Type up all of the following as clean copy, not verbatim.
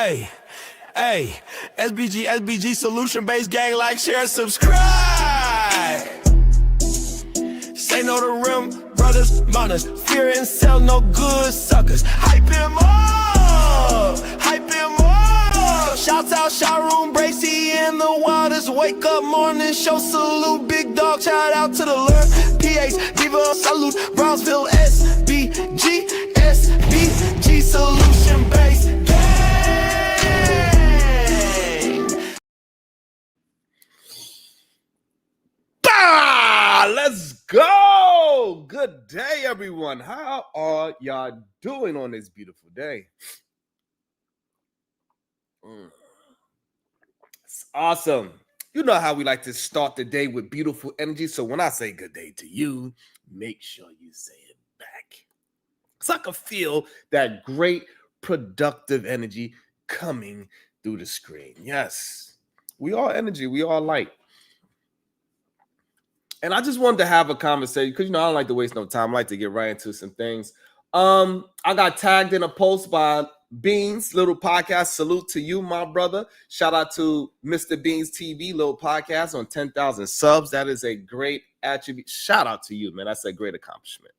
Hey, SBG solution-based gang, like, share, subscribe. Say no to rim, brothers, mothers, fear and sell no good suckers. Hype him up, hype him up. Shouts out, showroom, Bracy in the wildest. Wake up morning, show salute, big dog, shout out to the Lord. PH, Diva, salute, Brownsville, SBG solution-based. Let's go. Good day, everyone. How are y'all doing on this beautiful day? It's awesome. You know how we like to start the day with beautiful energy. So when I say good day to you, make sure you say it back. Because I can feel that great productive energy coming through the screen. Yes, we are energy. We are light. And I just wanted to have a conversation because, I don't like to waste no time. I like to get right into some things. I got tagged in a post by Beans, little podcast. Salute to you, my brother. Shout out to Mr. Beans TV, little podcast on 10,000 subs. That is a great attribute. Shout out to you, man. That's a great accomplishment.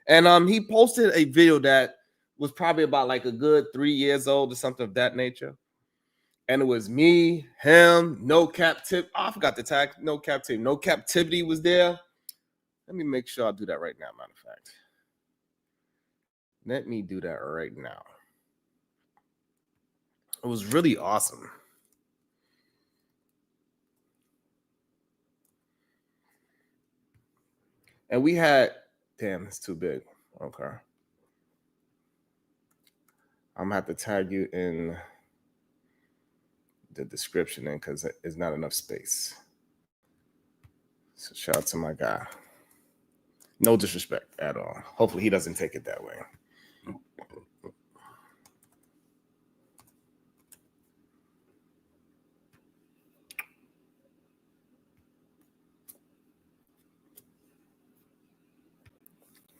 And he posted a video that was probably about like a good 3 years old or something of that nature. And it was me, him, no captivity. Oh, I forgot to tag no captivity. No captivity was there. Let me make sure I do that right now, matter of fact. Let me do that right now. It was really awesome. And we had, damn, it's too big. Okay. I'm gonna have to tag you in the description in because there's not enough space. So shout out to my guy. No disrespect at all. Hopefully he doesn't take it that way.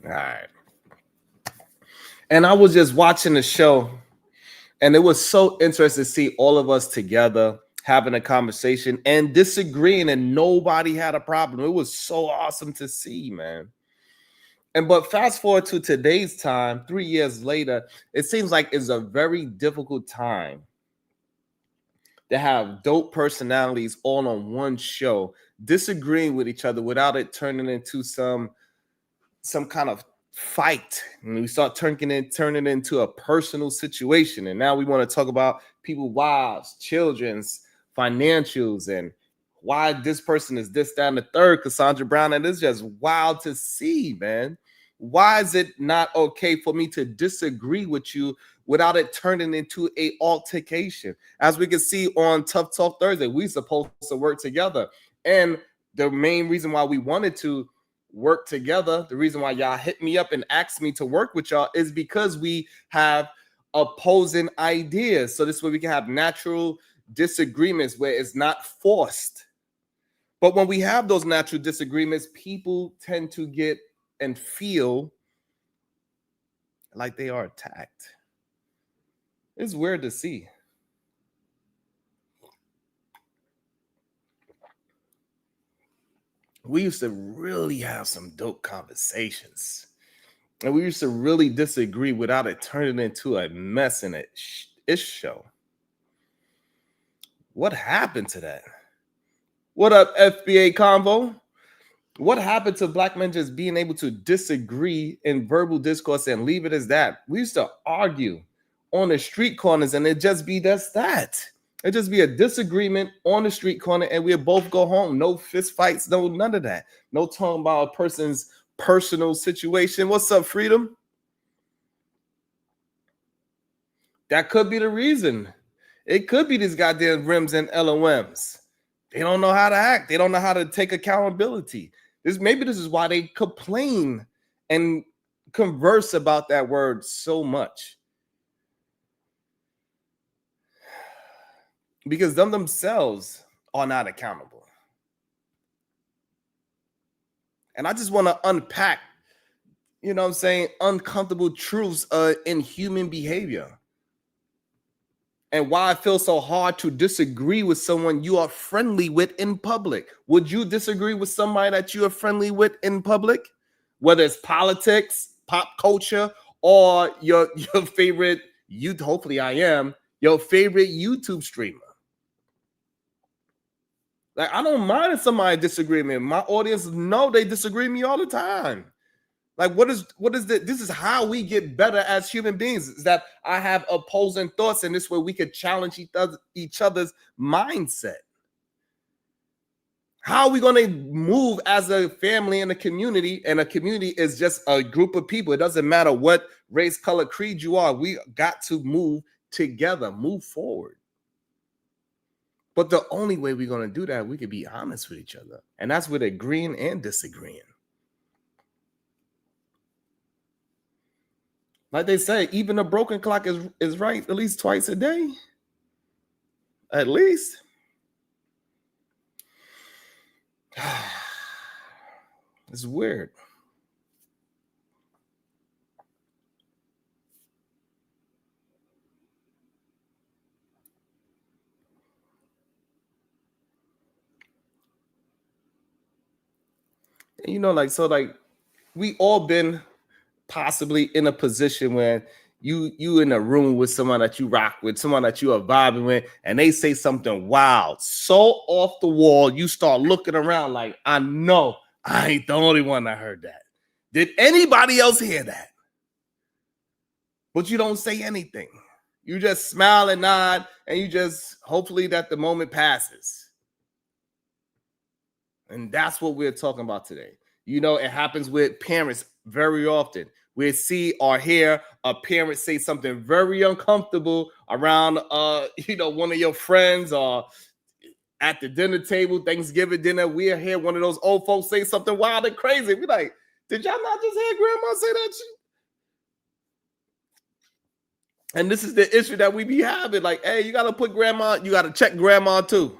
All right. And I was just watching the show, and it was so interesting to see all of us together having a conversation and disagreeing, and nobody had a problem. It was so awesome to see, man. But fast forward to today's time, 3 years later, it seems like it's a very difficult time to have dope personalities all on one show, disagreeing with each other without it turning into some kind of fight. And we start turning it into a personal situation. And now we want to talk about people's wives, children's financials, and why this person is this, that, and the third, Cassandra Brown. And it's just wild to see, man. Why is it not okay for me to disagree with you without it turning into a altercation? As we can see on Tough Talk Thursday, we supposed to work together. And the main reason why we wanted to work together, the reason why y'all hit me up and asked me to work with y'all, is because we have opposing ideas. So this way we can have natural disagreements where it's not forced. But when we have those natural disagreements, people tend to get and feel like they are attacked. It's weird to see. We used to really have some dope conversations. And we used to really disagree without it turning into a mess in a show. What happened to that? What up, FBA Convo? What happened to black men just being able to disagree in verbal discourse and leave it as that? We used to argue on the street corners and it just be that. It just be a disagreement on the street corner and we'll both go home. No fist fights, no none of that. No talking about a person's personal situation. What's up, Freedom? That could be the reason. It could be these goddamn rims and LOMs. They don't know how to act. They don't know how to take accountability. Maybe this is why they complain and converse about that word so much. Because them themselves are not accountable. And I just want to unpack, uncomfortable truths in human behavior. and why it feels so hard to disagree with someone you are friendly with in public. Would you disagree with somebody that you are friendly with in public? Whether it's politics, pop culture, or your favorite, hopefully I am, your favorite YouTube streamer. Like, I don't mind if somebody disagree with me. My audience know they disagree with me all the time. Like, what is this is how we get better as human beings, is that I have opposing thoughts, and this way we could challenge each other's mindset. How are we going to move as a family and a community? And a community is just a group of people. It doesn't matter what race, color, creed you are. We got to move together, move forward. But the only way we're going to do that, we can be honest with each other. And that's with agreeing and disagreeing. Like they say, even a broken clock is right at least twice a day. At least. It's weird. And you know, like we all been possibly in a position where you in a room with someone that you rock with, someone that you are vibing with, and they say something wild, so off the wall, you start looking around like, I know I ain't the only one that heard that. Did anybody else hear that? But you don't say anything. You just smile and nod, and you just hopefully that the moment passes. And that's what we're talking about today. You know, it happens with parents very often. We see or hear a parent say something very uncomfortable around, one of your friends, or at the dinner table, Thanksgiving dinner. We hear one of those old folks say something wild and crazy. We're like, did y'all not just hear grandma say that shit? And this is the issue that we be having. Like, hey, you got to put grandma, you got to check grandma too.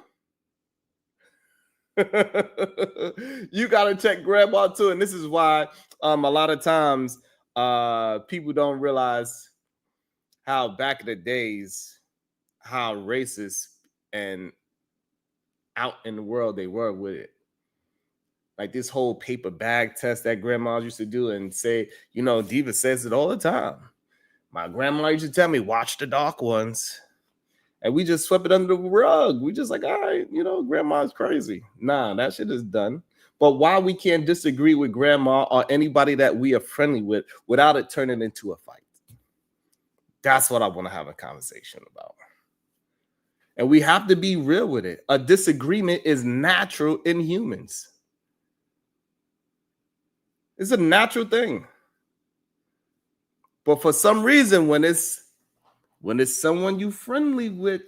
You got to check grandma too. And this is why a lot of times people don't realize how back in the days, how racist and out in the world they were with it. Like this whole paper bag test that grandmas used to do and say, Diva says it all the time. My grandma used to tell me, watch the dark ones. And we just swept it under the rug. We just like, all right, grandma's crazy. Nah, that shit is done. But why we can't disagree with grandma or anybody that we are friendly with without it turning into a fight? That's what I want to have a conversation about. And we have to be real with it. A disagreement is natural in humans. It's a natural thing. But for some reason, when it's someone you friendly with,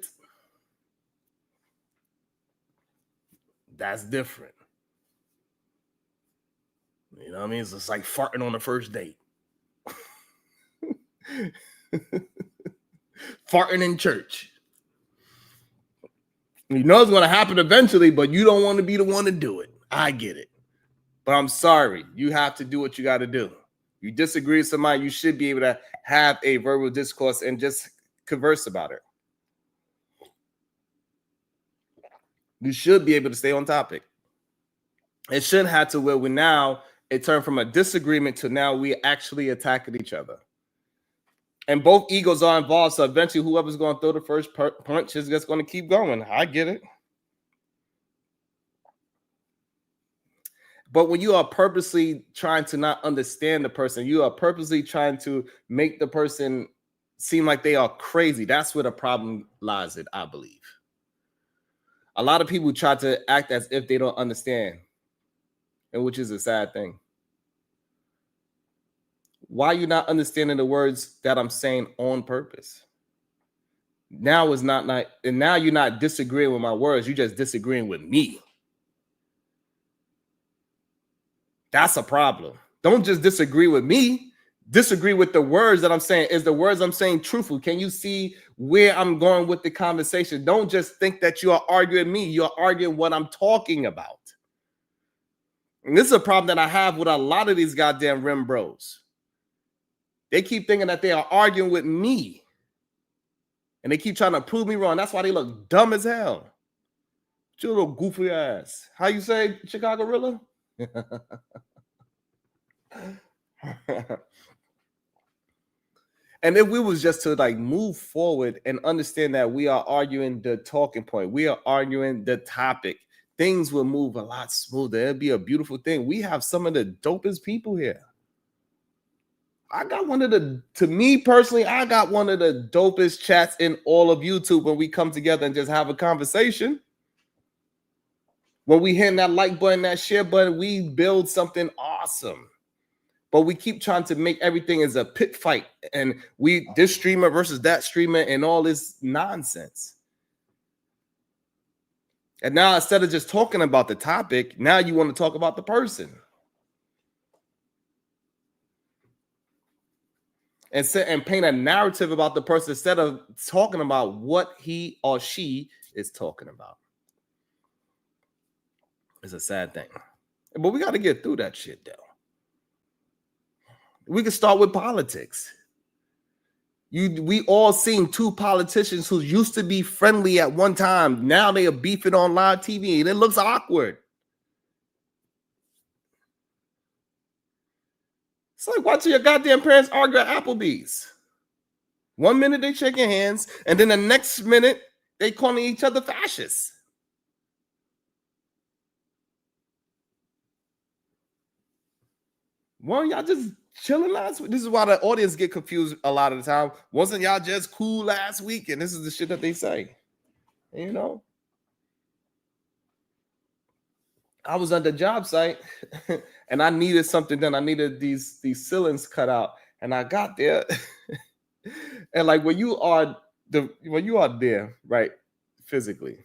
that's different. You know what I mean? It's just like farting on the first date. Farting in church. You know it's going to happen eventually, but you don't want to be the one to do it. I get it. But I'm sorry. You have to do what you got to do. You disagree with somebody, you should be able to have a verbal discourse and just converse about it. You should be able to stay on topic. It shouldn't have to where it turned from a disagreement to now we actually attacking each other. And both egos are involved, so eventually whoever's going to throw the first punch is just going to keep going. I get it. But when you are purposely trying to not understand the person, you are purposely trying to make the person seem like they are crazy. That's where the problem lies, I believe. A lot of people try to act as if they don't understand, and which is a sad thing. Why are you not understanding the words that I'm saying on purpose? Now is not like, and now you're not disagreeing with my words. You're just disagreeing with me. That's a problem. Don't just disagree with me. Disagree with the words that I'm saying. Is the words I'm saying truthful? Can you see where I'm going with the conversation? Don't just think that you are arguing me. You're arguing what I'm talking about. And this is a problem that I have with a lot of these goddamn rim bros. They keep thinking that they are arguing with me. And they keep trying to prove me wrong. That's why they look dumb as hell. Your little goofy ass. How you say, Chicago Rilla? And if we was just to like move forward and understand that we are arguing the talking point, we are arguing the topic, things will move a lot smoother. It'd be a beautiful thing. We have some of the dopest people here. I got one of the, to me personally, I got one of the dopest chats in all of YouTube when we come together and just have a conversation. When we hit that like button, that share button, we build something awesome. But we keep trying to make everything as a pit fight. And we, this streamer versus that streamer and all this nonsense. And now instead of just talking about the topic, now you want to talk about the person. And paint a narrative about the person instead of talking about what he or she is talking about. It's a sad thing. But we got to get through that shit, though. We can start with politics. We all seen two politicians who used to be friendly at one time. Now they are beefing on live TV, and it looks awkward. It's like watching your goddamn parents argue at Applebee's. 1 minute they shaking hands, and then the next minute they calling each other fascists. Weren't y'all just chilling last week? This is why the audience get confused a lot of the time. Wasn't y'all just cool last week? And this is the shit that they say. You know? I was on the job site and I needed something done. I needed these ceilings cut out. And I got there. And like when you are there, right, physically,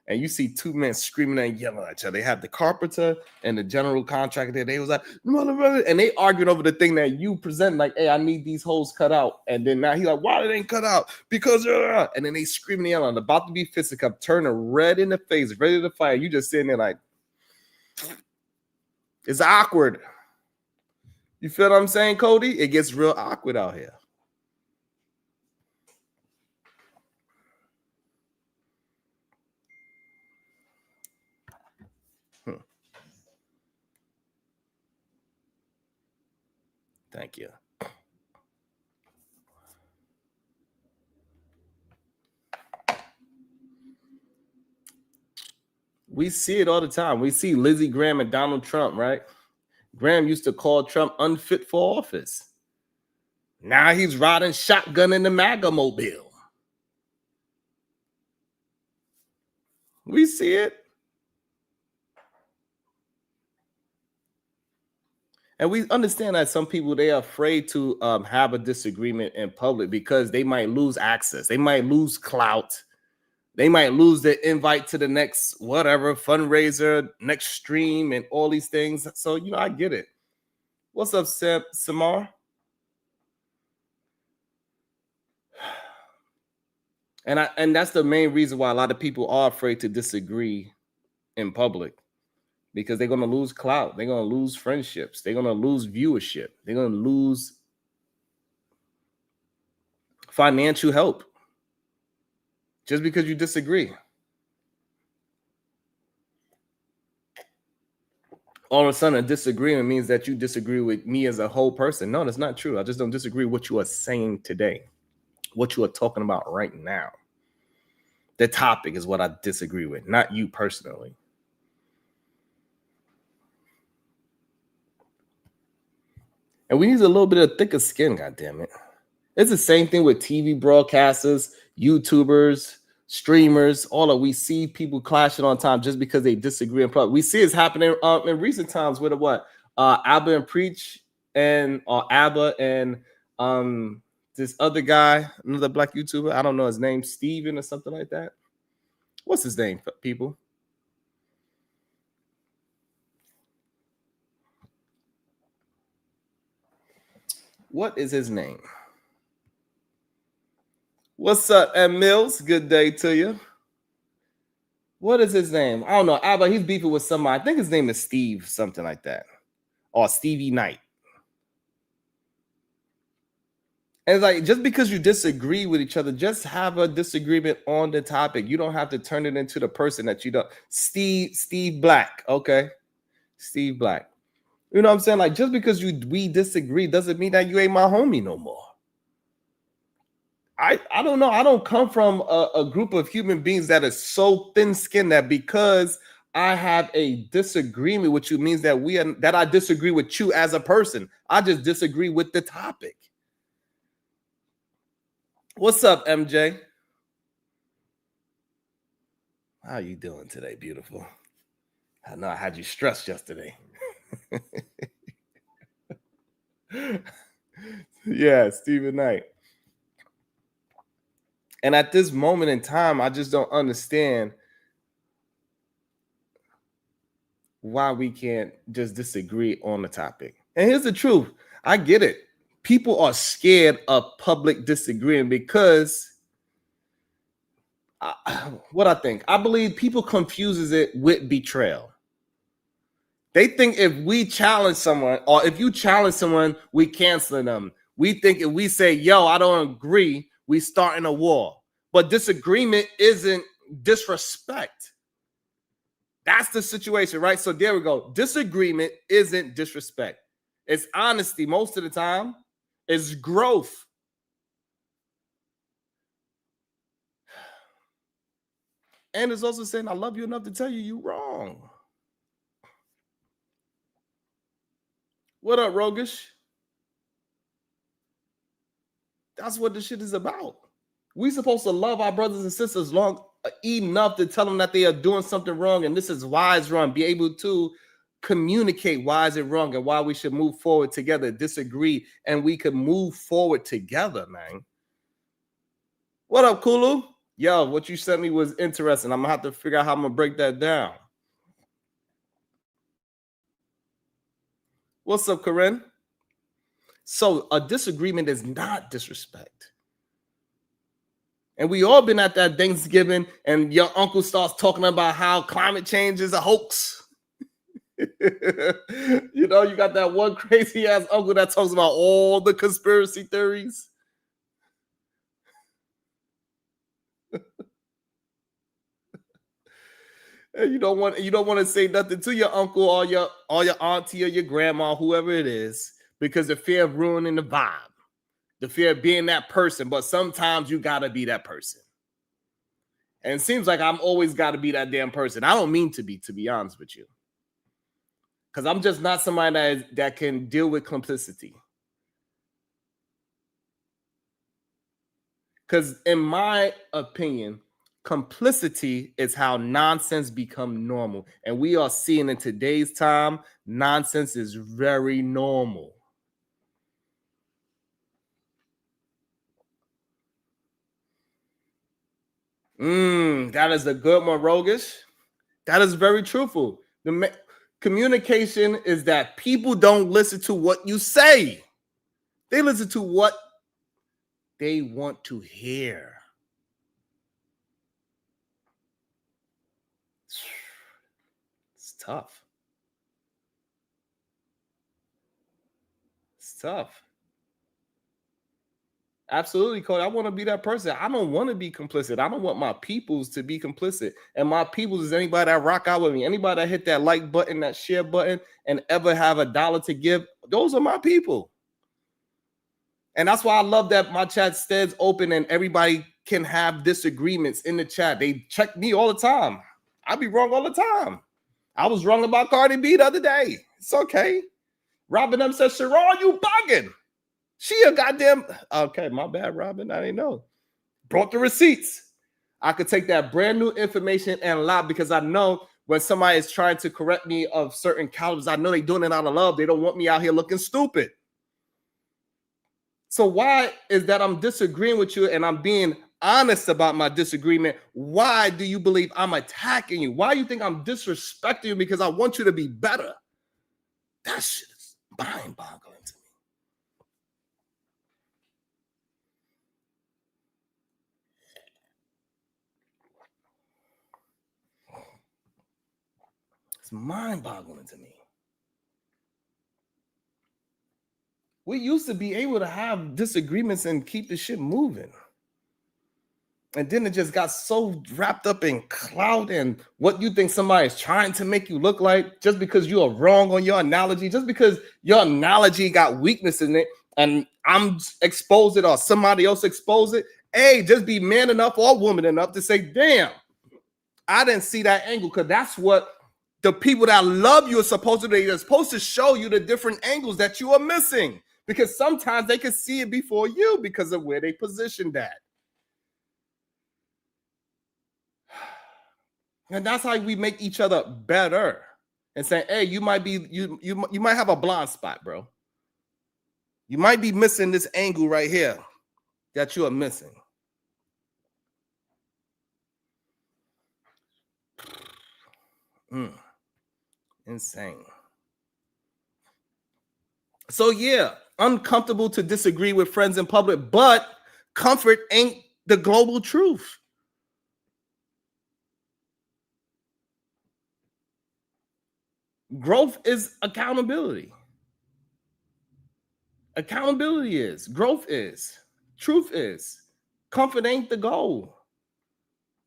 and you see two men screaming and yelling at each other. They have the carpenter and the general contractor there. They was like, and they argued over the thing that you present, like, hey, I need these holes cut out. And then now he's like, why they ain't cut out? Because, and then they screaming and yelling, about to be fisticuffed, turning red in the face, ready to fight. You just sitting there like, it's awkward. You feel what I'm saying, Cody? It gets real awkward out here. Thank you. We see it all the time. We see Lizzie Graham and Donald Trump, right? Graham used to call Trump unfit for office. Now he's riding shotgun in the MAGA mobile. We see it. And we understand that some people, they are afraid to have a disagreement in public because they might lose access. They might lose clout. They might lose the invite to the next whatever fundraiser, next stream, and all these things. So, you know, I get it. What's up, Samar? And that's the main reason why a lot of people are afraid to disagree in public. Because they're going to lose clout. They're going to lose friendships. They're going to lose viewership. They're going to lose financial help just because you disagree. All of a sudden, a disagreement means that you disagree with me as a whole person. No, that's not true. I just don't disagree with what you are saying today, what you are talking about right now. The topic is what I disagree with, not you personally. And we need a little bit of thicker skin, goddammit. It's the same thing with TV broadcasters, YouTubers, streamers, all of we see people clashing on time just because they disagree in public. We see it's happening in recent times with Abba and Preach and Abba and this other guy, another black YouTuber. I don't know his name, Steven or something like that. What's his name, people? What is his name? What's up, M. Mills? Good day to you. What is his name? I don't know. Abba, he's beefing with somebody. I think his name is Steve, something like that. Or Stevie Knight. And it's like, just because you disagree with each other, just have a disagreement on the topic. You don't have to turn it into the person that you don't. Steve Black, okay? Steve Black. You know what I'm saying? Like, just because we disagree doesn't mean that you ain't my homie no more. I don't know. I don't come from a group of human beings that is so thin-skinned that because I have a disagreement with you means that I disagree with you as a person. I just disagree with the topic. What's up, MJ? How you doing today, beautiful? I know I had you stressed yesterday. Yeah, Stephen Knight. And at this moment in time, I just don't understand why we can't just disagree on the topic. And here's the truth. I get it. People are scared of public disagreeing because what I believe people confuses it with betrayal. They think if we challenge someone or if you challenge someone, we canceling them. We think if we say, yo, I don't agree, we starting a war. But disagreement isn't disrespect. That's the situation, right? So there we go. Disagreement isn't disrespect. It's honesty most of the time. It's growth. And it's also saying, I love you enough to tell you you're wrong. What up, Rogish? That's what this shit is about. We supposed to love our brothers and sisters long enough to tell them that they are doing something wrong and this is why it's wrong. Be able to communicate why is it wrong and why we should move forward together, disagree, and we could move forward together, man. What up, Kulu? Yo, what you sent me was interesting. I'm gonna have to figure out how I'm gonna break that down. What's up, Corinne? So a disagreement is not disrespect. And we all been at that Thanksgiving and your uncle starts talking about how climate change is a hoax. You know, you got that one crazy ass uncle that talks about all the conspiracy theories. And you don't want to say nothing to your uncle or your auntie or your grandma, whoever it is, because the fear of ruining the vibe, the fear of being that person. But sometimes you gotta be that person. And it seems like I'm always gotta be that damn person. I don't mean to be honest with you. Because I'm just not somebody that can deal with complicity. Because in my opinion, complicity is how nonsense become normal. And we are seeing in today's time, nonsense is very normal. That is a good one, Rogish. That is very truthful. Communication is that people don't listen to what you say. They listen to what they want to hear. It's tough. It's tough. Absolutely, Cody. I want to be that person. I don't want to be complicit. I don't want my peoples to be complicit. And my peoples is anybody that rock out with me, anybody that hit that like button, that share button, and ever have $1 to give. Those are my people. And that's why I love that my chat stays open and everybody can have disagreements in the chat. They check me all the time. I be wrong all the time. I was wrong about Cardi B the other day. It's okay. Robin M says, Sharon, you bugging. She a goddamn, okay, my bad, Robin. I didn't know. Brought the receipts. I could take that brand new information and lie because I know when somebody is trying to correct me of certain calibers, I know they're doing it out of love. They don't want me out here looking stupid. So why is that I'm disagreeing with you and I'm being honest about my disagreement? Why do you believe I'm attacking you? Why do you think I'm disrespecting you? Because I want you to be better. That shit is mind-boggling to me. It's mind-boggling to me. We used to be able to have disagreements and keep the shit moving. And then it just got so wrapped up in clout and what you think somebody is trying to make you look like, just because you are wrong on your analogy, just because your analogy got weakness in it and I'm exposed it or somebody else exposed it. Hey, just be man enough or woman enough to say, damn, I didn't see that angle, because that's what the people that love you are supposed to do. They're supposed to show you the different angles that you are missing, because sometimes they can see it before you because of where they positioned that. And that's how we make each other better and say, hey, you might be, you might have a blind spot, bro. You might be missing this angle right here that you are missing. Insane. So yeah, uncomfortable to disagree with friends in public, but comfort ain't the global truth. Growth is accountability. Accountability is, growth is, truth is. Comfort ain't the goal.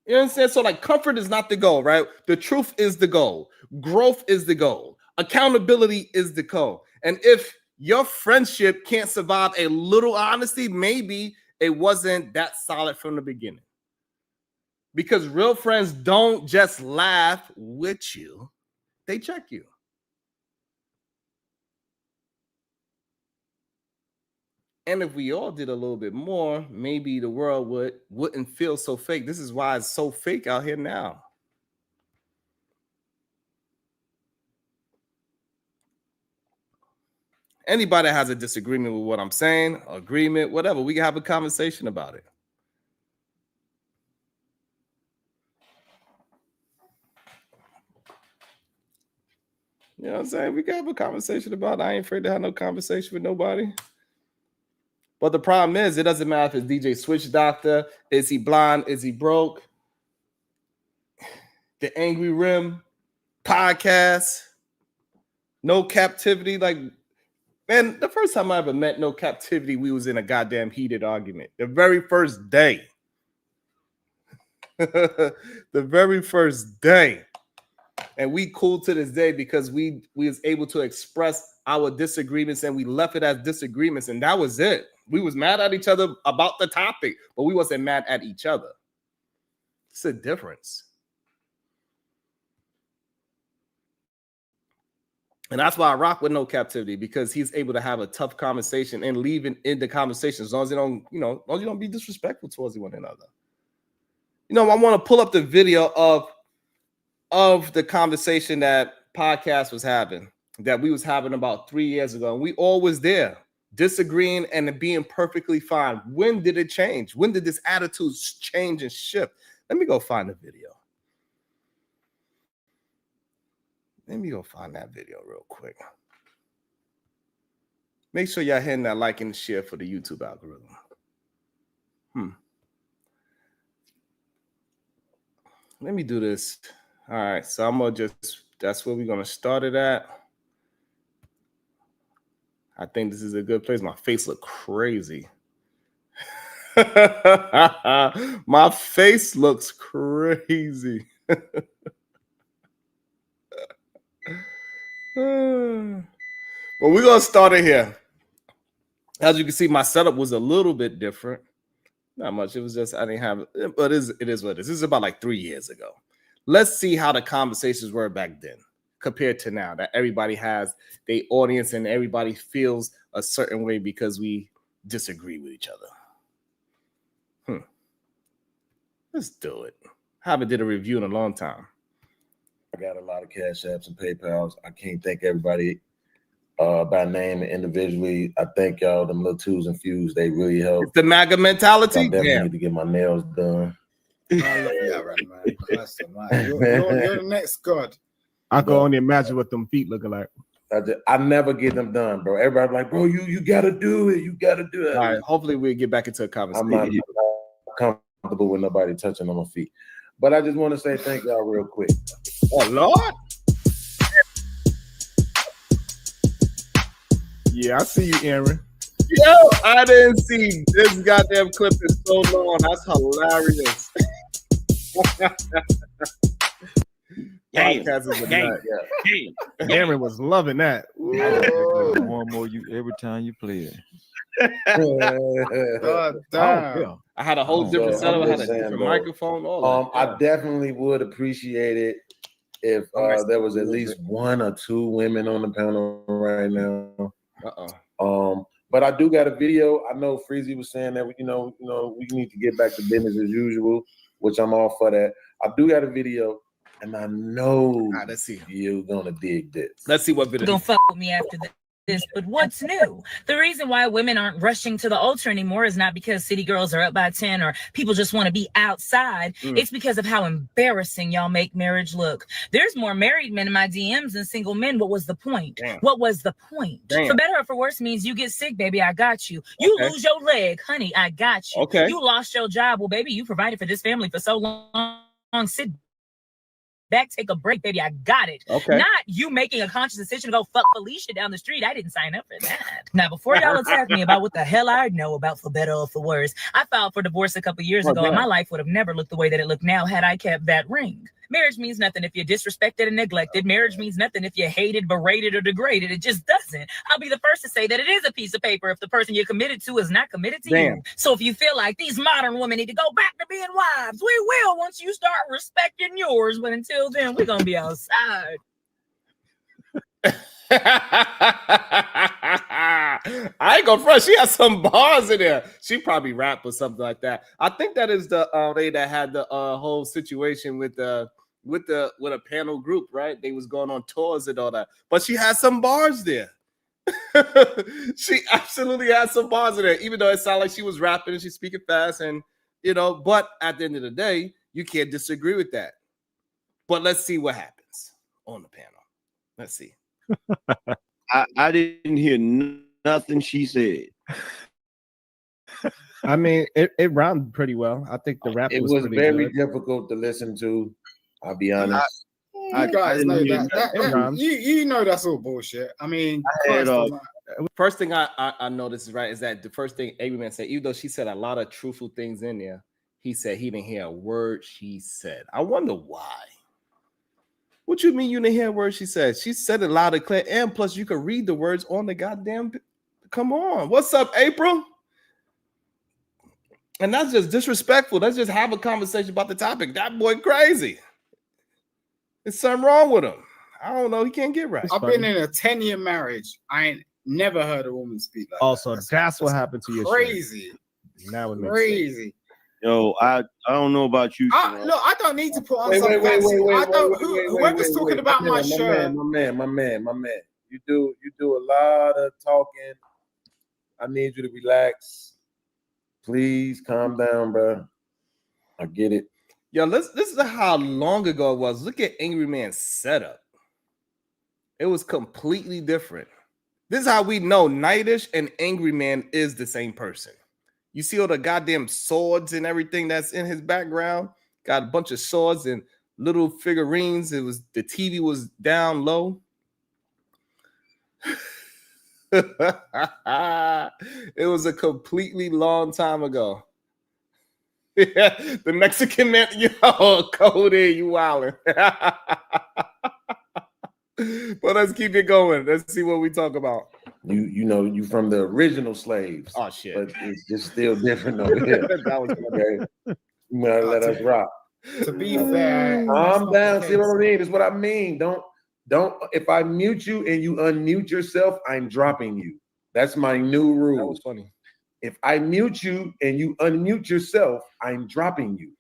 You know what I'm saying? So like, comfort is not the goal, right? The truth is the goal. Growth is the goal. Accountability is the goal. And if your friendship can't survive a little honesty, maybe it wasn't that solid from the beginning. Because real friends don't just laugh with you, they check you. And if we all did a little bit more, maybe the world wouldn't feel so fake. This is why it's so fake out here now. Anybody that has a disagreement with what I'm saying, agreement, whatever, we can have a conversation about it. You know what I'm saying? We can have a conversation about it. I ain't afraid to have no conversation with nobody. But the problem is, it doesn't matter if it's DJ Switch Doctor, is he blind, is he broke, the Angry Rim podcast, No Captivity. Like, man, the first time I ever met No Captivity, we was in a goddamn heated argument. The very first day. The very first day. And we cool to this day because we was able to express our disagreements, and we left it as disagreements, and that was it. We was mad at each other about the topic, but we wasn't mad at each other. It's a difference. And that's why I rock with No Captivity, because he's able to have a tough conversation and leave it in the conversation, as long as you don't, as long as you don't be disrespectful towards one another. I want to pull up the video of the conversation that podcast was having, that we was having about 3 years ago. And we all was there, disagreeing and being perfectly fine. When did it change? When did this attitude change and shift? Let me go find the video. Let me go find that video real quick. Make sure y'all hitting that like and share for the YouTube algorithm. Let me do this. All right, so I'm gonna that's where we're gonna start it at. I think this is a good place. My face look crazy. My face looks crazy. Well, we're gonna start it here. As you can see, my setup was a little bit different. Not much. It was just I didn't have it, but it is what it is. This is about like 3 years ago. Let's see how the conversations were back then compared to now, that everybody has their audience and everybody feels a certain way because we disagree with each other. Let's do it. Haven't did a review in a long time. I got a lot of Cash Apps and PayPals. I can't thank everybody by name and individually. I thank y'all, them little twos and fews. They really help. It's the MAGA mentality. I definitely need to get my nails done. I love you, right, man. You're the next god. I can only imagine what them feet looking like. I never get them done, bro. Everybody like, bro, you gotta do it. You gotta do it. All right, hopefully we'll get back into a conversation. I'm not comfortable with nobody touching on my feet. But I just want to say thank y'all real quick. Oh, Lord. Yeah, I see you, Aaron. Yo, I didn't see this goddamn clip in so long. That's hilarious. Damn. Podcast is a Damn. nut. Damn. Aaron was loving that. More and more you every time you play it. God Oh, damn. yeah. I had a whole So, different setup. I'm I had a just saying, different though, microphone. All that. I definitely would appreciate it if there was at least one or two women on the panel right now. But I do got a video. I know Freezy was saying that we need to get back to business as usual, which I'm all for that. I do got a video, and I know let's see. you're gonna dig this. Let's see what video. Gonna fuck with me after this, but what's new? The reason why women aren't rushing to the altar anymore is not because city girls are up by 10 or people just want to be outside. It's because of how embarrassing y'all make marriage look. There's more married men in my DMs than single men. What was the point? Damn. What was the point? Damn. For better or for worse means you get sick, baby, I got you. You lose your leg, honey, I got you. Okay. You lost your job, well, baby, you provided for this family for so long. Sit back, take a break, baby. I got it. Okay. Not you making a conscious decision to go fuck Felicia down the street. I didn't sign up for that. Now, before y'all attack me about what the hell I know about for better or for worse, I filed for divorce a couple years ago, and my life would have never looked the way that it looked now had I kept that ring. Marriage means nothing if you're disrespected and neglected. Marriage means nothing if you're hated, berated, or degraded. It just doesn't. I'll be the first to say that it is a piece of paper if the person you're committed to is not committed to you. So if you feel like these modern women need to go back to being wives, we will once you start respecting yours. But until then, we're going to be outside. I ain't gonna front. She has some bars in there. She probably rap or something like that. I think that is the lady that had the whole situation with a panel group, right? They was going on tours and all that. But she had some bars there. She absolutely had some bars in there, even though it sounded like she was rapping and she's speaking fast, and but at the end of the day, you can't disagree with that. But let's see what happens on the panel. Let's see. I didn't hear nothing she said. I mean, it rhymed pretty well. I think the rap It was was pretty very good. difficult to listen to. I'll be honest. You guys know didn't hear that you know that's all bullshit. I mean, First thing I noticed, right, is that the first thing Abraham said, even though she said a lot of truthful things in there, he said he didn't hear a word she said. I wonder why. What you mean you didn't hear a word she said? She said it loud and clear, and plus you could read the words on the goddamn. Come on, what's up, April? And that's just disrespectful. Let's just have a conversation about the topic. That boy crazy. There's something wrong with him. I don't know. He can't get right. I've been in a 10-year marriage. I ain't never heard a woman speak like Also, that. that's what happened to you. Crazy. Now it makes sense. Crazy. Yo, I don't know about you. Look, I don't need to put on some fancy. Whoever's talking about my shirt. My man. You do a lot of talking. I need you to relax. Please calm down, bro. I get it. Yo, this is how long ago it was. Look at Angry Man's setup. It was completely different. This is how we know Nightish and Angry Man is the same person. You see all the goddamn swords and everything that's in his background? Got a bunch of swords and little figurines. The TV was down low. It was a completely long time ago. Yeah, the Mexican man, yo, Cody, you wildin'. But let's keep it going. Let's see what we talk about. You from the original slaves. Oh shit! But it's just still different over here. That was okay. You gotta let us rock. To be fair, calm down. See what I mean? That's what I mean. Don't. If I mute you and you unmute yourself, I'm dropping you. That's my new rule. That was funny. If I mute you and you unmute yourself, I'm dropping you.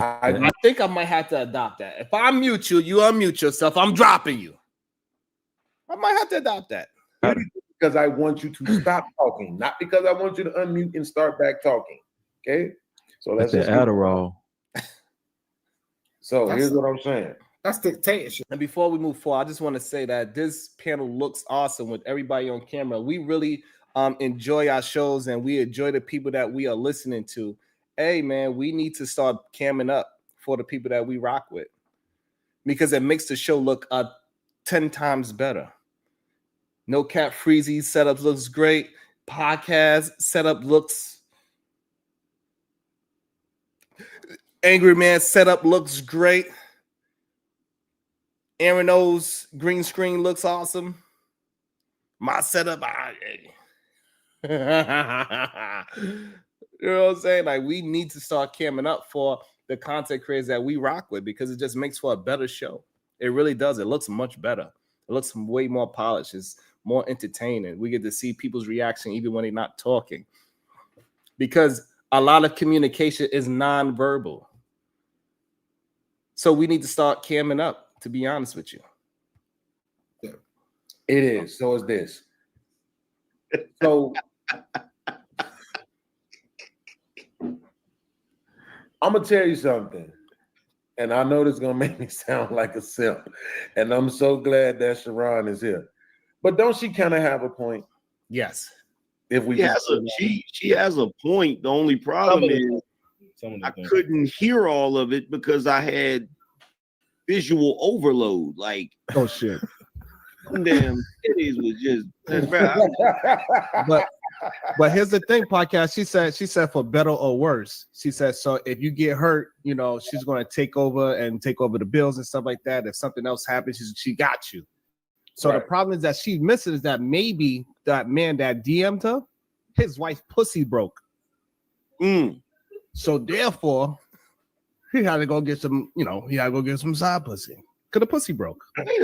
I think I might have to adopt that. If I mute you, you unmute yourself, I'm dropping you. I might have to adopt that. Because I want you to stop talking, not because I want you to unmute and start back talking. Okay? So that's the Adderall. So here's what I'm saying. That's dictatorship. And before we move forward, I just want to say that this panel looks awesome with everybody on camera. We really enjoy our shows and we enjoy the people that we are listening to. Hey, man, we need to start camming up for the people that we rock with because it makes the show look 10 times better. No cap freezy setups looks great. podcast setup looks. Angry Man setup looks great. Aaron O's green screen looks awesome. My setup, you know what I'm saying? Like, we need to start camming up for the content creators that we rock with because it just makes for a better show. It really does. It looks much better. It looks way more polished. It's more entertaining. We get to see people's reaction even when they're not talking because a lot of communication is nonverbal. So we need to start camming up, to be honest with you. It is. So is this. So I'm gonna tell you something, and I know this is gonna make me sound like a simp, and I'm so glad that Sharon is here. But don't she kind of have a point? Yes. If we she has a point. The only problem is I couldn't hear all of it because I had visual overload. Like, oh shit. Damn titties was just but here's the thing, podcast. She said for better or worse. She said so if you get hurt, you know, she's gonna take over the bills and stuff like that. If something else happens, she got you. So the problem is that she's missing is that maybe that man that DM'd her, his wife's pussy broke. So therefore, he had to go get some, side pussy. Cause the pussy broke. Wait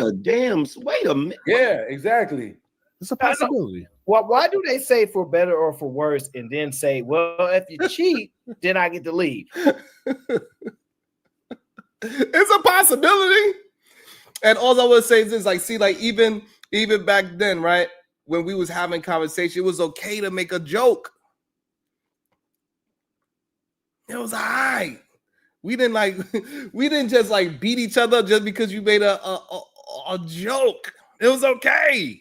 a minute. Yeah, exactly. It's a possibility. Why do they say for better or for worse and then say, well, if you cheat, then I get to leave? It's a possibility. And all I would say is this, like, see, like even back then, right? When we was having conversation, it was okay to make a joke. It was all right. We didn't just like beat each other just because you made a joke. It was okay.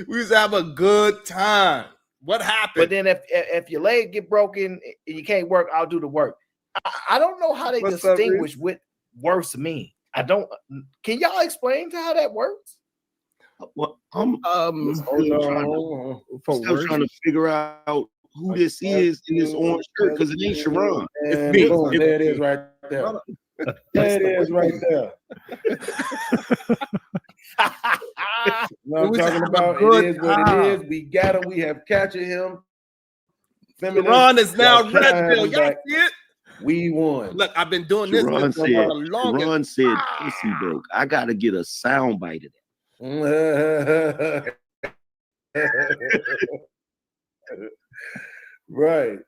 We used to have a good time. What happened? But then if your leg get broken and you can't work, I'll do the work. I don't know how they distinguish what worse mean. I don't. Can y'all explain to how that works? Well, I'm still trying to figure out who this is in this orange shirt because it ain't Sharon. There it is right there. There it is right there. What I'm talking about, it is what it is. We got him. We have captured him. Sharon is now red pill. Y'all see it? We won. Look, I've been doing this for the longest. Sharon said pussy broke. I got to get a sound bite of that. Right.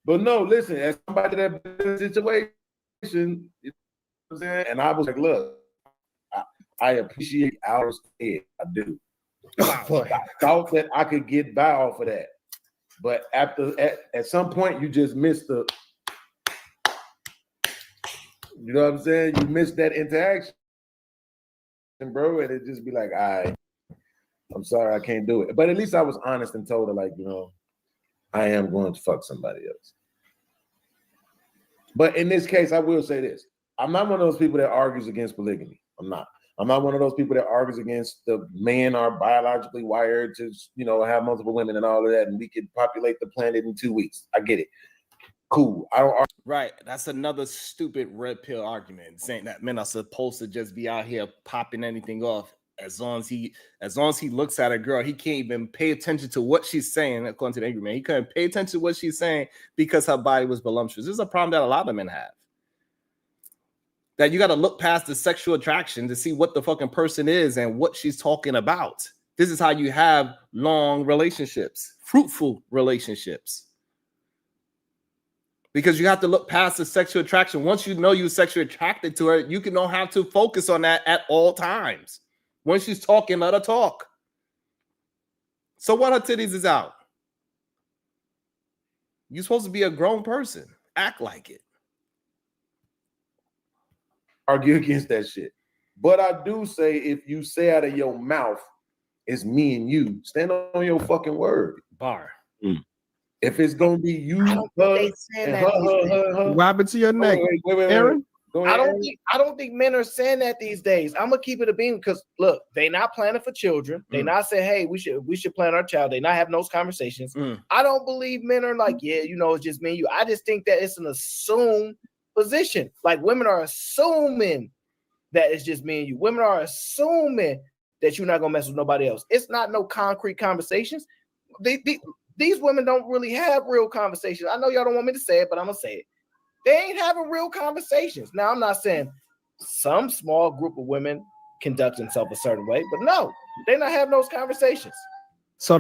But no, listen, as somebody that been in a situation, you know what I'm saying? And I was like, look, I appreciate ours. I do. I thought that I could get by off of that. But at some point, you just missed the, you know what I'm saying? You missed that interaction, bro, and it just be like, all right, I'm sorry, I can't do it. But at least I was honest and told her, like, you know, I am going to fuck somebody else. But in this case, I will say this. I'm not one of those people that argues against polygamy. I'm not. I'm not one of those people that argues against the men are biologically wired to, you know, have multiple women and all of that, and we could populate the planet in 2 weeks. I get it. Cool. I don't argue. Right. That's another stupid red pill argument, saying that men are supposed to just be out here popping anything off. As long as he looks at a girl, he can't even pay attention to what she's saying. According to the angry man, he couldn't pay attention to what she's saying because her body was voluptuous. This is a problem that a lot of men have. That you got to look past the sexual attraction to see what the fucking person is and what she's talking about. This is how you have long relationships, fruitful relationships. Because you have to look past the sexual attraction. Once you know you're sexually attracted to her, you can don't have to focus on that at all times. When she's talking, let her talk. So what her titties is out? You're supposed to be a grown person. Act like it. Argue against that shit. But I do say, if you say out of your mouth, it's me and you, stand on your fucking word. Bar. If it's gonna be you, her, What happened to your neck, wait, Aaron? I don't think men are saying that these days. I'm gonna keep it a beam because look, they not planning for children. They not saying, hey, we should plan our child. They not having those conversations. I don't believe men are like, yeah, it's just me and you. I just think that it's an assumed position. Like women are assuming that it's just me and you. Women are assuming that you're not gonna mess with nobody else. It's not no concrete conversations. These women don't really have real conversations. I know y'all don't want me to say it, but I'm gonna say it. They ain't having real conversations. Now, I'm not saying some small group of women conduct themselves a certain way, but no, they're not having those conversations. So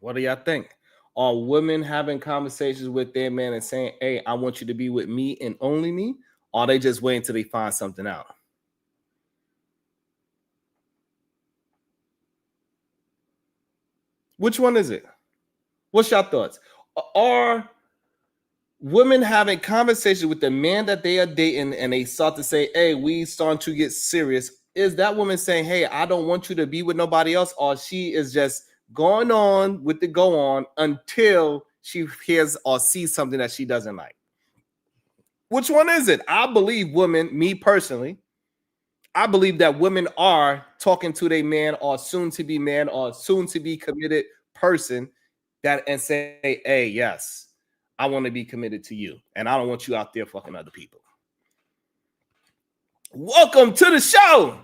what do y'all think? Are women having conversations with their man and saying, hey, I want you to be with me and only me? Or are they just waiting until they find something out? Which one is it? What's your thoughts? Are women having conversations with the man that they are dating and they start to say, hey, we starting to get serious? Is that woman saying, hey, I don't want you to be with nobody else? Or she is just going on with the go on until she hears or sees something that she doesn't like? Which one is it? I believe women, me personally, I believe that women are talking to their man or soon to be man or soon to be committed person that and say, hey, yes, I want to be committed to you. And I don't want you out there fucking other people. Welcome to the show,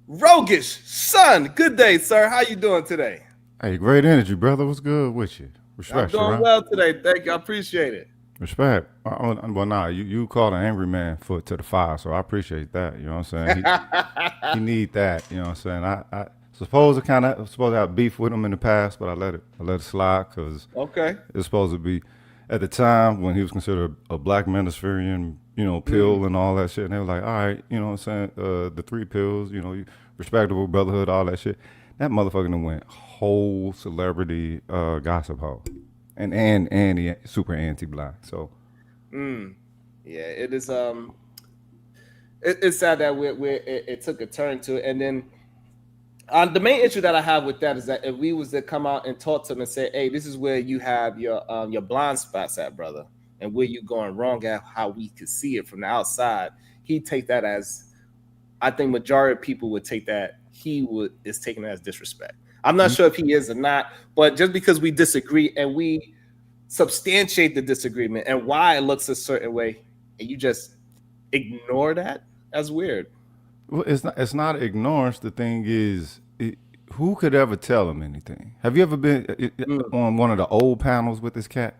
Roguish Son. Good day, sir. How you doing today? Hey, great energy, brother. What's good with you? Respect. I'm doing well today. Thank you. I appreciate it. Respect. Well, nah, you called an angry man foot to the fire, so I appreciate that. You know what I'm saying? He need that. You know what I'm saying? I suppose I have beef with him in the past, but I let it slide because it's supposed to be at the time when he was considered a black ministerian, pill and all that shit. And they were like, all right, you know what I'm saying? The 3 pills, respectable brotherhood, all that shit. That motherfucker done went whole celebrity gossip hole. And he super anti-black. So yeah, it is it's sad that it took a turn to it. And then the main issue that I have with that is that if we was to come out and talk to him and say, hey, this is where you have your blind spots at, brother, and where you going wrong at, how we could see it from the outside, he'd take that as, I think majority of people would take that is taking it as disrespect. I'm not sure if he is or not, but just because we disagree and we substantiate the disagreement and why it looks a certain way, and you just ignore that, that's weird. Well, it's not ignorance. The thing is, who could ever tell him anything? Have you ever been on one of the old panels with this cat?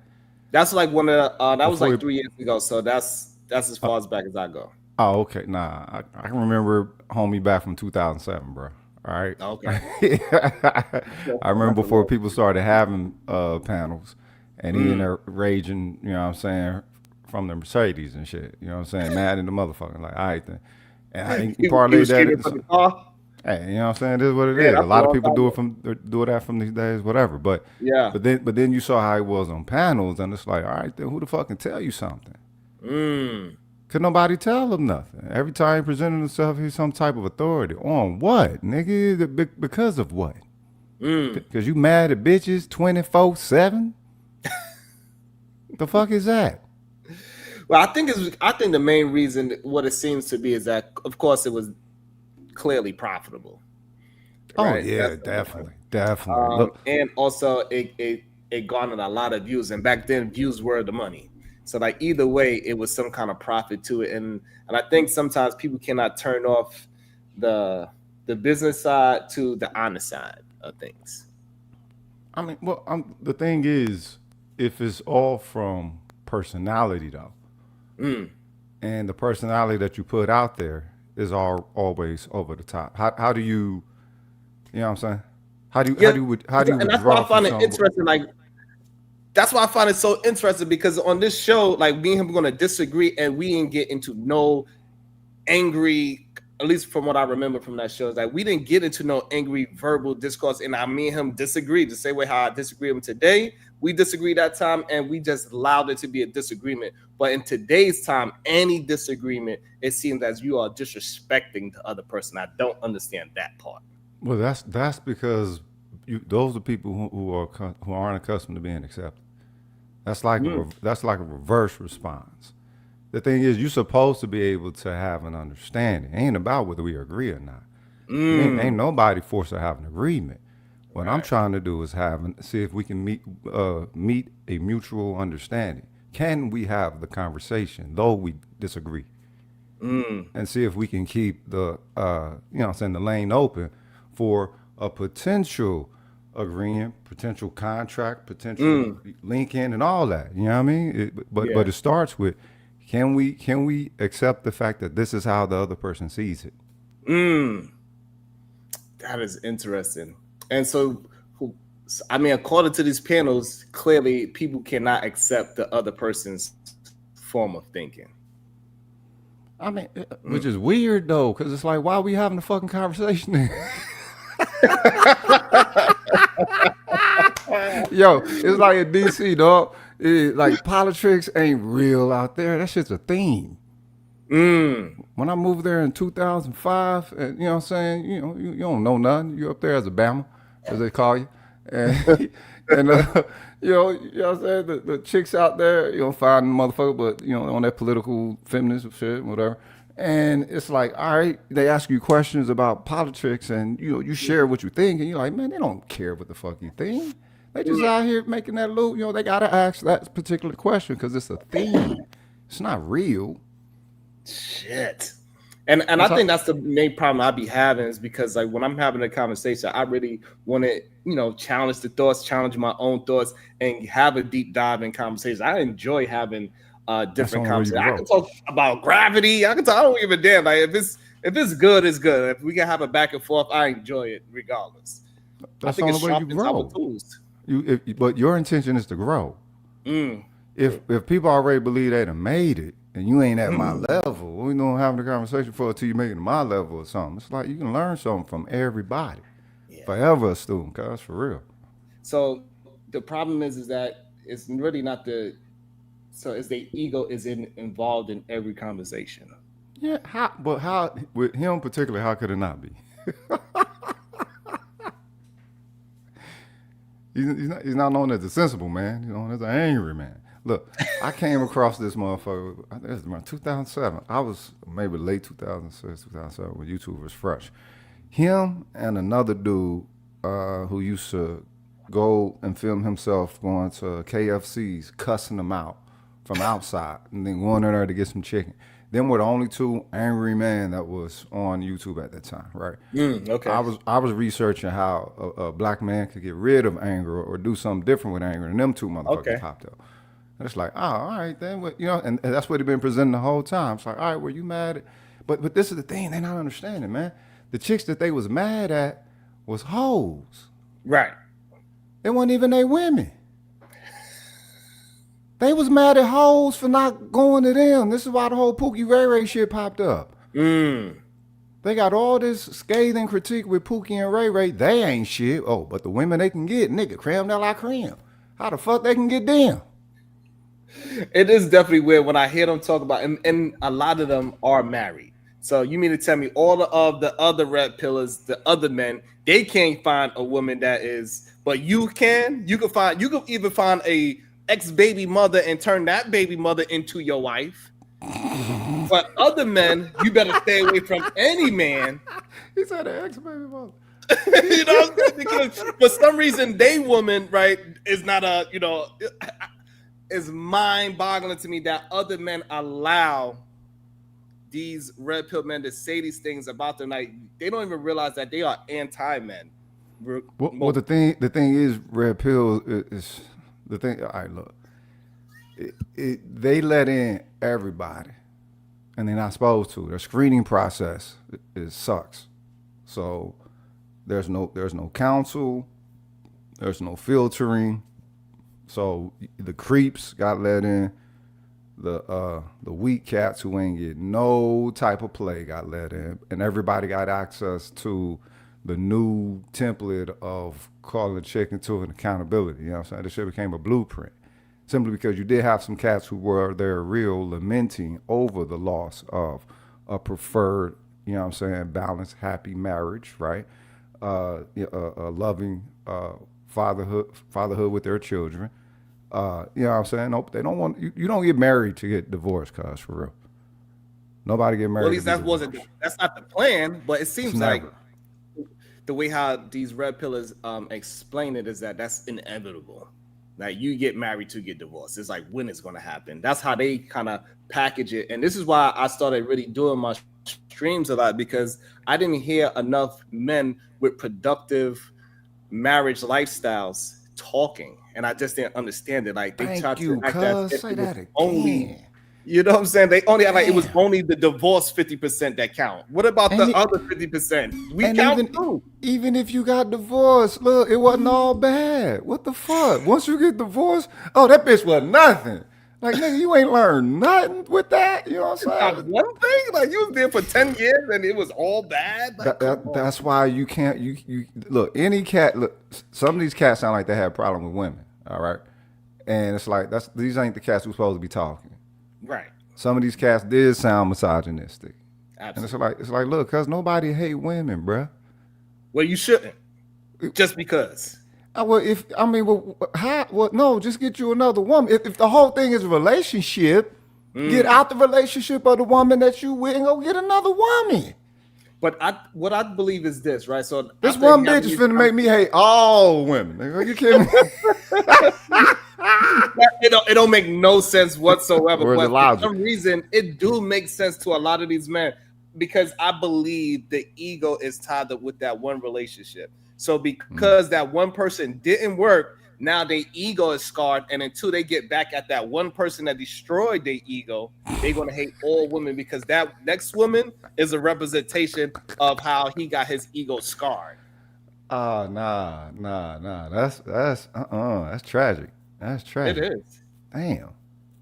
That's like one of the, that was like 3 years ago, so that's as far as back as I go. Oh, okay. Nah, I can remember homie back from 2007, bro. All right. Okay. I remember before people started having panels, and he in there raging, you know what I'm saying, from the Mercedes and shit. You know what I'm saying? Mad in the motherfucker. Like, all right then. And I think he parlayed that. Hey, you know what I'm saying? This is what it is. A lot of people do that from these days, whatever. But yeah. But then you saw how he was on panels, and it's like, all right, then who the fuck can tell you something? Could nobody tell him nothing? Every time he presented himself, he's some type of authority. On what, nigga? Because of what? Because you mad at bitches 24/7? The fuck is that? Well, I think the main reason what it seems to be is that, of course, it was clearly profitable. Right? Oh yeah, definitely. And also it garnered a lot of views, and back then views were the money. So like either way, it was some kind of profit to it, and I think sometimes people cannot turn off the business side to the honest side of things. I mean, well, the thing is, if it's all from personality though, and the personality that you put out there is always over the top. How do you know what I'm saying? How do you and that's why I find it interesting. Like, that's why I find it so interesting, because on this show, like me and him are going to disagree, and we didn't get into no angry, at least from what I remember from that show, is like we didn't get into no angry verbal discourse, and me and him disagreed the same way how I disagree with him today. We disagreed that time, and we just allowed it to be a disagreement. But in today's time, any disagreement, it seems as you are disrespecting the other person. I don't understand that part. Well, that's because those are people who aren't accustomed to being accepted. That's like a reverse response. the thing is, you're supposed to be able to have an understanding. It ain't about whether we agree or not. Ain't nobody forced to have an agreement. What I'm trying to do is see if we can meet a mutual understanding. Can we have the conversation, though we disagree? And see if we can keep the the lane open for a potential agreement, potential contract, potential linking, and all that. You know what I mean? But it starts with, can we accept the fact that this is how the other person sees it? That is interesting. And so, I mean, according to these panels, clearly people cannot accept the other person's form of thinking. I mean, which is weird though, because it's like, why are we having a fucking conversation then? Yo, it's like in DC, dog. Like politics ain't real out there. That shit's a theme. When I moved there in 2005, and you know what I'm saying, you don't know nothing. You're up there as a Bama, as they call you, and and you know what I'm saying. The chicks out there, fine motherfucker, but on that political feminist shit, whatever. And it's like, all right, they ask you questions about politics, and you share what you think, and you're like, man, they don't care what the fuck you think. They just out here making that little, they gotta ask that particular question because it's a theme. It's not real. Shit. And I think that's the main problem I be having, is because like when I'm having a conversation, I really want to, challenge the thoughts, challenge my own thoughts, and have a deep dive in conversation. I enjoy having different conversations. I can talk about gravity. I don't give a damn. Like if it's good, it's good. If we can have a back and forth, I enjoy it regardless. That's I think the only way you grow. Tools. But your intention is to grow. If people already believe they done made it, and you ain't at my level, we don't having a conversation for until you make it to my level or something. It's like you can learn something from everybody. Forever a student, cuz, for real. So the problem is that it's really not so it's the ego is involved in every conversation. Yeah, how with him particularly, how could it not be? He's not known as a sensible man. He's known as an angry man. Look, I came across this motherfucker, I think it was around 2007. I was maybe late 2006, 2007 when YouTube was fresh. Him and another dude who used to go and film himself going to KFC's, cussing them out from outside, and then going in there to get some chicken. Them were the only two angry men that was on YouTube at that time, right? Okay. I was researching how a black man could get rid of anger or do something different with anger, and them two motherfuckers popped up. And it's like, oh, all right, then, and that's what they've been presenting the whole time. It's like, all right, were you mad at? But this is the thing, they're not understanding, man. The chicks that they was mad at was hoes. Right. They weren't even they women. They was mad at hoes for not going to them. This is why the whole Pookie Ray Ray shit popped up. They got all this scathing critique with Pookie and Ray Ray. They ain't shit. Oh, but the women they can get, nigga, creme de la creme. How the fuck they can get them? It is definitely weird when I hear them talk about, and a lot of them are married. So you mean to tell me all of the other red pillars, the other men, they can't find a woman that is, but you can? You can even find a ex-baby mother and turn that baby mother into your wife. But other men, you better stay away from any man. He said an ex-baby mother. Because for some reason, they woman, right, is not a, it's mind-boggling to me that other men allow these red pill men to say these things about them. Like they don't even realize that they are anti-men. Well, the thing is, red pill is the thing. All right, look, they let in everybody, and they're not supposed to. Their screening process it sucks. So there's no counsel, there's no filtering. So the creeps got let in, the weak cats who ain't get no type of play got let in, and everybody got access to the new template of calling a chick into an accountability. You know what I'm saying? This shit became a blueprint. Simply because you did have some cats who were there real lamenting over the loss of a preferred, you know what I'm saying, balanced, happy marriage, right? A loving fatherhood with their children. You know what I'm saying? No, they don't want you don't get married to get divorced, cuz for real. Nobody get married. Well, at least that's not the plan, but it seems like the way how these red pillars explain it is that that's inevitable. Like you get married to get divorced. It's like when it's going to happen. That's how they kind of package it. And this is why I started really doing my streams a lot, because I didn't hear enough men with productive marriage lifestyles talking, and I just didn't understand it. Like they tried to act as if it was only, you know what I'm saying? They only act like it was only the divorce 50% that count. What about the other 50%? We count too. Even if you got divorced, look, it wasn't all bad. What the fuck? Once you get divorced, oh, that bitch was nothing. Like, nigga, you ain't learned nothing with that. You know what I'm saying? One thing, like you was there for 10 years and it was all bad. Like, that's why you can't. You look, any cat. Look, some of these cats sound like they have a problem with women. All right, and it's like these ain't the cats who's supposed to be talking. Right. Some of these cats did sound misogynistic. Absolutely. And it's like, look, cause nobody hate women, bruh. Well, you shouldn't. Just because. No, just get you another woman. If the whole thing is a relationship, get out the relationship of the woman that you with and go get another woman. But what I believe is this, right? So this one bitch is finna make me hate all women. Are you kidding me? It don't make no sense whatsoever. Where's but the logic? For some reason, it do make sense to a lot of these men, because I believe the ego is tied up with that one relationship. So because that one person didn't work, now their ego is scarred, and until they get back at that one person that destroyed their ego, they're gonna hate all women, because that next woman is a representation of how he got his ego scarred. Nah. That's tragic. That's tragic. It is. Damn.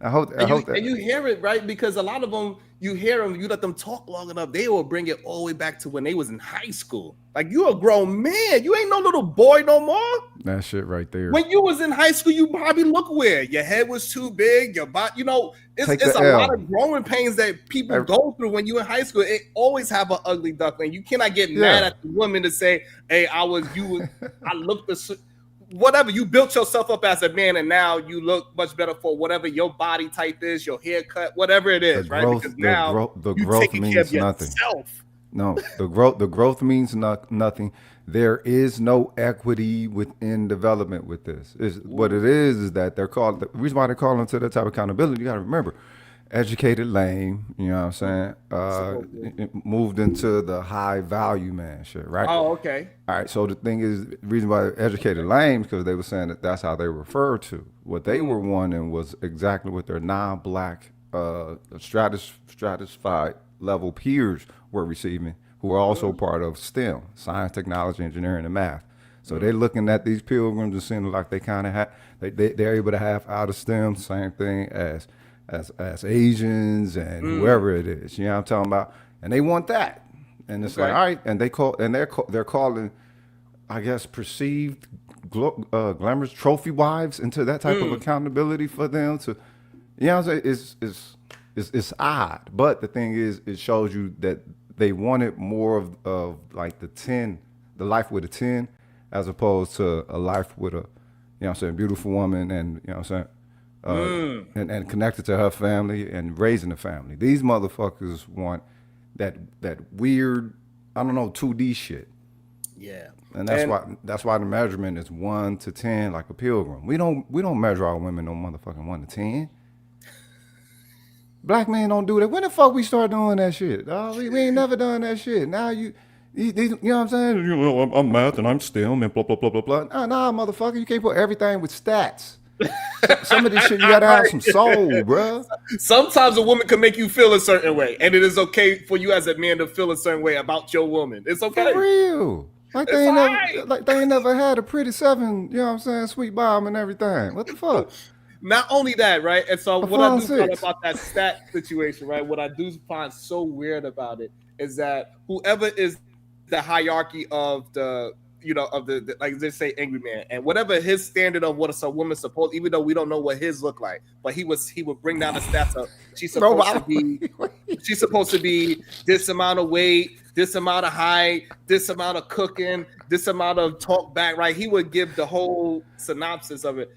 I hope that. And you hear it, right? Because a lot of them, you hear them, you let them talk long enough, they will bring it all the way back to when they was in high school. Like, you a grown man. You ain't no little boy no more. That shit right there. When you was in high school, you probably look weird. Your head was too big. Your body, it's a lot of growing pains that people go through when you in high school. It always have an ugly duckling. You cannot get mad at the woman to say, hey, I looked the... Whatever, you built yourself up as a man, and now you look much better for whatever your body type is, your haircut, whatever it is, right? Because now the growth means nothing. No, the growth means nothing. There is no equity within development with this. What it is that they're called. The reason why they call them to that type of accountability, you got to remember, educated lame, you know what I'm saying? It moved into the high value man shit, right? Oh, okay. All right. So the thing is, the reason why educated lame, because they were saying that that's how they referred to. What they were wanting was exactly what their non-black stratified level peers were receiving, who are also part of STEM, science, technology, engineering, and math. So they're looking at these pilgrims and seeing like they kind of have, they're able to have out of STEM, same thing as Asians and whoever it is, you know what I'm talking about, and they want that, and it's like, all right, and they're calling, I guess, perceived glamorous trophy wives into that type of accountability for them to, you know what I'm saying? It's odd, but the thing is, it shows you that they wanted more of like the life with a 10, as opposed to a life with a, you know what I'm saying, beautiful woman, and you know what I'm saying. And connected to her family and raising the family. These motherfuckers want that weird, I don't know, 2D shit. Yeah. And that's why the measurement is 1 to 10, like a pilgrim. We don't measure our women no motherfucking 1 to 10. Black men don't do that. When the fuck we start doing that shit? We ain't never done that shit. Now you know what I'm saying? You know, I'm math and I'm STEM and blah blah blah blah blah. Nah, motherfucker, you can't put everything with stats. Some of this shit you gotta have some soul, bro. Sometimes a woman can make you feel a certain way, and it is okay for you as a man to feel a certain way about your woman. It's okay. For real. Like they ain't never had a pretty 7, you know what I'm saying, sweet bomb and everything. What the fuck? Not only that, right? And so what I do find about that stat situation, right? What I do find so weird about it is that whoever is the hierarchy of the, you know, of the like they say, angry man, and whatever his standard of what a woman's supposed, even though we don't know what his look like, but he would bring down the stats of she's supposed to be this amount of weight, this amount of height, this amount of cooking, this amount of talk back, right? He would give the whole synopsis of it.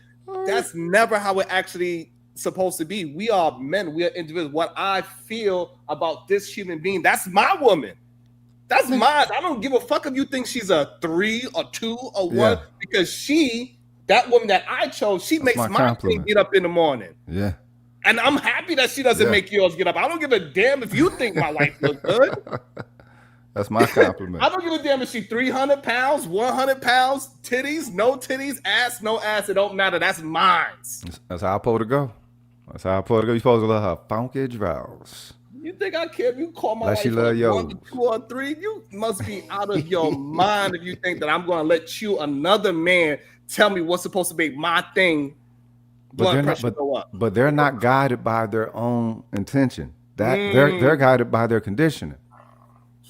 That's never how it actually supposed to be. We are men. We are individuals. What I feel about this human being, that's my woman. That's mine. I don't give a fuck if you think she's a 3 or 2 or 1 because that woman that I chose, she makes my thing get up in the morning. Yeah. And I'm happy that she doesn't make yours get up. I don't give a damn if you think my wife looks good. That's my compliment. I don't give a damn if she's 300 pounds, 100 pounds, titties, no titties, ass, no ass. It don't matter. That's mine. That's how I supposed to go. That's how I supposed to go. You supposed to love her funky draws. You think I care if you call my like wife she love 1, 2, or 3? You must be out of your mind if you think that I'm going to let you, another man, tell me what's supposed to be my thing. Blood pressure go up. But they're not guided by their own intention. They're guided by their conditioning.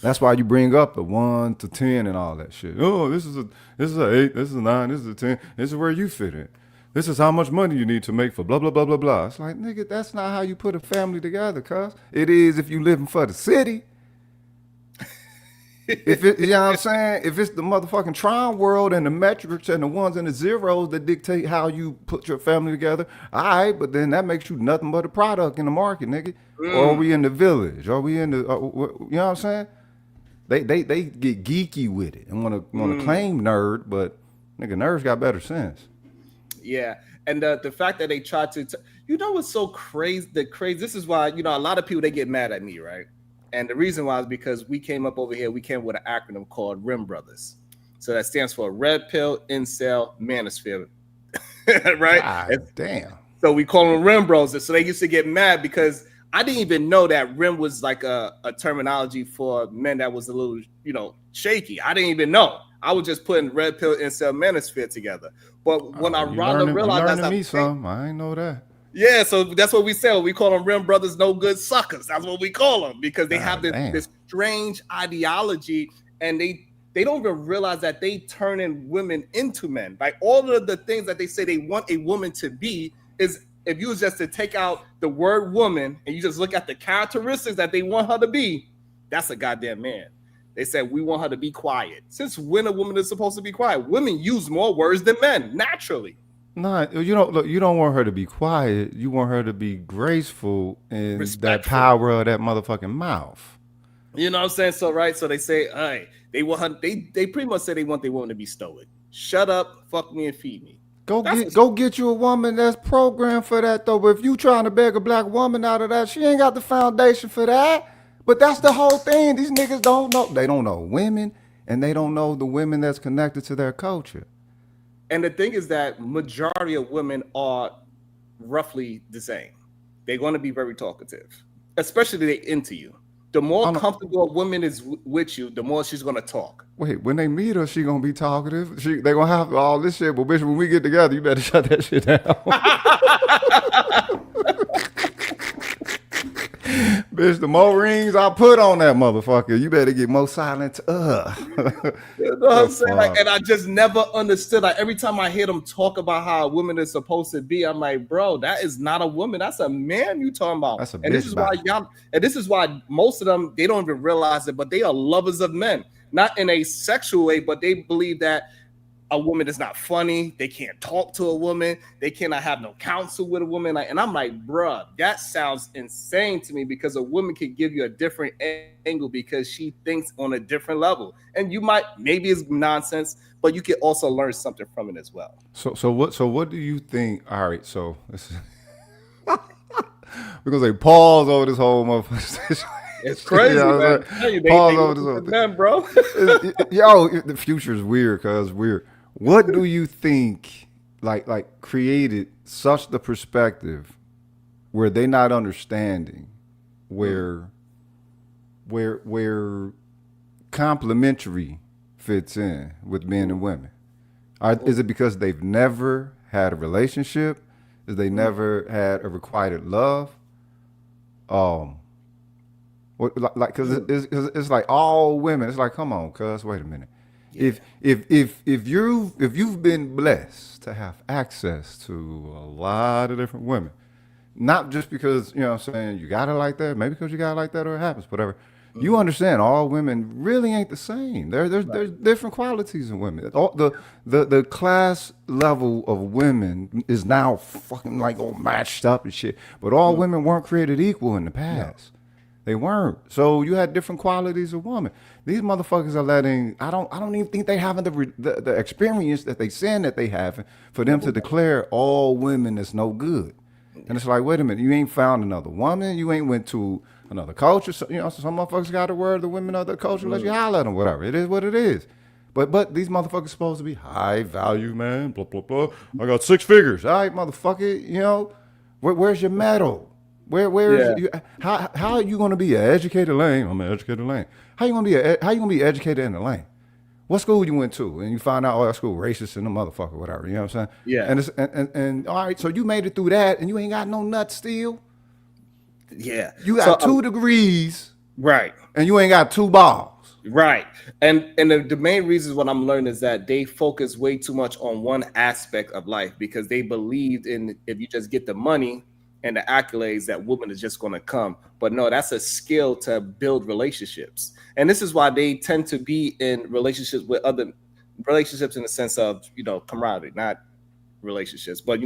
That's why you bring up the 1 to 10 and all that shit. Oh, this is a 8, this is a 9, this is a 10. This is where you fit in. This is how much money you need to make for blah, blah, blah, blah, blah. It's like, nigga, that's not how you put a family together, cuz. It is if you living for the city. You know what I'm saying? If it's the motherfucking Tron world and the metrics and the ones and the zeros that dictate how you put your family together, all right, but then that makes you nothing but a product in the market, nigga. Or are we in the village? Or we in the, you know what I'm saying? They get geeky with it and want to claim nerd, but nigga, nerds got better sense. Yeah, and the fact that they try to, you know what's so crazy? This is why, you know, a lot of people, they get mad at me, right? And the reason why is because we came up over here, we came with an acronym called RIM Brothers. So that stands for Red Pill, Incel, Manosphere, right? God, damn. So we call them RIM Bros. So they used to get mad because I didn't even know that RIM was like a terminology for men that was a little, you know, shaky. I didn't even know. I was just putting Red Pill, Incel, Manosphere together. But when I realized that's me some, I ain't know that. Yeah, so that's what we say. We call them RIM Brothers, no good suckers. That's what we call them because they have this strange ideology, and they don't even realize that they turning women into men. Like all of the things that they say they want a woman to be is, if you was just to take out the word woman and you just look at the characteristics that they want her to be, that's a goddamn man. They said we want her to be quiet. Since when a woman is supposed to be quiet? Women use more words than men naturally. No, you don't want her to be quiet. You want her to be graceful and that power of that motherfucking mouth. You know what I'm saying? So right, so they say, all right, they want her, they pretty much say they want their woman to be stoic. Shut up, fuck me, and feed me. Go get you a woman that's programmed for that though. But if you trying to beg a black woman out of that, she ain't got the foundation for that. But that's the whole thing. These niggas don't know. They don't know women, and they don't know the women that's connected to their culture. And the thing is that majority of women are roughly the same. They're going to be very talkative, especially they into you. The more comfortable a woman is with you, the more she's going to talk. Wait, when they meet her, she going to be talkative. They going to have all this shit, but bitch, when we get together, you better shut that shit down. Bitch, the more rings I put on that motherfucker, you better get more silent. You know what I'm saying? Like, and I just never understood. Like every time I hear them talk about how a woman is supposed to be, I'm like, bro, that is not a woman. That's a man you talking about. That's a bitch. And this is why this is why most of them, they don't even realize it, but they are lovers of men. Not in a sexual way, but they believe that a woman is not funny. They can't talk to a woman. They cannot have no counsel with a woman. Like, and I'm like, bruh, that sounds insane to me because a woman can give you a different angle because she thinks on a different level. And you maybe it's nonsense, but you can also learn something from it as well. So what do you think? All right, so we're gonna say pause over this whole motherfucker. It's crazy, man. Pause over this whole thing, man, bro. Yo, the future is weird, cuz weird. What do you think like created such the perspective where they not understanding where complementary fits in with men and women? Is it because they've never had a relationship? Is they never had a requited love? Because it's like all women. It's like, come on, cuz, wait a minute. Yeah. If you've been blessed to have access to a lot of different women, not just because, you know what I'm saying, you got it like that, maybe because you got it like that or it happens, whatever. You understand? All women really ain't the same. There's different qualities in women. All the class level of women is now fucking like all matched up and shit. But all women weren't created equal in the past. They weren't. So you had different qualities of women. These motherfuckers are letting. I don't even think they having the experience that they saying that they have for them to declare all women is no good. And it's like, wait a minute, you ain't found another woman. You ain't went to another culture. So, some motherfuckers got to wear the women of the culture. Let you holler at them, whatever. It is what it is. But these motherfuckers supposed to be high value, man. Blah blah blah. I got 6 figures. All right, motherfucker. Where's your medal? Where is you? How are you gonna be an educated lane? I'm an educated lane. How you gonna be educated in the lane? What school you went to? And you find out, that school racist and the motherfucker, whatever. You know what I'm saying? Yeah. And it's and all right, so you made it through that, and you ain't got no nuts still. Yeah. You got 2 degrees, right? And you ain't got 2 balls. Right. And the main reason what I'm learning is that they focus way too much on one aspect of life because they believed in if you just get the money and the accolades that women is just going to come. But no, that's a skill to build relationships. And this is why they tend to be in relationships with other relationships in the sense of, camaraderie, not relationships, but,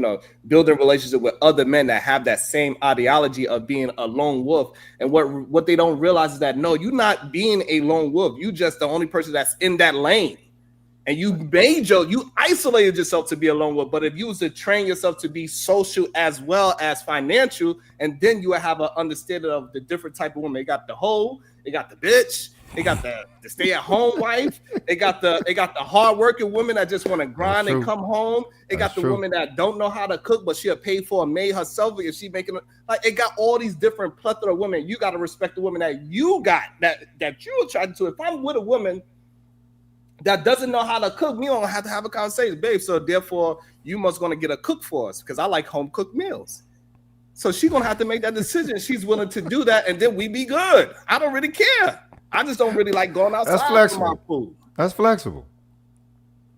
building relationship with other men that have that same ideology of being a lone wolf. And what they don't realize is that, no, you're not being a lone wolf. You just the only person that's in that lane. And you isolated yourself to be a lone wolf. But if you was to train yourself to be social as well as financial, and then you will have an understanding of the different type of women. They got the hoe, they got the bitch, they got the stay-at-home wife, they got the hard-working women that just want to grind and come home. They got the women that don't know how to cook, but she'll pay for a maid herself if she making it got all these different plethora of women. You got to respect the women that you got that you attracted to. If I'm with a woman that doesn't know how to cook, we don't have to have a conversation, babe. So therefore, you must gonna get a cook for us because I like home cooked meals. So she's gonna have to make that decision. She's willing to do that, and then we be good. I don't really care. I just don't really like going outside. That's flexible. For my food. That's flexible.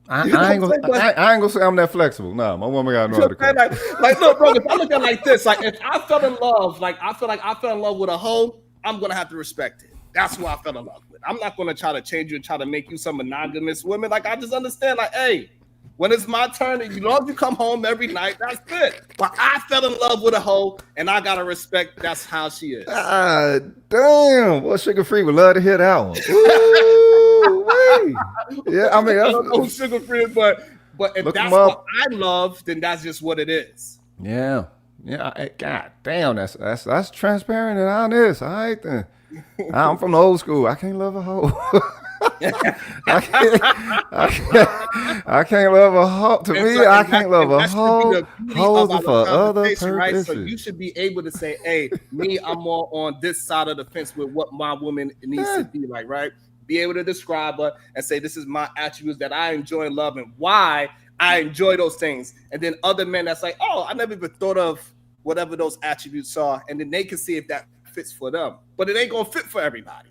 I ain't gonna say I'm that flexible. No, my woman got to know how to cook. Like, look, bro. If I look at it like this, like if I fell in love, like I feel like I fell in love with a hoe, I'm gonna have to respect it. That's who I fell in love with. I'm not going to try to change you and try to make you some monogamous woman. Like, I just understand, like, hey, when it's my turn, and you come home every night, that's it. But I fell in love with a hoe, and I got to respect that's how she is. Damn. Well, Sugar Free would love to hear that one. Ooh, yeah, I mean, I don't know Sugar Free, but if that's what I love, then that's just what it is. Yeah. Yeah. God damn, that's transparent and honest. All right, then. I'm from the old school. I can't love a hoe. I can't love a hoe. To me, I can't love a hoe. Hoes are for other purposes. Right? So you should be able to say, hey, I'm more on this side of the fence with what my woman needs to be like, right? Be able to describe her and say, this is my attributes that I enjoy and love and why I enjoy those things. And then other men that's like, oh, I never even thought of whatever those attributes are. And then they can see if that fits for them, but it ain't gonna fit for everybody.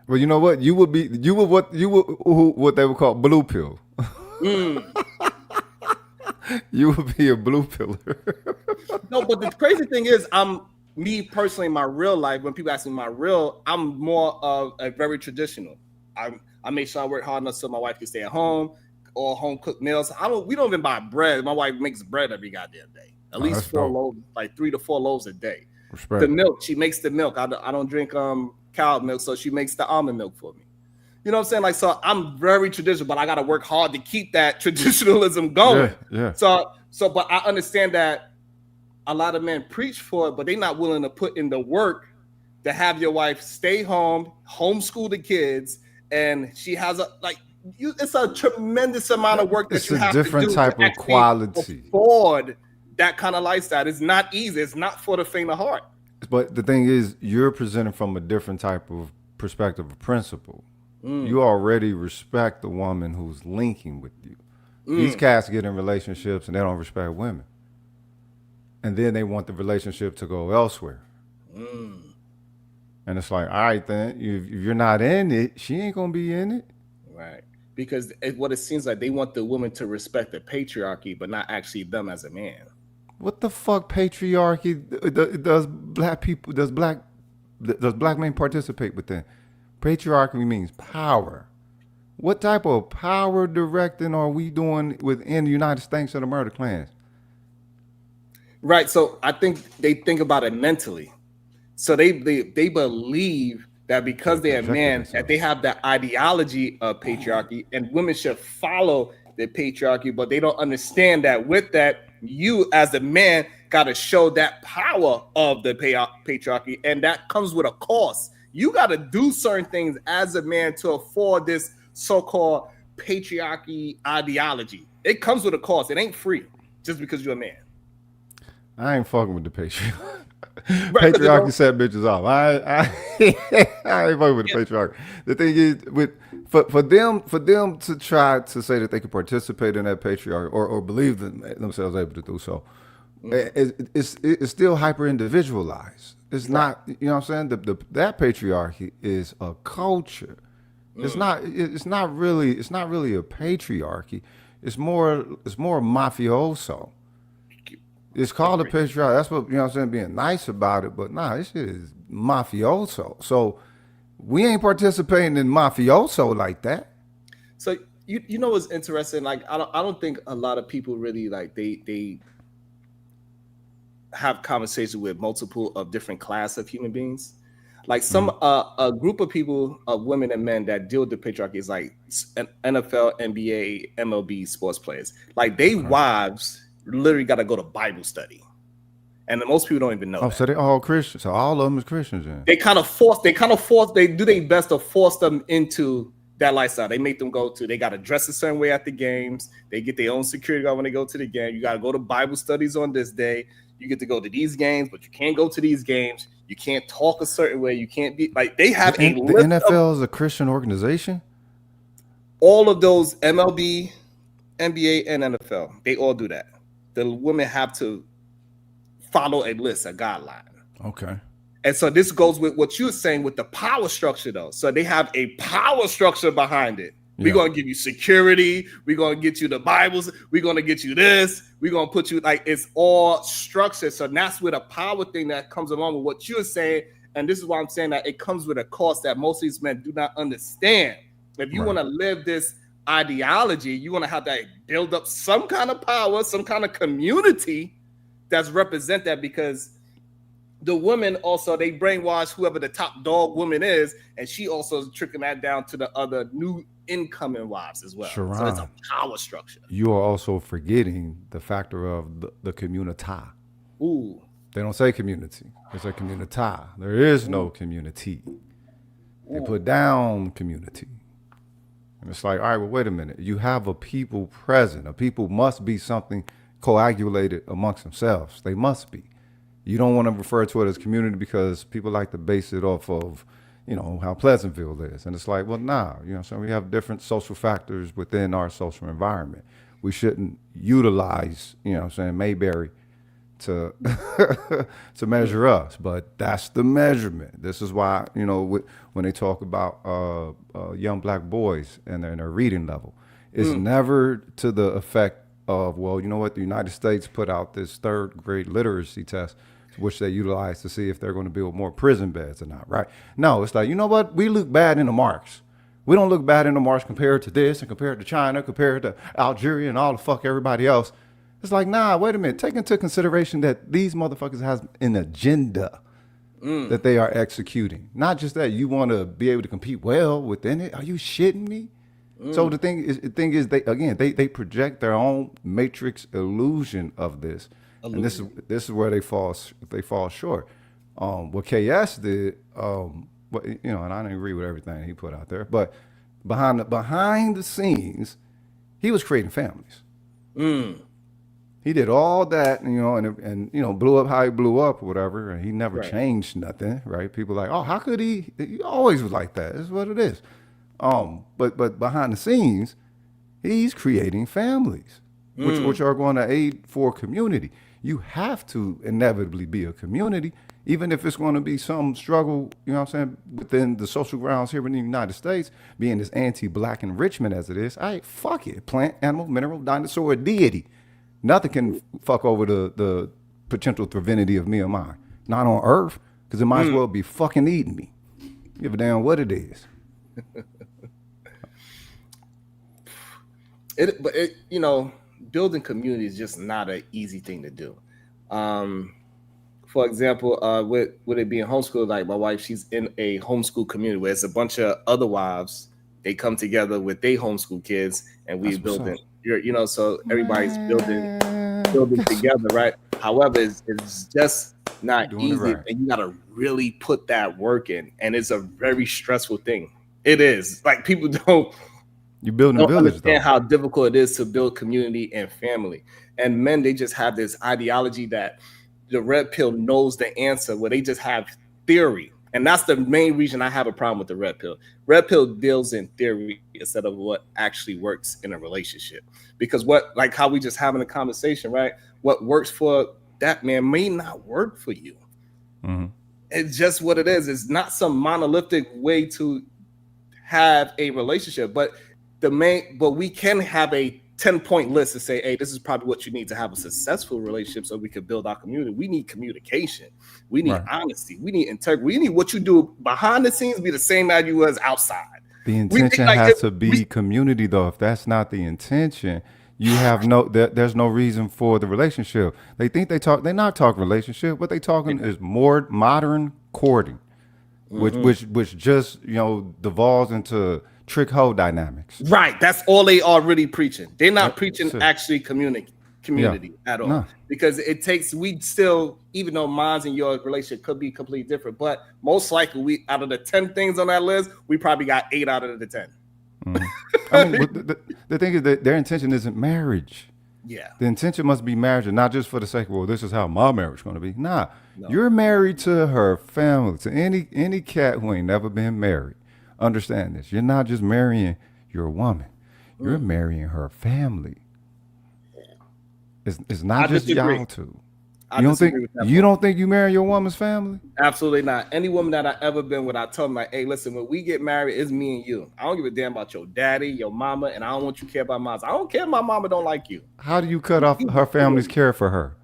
Well, you know what? You would what they would call blue pill. You would be a blue pillar. No, but the crazy thing is, me personally in my real life. When people ask me I'm more of a very traditional. I make sure I work hard enough so my wife can stay at home or home cooked meals. We don't even buy bread. My wife makes bread every goddamn day. At least 4 loaves, like 3 to 4 loaves a day. Respect. The milk, she makes the milk. I don't drink cow milk, so she makes the almond milk for me. You know what I'm saying? Like, so I'm very traditional, but I got to work hard to keep that traditionalism going. Yeah. So, but I understand that a lot of men preach for it, but they're not willing to put in the work to have your wife stay home, homeschool the kids, and she has it's a tremendous amount of work that you have to do. It's a different type of quality. Afford that kind of lifestyle. It's not easy. It's not for the faint of heart. But the thing is, you're presenting from a different type of perspective of principle. You already respect the woman who's linking with you. These cats get in relationships and they don't respect women. And then they want the relationship to go elsewhere. And it's like, all right, then, if you're not in it, she ain't going to be in it. Right. Because what it seems like, they want the woman to respect the patriarchy, but not actually them as a man. What the fuck patriarchy does black men participate within? Patriarchy means power. What type of power directing are we doing within the United States of the murder clans? Right. So I think they think about it mentally. So they believe that because they're men, that they have the ideology of patriarchy, and women should follow the patriarchy, but they don't understand that with that, you as a man got to show that power of the patriarchy, and that comes with a cost. You got to do certain things as a man to afford this so-called patriarchy ideology. It comes with a cost. It ain't free just because you're a man. I ain't fucking with the patriarchy. Right, patriarchy set bitches off. I ain't fucking with the patriarchy. The thing is, for them to try to say that they can participate in that patriarchy or believe themselves able to do so, it's still hyper individualized. It's not, you know what I'm saying? That patriarchy is a culture. It's not really a patriarchy. It's more mafioso. It's called a patriarchy. That's what, you know what I'm saying, being nice about it, but nah, this shit is mafioso. So we ain't participating in mafioso like that. So you know what's interesting? Like I don't think a lot of people really like they have conversations with multiple of different class of human beings. Like some a group of people, women and men that deal with the patriarchy is like NFL, NBA, MLB sports players. Like they wives literally got to go to Bible study, and most people don't even know. Oh, so they all Christians. So all of them is Christians. Then they kind of force. They do their best to force them into that lifestyle. They make them go to. They got to dress a certain way at the games. They get their own security guard when they go to the game. You got to go to Bible studies on this day. You get to go to these games, but you can't go to these games. You can't talk a certain way. You can't be like they have the NFL is a Christian organization. All of those MLB, NBA, and NFL, they all do that. The women have to follow a list, a guideline. Okay. And so this goes with what you're saying with the power structure, though. So they have a power structure behind it. We're going to give you security. We're going to get you the Bibles. We're going to get you this. We're going to put you like it's all structured. So that's with a power thing that comes along with what you're saying. And this is why I'm saying that it comes with a cost that most of these men do not understand. If you want to live this ideology, you want to have that build up some kind of power, some kind of community that's represent that, because the women also, they brainwash whoever the top dog woman is, and she also is tricking that down to the other new incoming wives as well. Sharon, so it's a power structure. You are also forgetting the factor of the community. Ooh. They don't say community. They say community. There is no community. They put down community. And it's like, all right, well, wait a minute. You have a people present. A people must be something coagulated amongst themselves. They must be. You don't want to refer to it as community because people like to base it off of, you know, how Pleasantville is. And it's like, well, nah, you know, so we have different social factors within our social environment. We shouldn't utilize, you know what I'm saying, Mayberry to to measure us, but that's the measurement. This is why, you know, when they talk about young black boys and their reading level, it's never to the effect of, well, you know what, the United States put out this 3rd grade literacy test, which they utilize to see if they're going to build more prison beds or not, right? No, it's like, you know what, we look bad in the marks. We don't look bad in the marks compared to this and compared to China, compared to Algeria and all the fuck everybody else. It's like, nah, wait a minute. Take into consideration that these motherfuckers has an agenda that they are executing. Not just that you want to be able to compete well within it. Are you shitting me? So the thing is, they project their own matrix illusion of this, and this is where they fall short. What KS did, but you know, and I didn't agree with everything he put out there, but behind the scenes, he was creating families. He did all that, you know, and you know, blew up how he blew up or whatever, and he never changed nothing, right? People like, oh, how could he? He always was like that. This is what it is. But behind the scenes, he's creating families, which are going to aid for community. You have to inevitably be a community, even if it's going to be some struggle, you know what I'm saying, within the social grounds here in the United States, being as anti-black enrichment as it is. Fuck it. Plant, animal, mineral, dinosaur, deity. Nothing can fuck over the potential divinity of me or mine. Not on earth, because it might as well be fucking eating me. Give a damn what it is. But you know, building community is just not an easy thing to do. For example, with it being homeschooled, like my wife, she's in a homeschool community where it's a bunch of other wives. They come together with their homeschool kids, and we building. You know, so everybody's building together, right? However, it's just not easy, right. And you got to really put that work in, and it's a very stressful thing. It is like people don't. You building a village, understand how difficult it is to build community and family. And men, they just have this ideology that the red pill knows the answer, where they just have theory. And that's the main reason I have a problem with the red pill. Red pill deals in theory instead of what actually works in a relationship. Because like how we just having a conversation, right? What works for that man may not work for you. Mm-hmm. It's just what it is. It's not some monolithic way to have a relationship, but we can have a 10-point list to say, hey, this is probably what you need to have a successful relationship so we can build our community. We need communication. We need honesty. We need integrity. We need what you do behind the scenes be the same as you was outside. The intention has to be community, though. If that's not the intention, you have there's no reason for the relationship. They think they're not talking relationship. What they talking is more modern courting, which just, devolves into trick hoe dynamics. Right. That's all they are really preaching. They're not preaching actually community at all. No. Because we still, even though mine's and your relationship could be completely different, but most likely we, out of the 10 things on that list, we probably got 8 out of the 10. Mm-hmm. I mean, the thing is that their intention isn't marriage. Yeah. The intention must be marriage, and not just for the sake of, well, this is how my marriage is going to be. Nah, no. You're married to her family, to any cat who ain't never been married. Understand this. You're not just marrying your woman. You're marrying her family. It's not just y'all two. You don't think you marry your woman's family? Absolutely not. Any woman that I ever been with, I told them, like, hey, listen, when we get married, it's me and you. I don't give a damn about your daddy, your mama, and I don't want you to care about mine. I don't care if my mama don't like you. How do you cut off her family's care for her?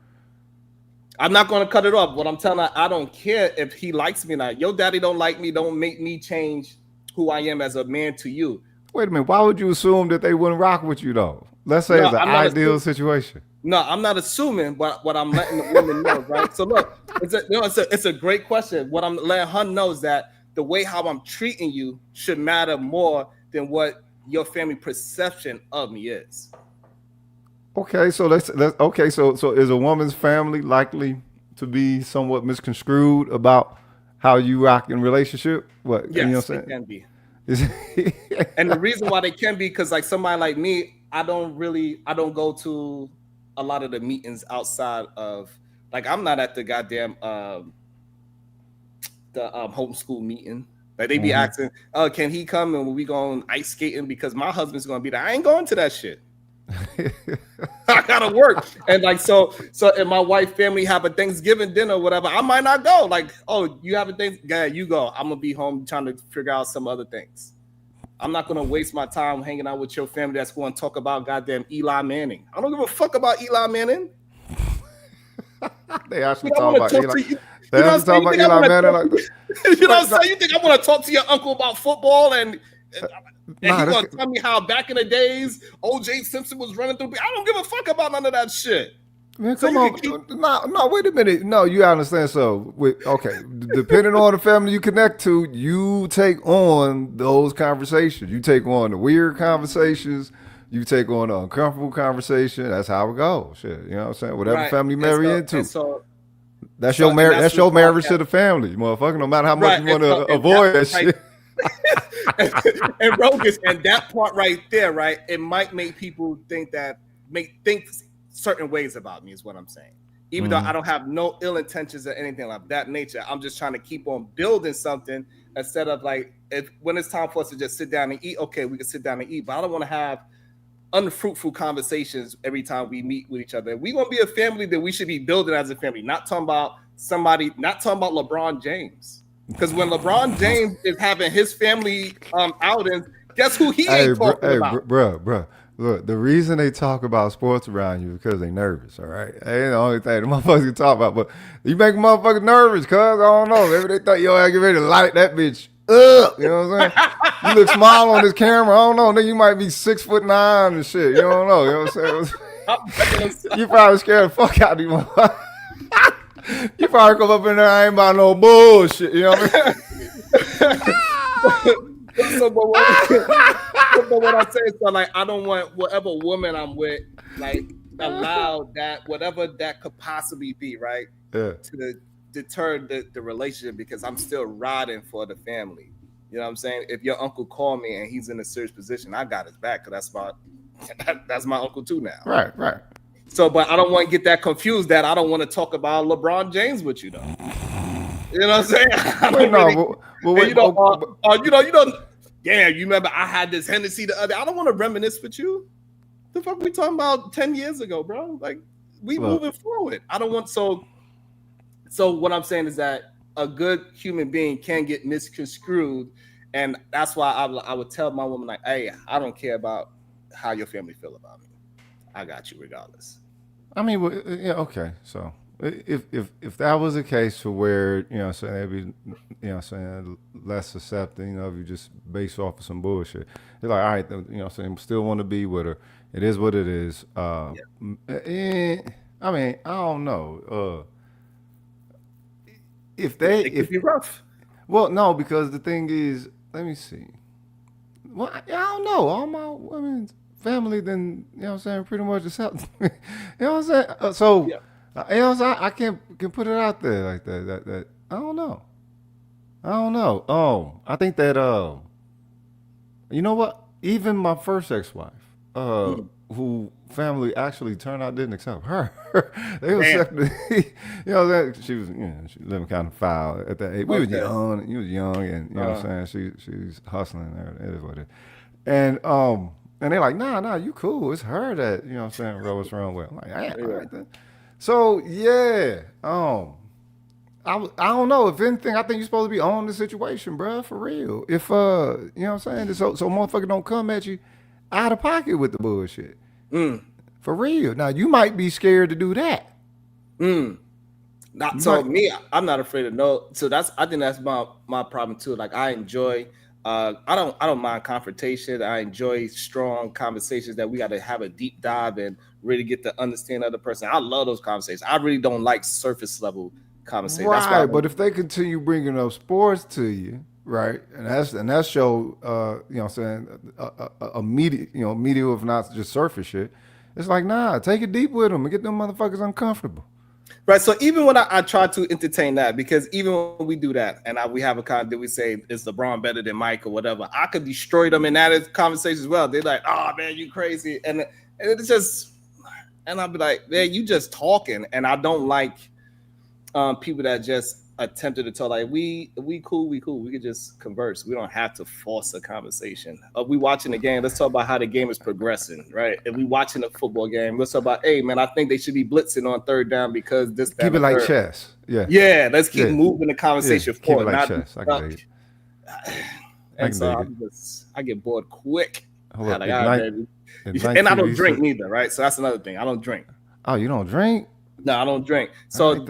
I'm not going to cut it off. What I'm telling her, I don't care if he likes me or not. Your daddy don't like me. Don't make me change who I am as a man to you. Wait a minute. Why would you assume that they wouldn't rock with you, though? Let's say it's an ideal situation. No, I'm not assuming, but what I'm letting the woman know, right? So look, it's a great question. What I'm letting her know is that the way how I'm treating you should matter more than what your family perception of me is. Okay, so let's okay. So is a woman's family likely to be somewhat misconstrued about how you rock in relationship? What? Yes, you know what I'm saying? It can be. And the reason why they can be, because like somebody like me, I don't go to a lot of the meetings outside of, like, I'm not at the goddamn homeschool meeting. Like they be asking, can he come and we going ice skating because my husband's gonna be there? I ain't going to that shit. I gotta work. And like so if my wife family have a Thanksgiving dinner or whatever, I might not go. Like, oh, you have a Thanksgiving? Yeah, you go. I'm gonna be home trying to figure out some other things. I'm not gonna waste my time hanging out with your family that's going to talk about goddamn Eli Manning. I don't give a fuck about Eli Manning. They actually talk about Eli. They actually talk about Eli Manning like this. You know what I'm saying? You think I'm gonna talk to your uncle about football and he's gonna tell me how back in the days O.J. Simpson was running through? I don't give a fuck about none of that shit. Man, come on. No, wait a minute. No, you understand. So, depending on the family you connect to, you take on those conversations. You take on the weird conversations. You take on the uncomfortable conversation. That's how it goes. Shit, you know what I'm saying? Whatever family you marry into. That's your marriage. That's your marriage to the family, motherfucker. No matter how much you want to avoid that shit. And Rogus, and that part right there, right? It might make people think certain ways about me is what I'm saying. Even though I don't have no ill intentions or anything like that nature, I'm just trying to keep on building something instead of like, when it's time for us to just sit down and eat, okay, we can sit down and eat, but I don't want to have unfruitful conversations every time we meet with each other. We want to be a family that we should be building as a family, not talking about LeBron James. Because when LeBron James is having his family outings, guess who he ain't talking about? Bruh. Look, the reason they talk about sports around you is because they nervous, all right? That ain't the only thing the motherfuckers can talk about. But you make motherfuckers nervous, cuz, I don't know. Maybe they thought your ass get ready to light that bitch up. You know what I'm saying? You look small on this camera. I don't know. Nigga, you might be 6'9" and shit. You don't know. You know what I'm saying? You probably scared the fuck out of you. You probably come up in there, I ain't about no bullshit. You know what I mean? but what I say is, so like, I don't want whatever woman I'm with, like, allow that, whatever that could possibly be, right? Yeah. To deter the relationship, because I'm still riding for the family. You know what I'm saying? If your uncle called me and he's in a serious position, I got his back, because that's my uncle too now. Right. So, but I don't want to get that confused that I don't want to talk about LeBron James with you, though. You know what I'm saying? Yeah, you remember I had this Hennessy the other. I don't want to reminisce with you. The fuck we talking about 10 years ago, bro? Like, we moving forward. I don't want so what I'm saying is that a good human being can get misconstrued, and that's why I would tell my woman, like, hey, I don't care about how your family feel about me. I got you regardless. I mean, yeah, okay. So if that was the case for where, you know, saying it'd be, you know, saying less accepting, you know, if you just base off of some bullshit, it's like, all right, you know, saying still want to be with her. It is what it is. I mean, I don't know. It could be rough. Well, no, because the thing is, let me see. Well, I don't know. All my women's family, then, you know what I'm saying, pretty much accept me. You know what I'm saying? You know what I'm saying? I can put it out there like that. I don't know. I think that you know what? Even my first ex-wife, who family actually turned out didn't accept her. They accepted, you know, that she was, you know, she living kind of foul at that age. We was young, you was young, and you know what I'm saying. She's hustling. It is what it is. And they're like, nah, you cool. It's her that, you know what I'm saying, rub us wrong with. I'm like, all right then. So yeah, I don't know. If anything, I think you're supposed to be on the situation, bro, for real. If you know what I'm saying, so motherfucker don't come at you out of pocket with the bullshit. For real. Now you might be scared to do that. I'm not afraid of no. So I think that's my problem too. Like, I enjoy. I don't mind confrontation. I enjoy strong conversations that we got to have a deep dive and really get to understand the other person. I love those conversations. I really don't like surface level conversations. Right, that's why but if they continue bringing up sports to you, right, and that show, you know what I'm saying, a media, you know, media if not just surface shit, it's like, nah, take it deep with them and get them motherfuckers uncomfortable. Right. So even when I try to entertain that, because even when we do that and we have a that we say, is LeBron better than Mike or whatever, I could destroy them in that conversation as well. They're like, oh man, you crazy. And it's just, and I'll be like, man, you just talking. And I don't like people that just attempted to tell, like, we cool. We could just converse. We don't have to force a conversation. We watching the game, let's talk about how the game is progressing, right? If we watching a football game, let's talk about, hey man, I think they should be blitzing on third down because this. Keep it like chess. Yeah. Let's keep moving the conversation forward. Keep it like chess. I can dig it. I get bored quick. And I don't drink neither, right? So that's another thing. I don't drink. Oh, you don't drink? No, I don't drink. So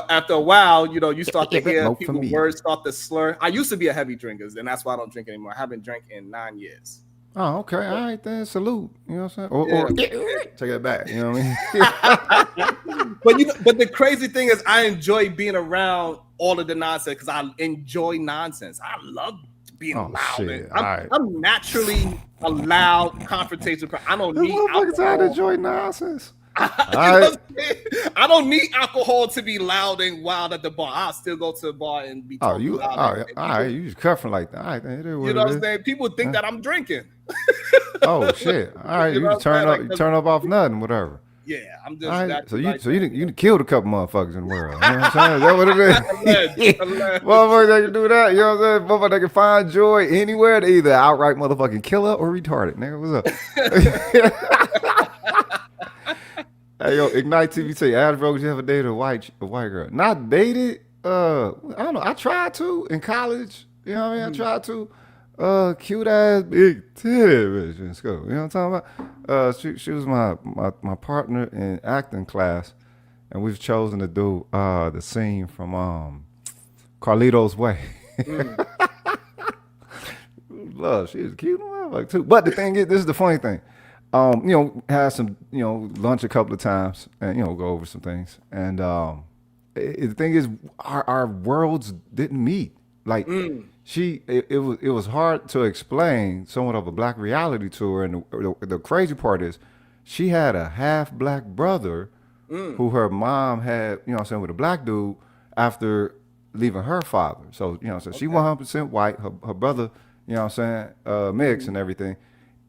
after a while, you know, you start to hear people's words start to slur. I used to be a heavy drinker, and that's why I don't drink anymore. I haven't drank in 9 years. Oh, okay. All right, then. Salute. You know what I'm saying? Or take it back. You know what I mean? But the crazy thing is, I enjoy being around all of the nonsense because I enjoy nonsense. I love being loud. I'm naturally a loud confrontation. I don't need alcohol. I enjoy nonsense. I don't need alcohol to be loud and wild at the bar. I'll still go to the bar and be talking loud. All right, you just cuffing like that. All right, you know what I'm saying? People think that I'm drinking. Oh shit! All right, you turn up off nothing, whatever. Yeah, I'm just. Right. So you killed a couple motherfuckers in the world. You know what I'm saying? Is that what it is? Motherfuckers that can do that. You know what I'm saying? Motherfuckers that can find joy anywhere. They either outright motherfucking killer or retarded. Nigga, what's up? Hey, yo, Ignite TV say, average bro, you ever dated a white girl? Not dated. I don't know. I tried to in college. You know what I mean? I tried to. Cute ass, big titty bitch in school. You know what I'm talking about? She was my partner in acting class, and we've chosen to do the scene from Carlito's Way. love. She was cute, like too. But the thing is, this is the funny thing. You know, had some, you know, lunch a couple of times, and you know, go over some things. And the thing is, our worlds didn't meet. Like it was hard to explain somewhat of a black reality to her. And the crazy part is, she had a half black brother who her mom had, you know what I'm saying, with a black dude after leaving her father. So, you know, so she 100% white, her brother, you know what I'm saying, mixed and everything.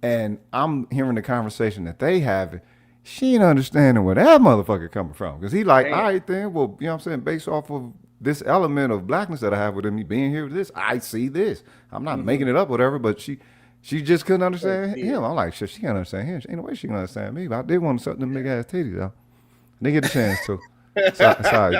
And I'm hearing the conversation that they have. She ain't understanding where that motherfucker coming from. Because he like, all right then, well, you know what I'm saying, based off of this element of blackness that I have with me being here with this, I see this. I'm not making it up, whatever, but she just couldn't understand him. I'm like, shit, she can't understand him. Ain't no way she can understand me. But I did want to suck them big ass titties though. They get a chance to. Sorry.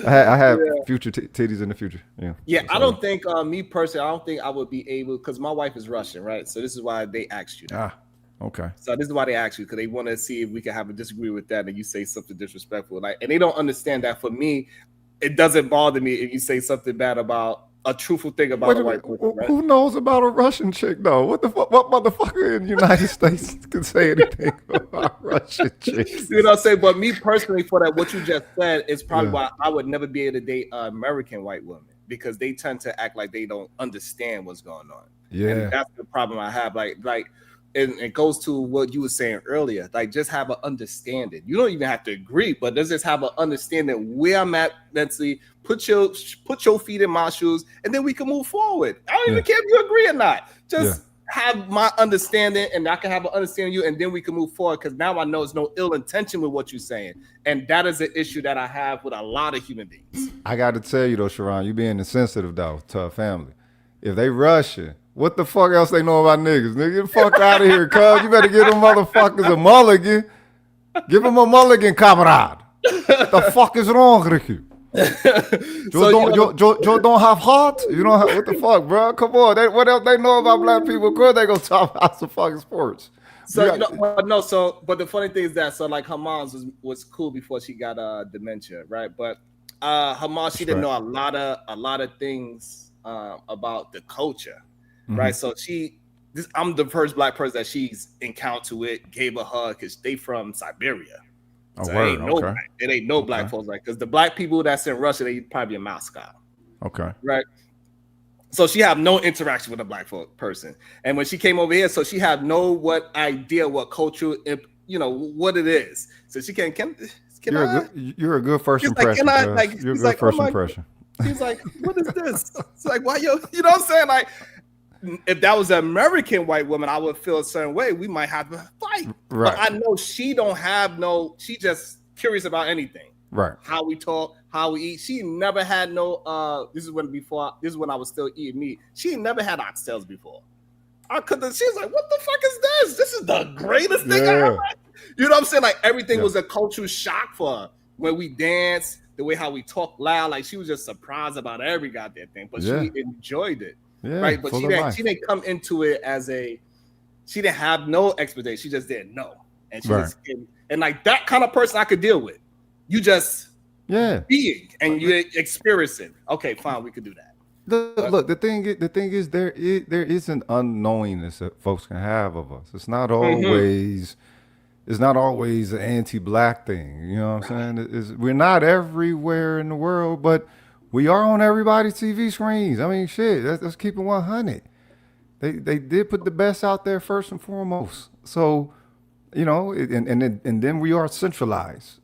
I have future titties in the future. Yeah. I don't think me personally, I don't think I would be able, because my wife is Russian, right? So this is why they asked you that. Okay. So this is why they asked you, because they want to see if we can have a disagree with that, and you say something disrespectful, like, and they don't understand that. For me, it doesn't bother me if you say something bad about a truthful thing about a white person, right? Who knows about a Russian chick though? What the fuck? What motherfucker in the United States can say anything about Russian chicks? You know what I'm saying? But me personally, for that, what you just said is probably why I would never be able to date American white women, because they tend to act like they don't understand what's going on. Yeah, and that's the problem I have. Like. And it goes to what you were saying earlier, like just have an understanding. You don't even have to agree, but let's just have an understanding where I'm at mentally. Put your feet in my shoes, and then we can move forward. I don't even care if you agree or not. Just have my understanding, and I can have an understanding of you, and then we can move forward. Because now I know it's no ill intention with what you're saying, and that is an issue that I have with a lot of human beings. I got to tell you though, Sharon, you being insensitive though to a family. If they Russian, what the fuck else they know about niggas? Nigga, get the fuck out of here, cuz. You better give them motherfuckers a mulligan. Give them a mulligan, comrade. What the fuck is wrong with you? You don't have heart? You don't have, what the fuck, bro? Come on. What else they know about black people? Of course they gonna talk about some fucking sports. So, but the funny thing is that, so like her mom was cool before she got dementia, right? But her mom, she didn't know a lot of things about the culture, right? So I'm the first black person that she's encountered with, gave a hug, because they from Siberia. So it ain't no black folks, right? Because the black people that's in Russia, they probably in Moscow. Okay. Right. So she have no interaction with a black person. And when she came over here, so she have no idea what culture, you know, what it is. So she can you're a good first impression. You're a good first impression. He's like, what is this? It's like, why you know what I'm saying? Like, if that was an American white woman, I would feel a certain way. We might have to fight. Right. But I know she don't have she just curious about anything. Right. How we talk, how we eat. She never had this is when I was still eating meat. She never had oxtails before. She was like, what the fuck is this? This is the greatest thing I ever had. You know what I'm saying? Like, everything was a cultural shock for her. When we dance, the way how we talk loud, like she was just surprised about every goddamn thing, but she enjoyed it, right? But she didn't come into it she didn't have no expectation. She just didn't know, and she just and like that kind of person I could deal with. You just being and you experiencing. Okay, fine, we could do that. Look, the thing is there is an unknowingness that folks can have of us. It's not always. It's not always an anti-black thing, you know what I'm saying? We're not everywhere in the world, but we are on everybody's TV screens. I mean, shit, let's keep it 100. They did put the best out there first and foremost. So, you know, and then we are centralized,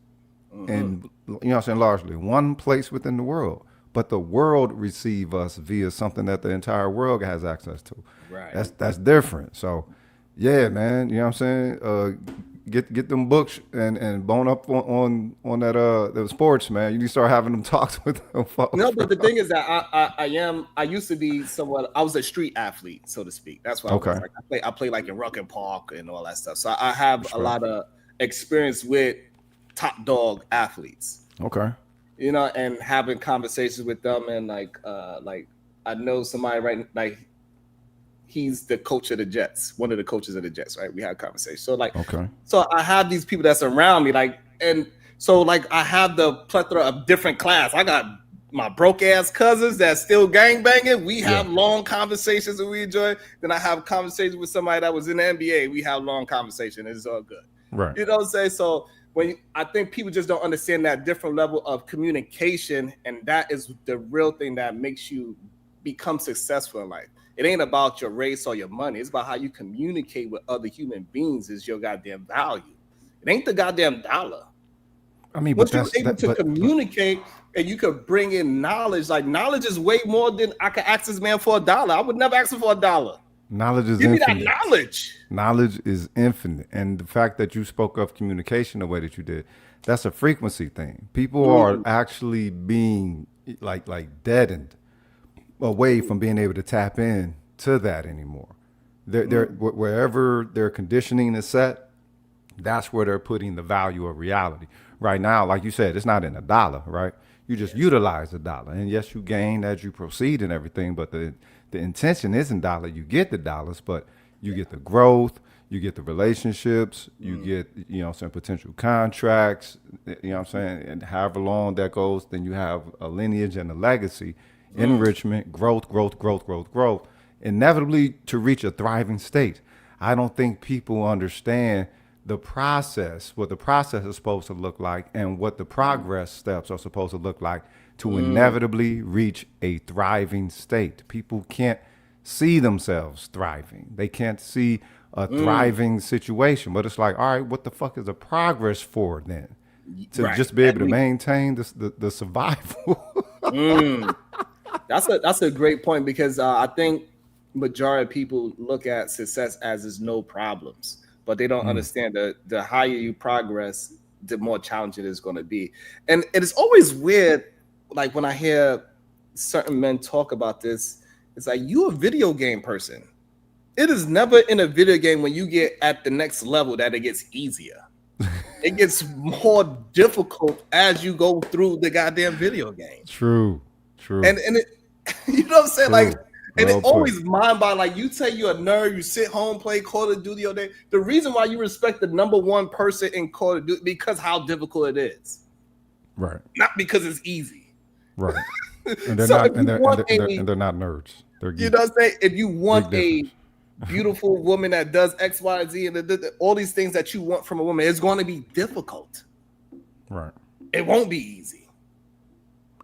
and you know what I'm saying, largely one place within the world. But the world receive us via something that the entire world has access to. Right. That's different. So, yeah, man, you know what I'm saying? Get them books and bone up on that the sports, man. You need to start having them talks with them folks. No, but the thing is that I used to be I was a street athlete, so to speak. That's why I was like, I play like in Ruck and Park and all that stuff. So I have a lot of experience with top dog athletes. Okay. You know, and having conversations with them, and like I know somebody he's the coach of the Jets, one of the coaches of the Jets, right? We had a conversation. So so I have these people that's around me, and so I have the plethora of different class. I got my broke ass cousins that still gang banging. We have long conversations and we enjoy. Then I have conversations with somebody that was in the NBA. We have long conversation. It's all good. Right. You know what I'm saying? So I think people just don't understand that different level of communication, and that is the real thing that makes you become successful in life. It ain't about your race or your money. It's about how you communicate with other human beings is your goddamn value. It ain't the goddamn dollar. I mean, but you're able to communicate and you could bring in knowledge. Like knowledge is way more than I could ask this man for $1. I would never ask him for $1. Knowledge is Give infinite. me that knowledge. Knowledge is infinite. And the fact that you spoke of communication the way that you did, that's a frequency thing. People are actually being like deadened away from being able to tap in to that anymore. They're wherever their conditioning is set, that's where they're putting the value of reality. Right now, like you said, it's not in $1, right? You just utilize $1. And yes, you gain as you proceed and everything, but the intention isn't dollar. You get the dollars, but you get the growth, you get the relationships, you get, some potential contracts, what I'm saying? And however long that goes, then you have a lineage and a legacy, enrichment, growth, inevitably to reach a thriving state. I don't think people understand the process, what the process is supposed to look like and what the progress steps are supposed to look like to inevitably reach a thriving state. People can't see themselves thriving. They can't see a thriving situation, but it's like, all right, what the fuck is the progress for then? To just be able to maintain the survival. That's a great point because I think majority of people look at success as there's no problems. But they don't understand the higher you progress, the more challenging it is going to be. And it is always weird, like when I hear certain men talk about this, it's like, you a video game person. It is never in a video game when you get at the next level that it gets easier. It gets more difficult as you go through the goddamn video game. True. And it, you know what I'm saying? True. Like, and it always mind by like you say you're a nerd, you sit home, play Call of Duty all day. The reason why you respect the number one person in Call of Duty because how difficult it is. Right. Not because it's easy. Right. And they're not and they're not nerds. They're geeks. You know what I'm saying? If you want a beautiful woman that does X, Y, Z, and all these things that you want from a woman, it's going to be difficult. Right. It won't be easy.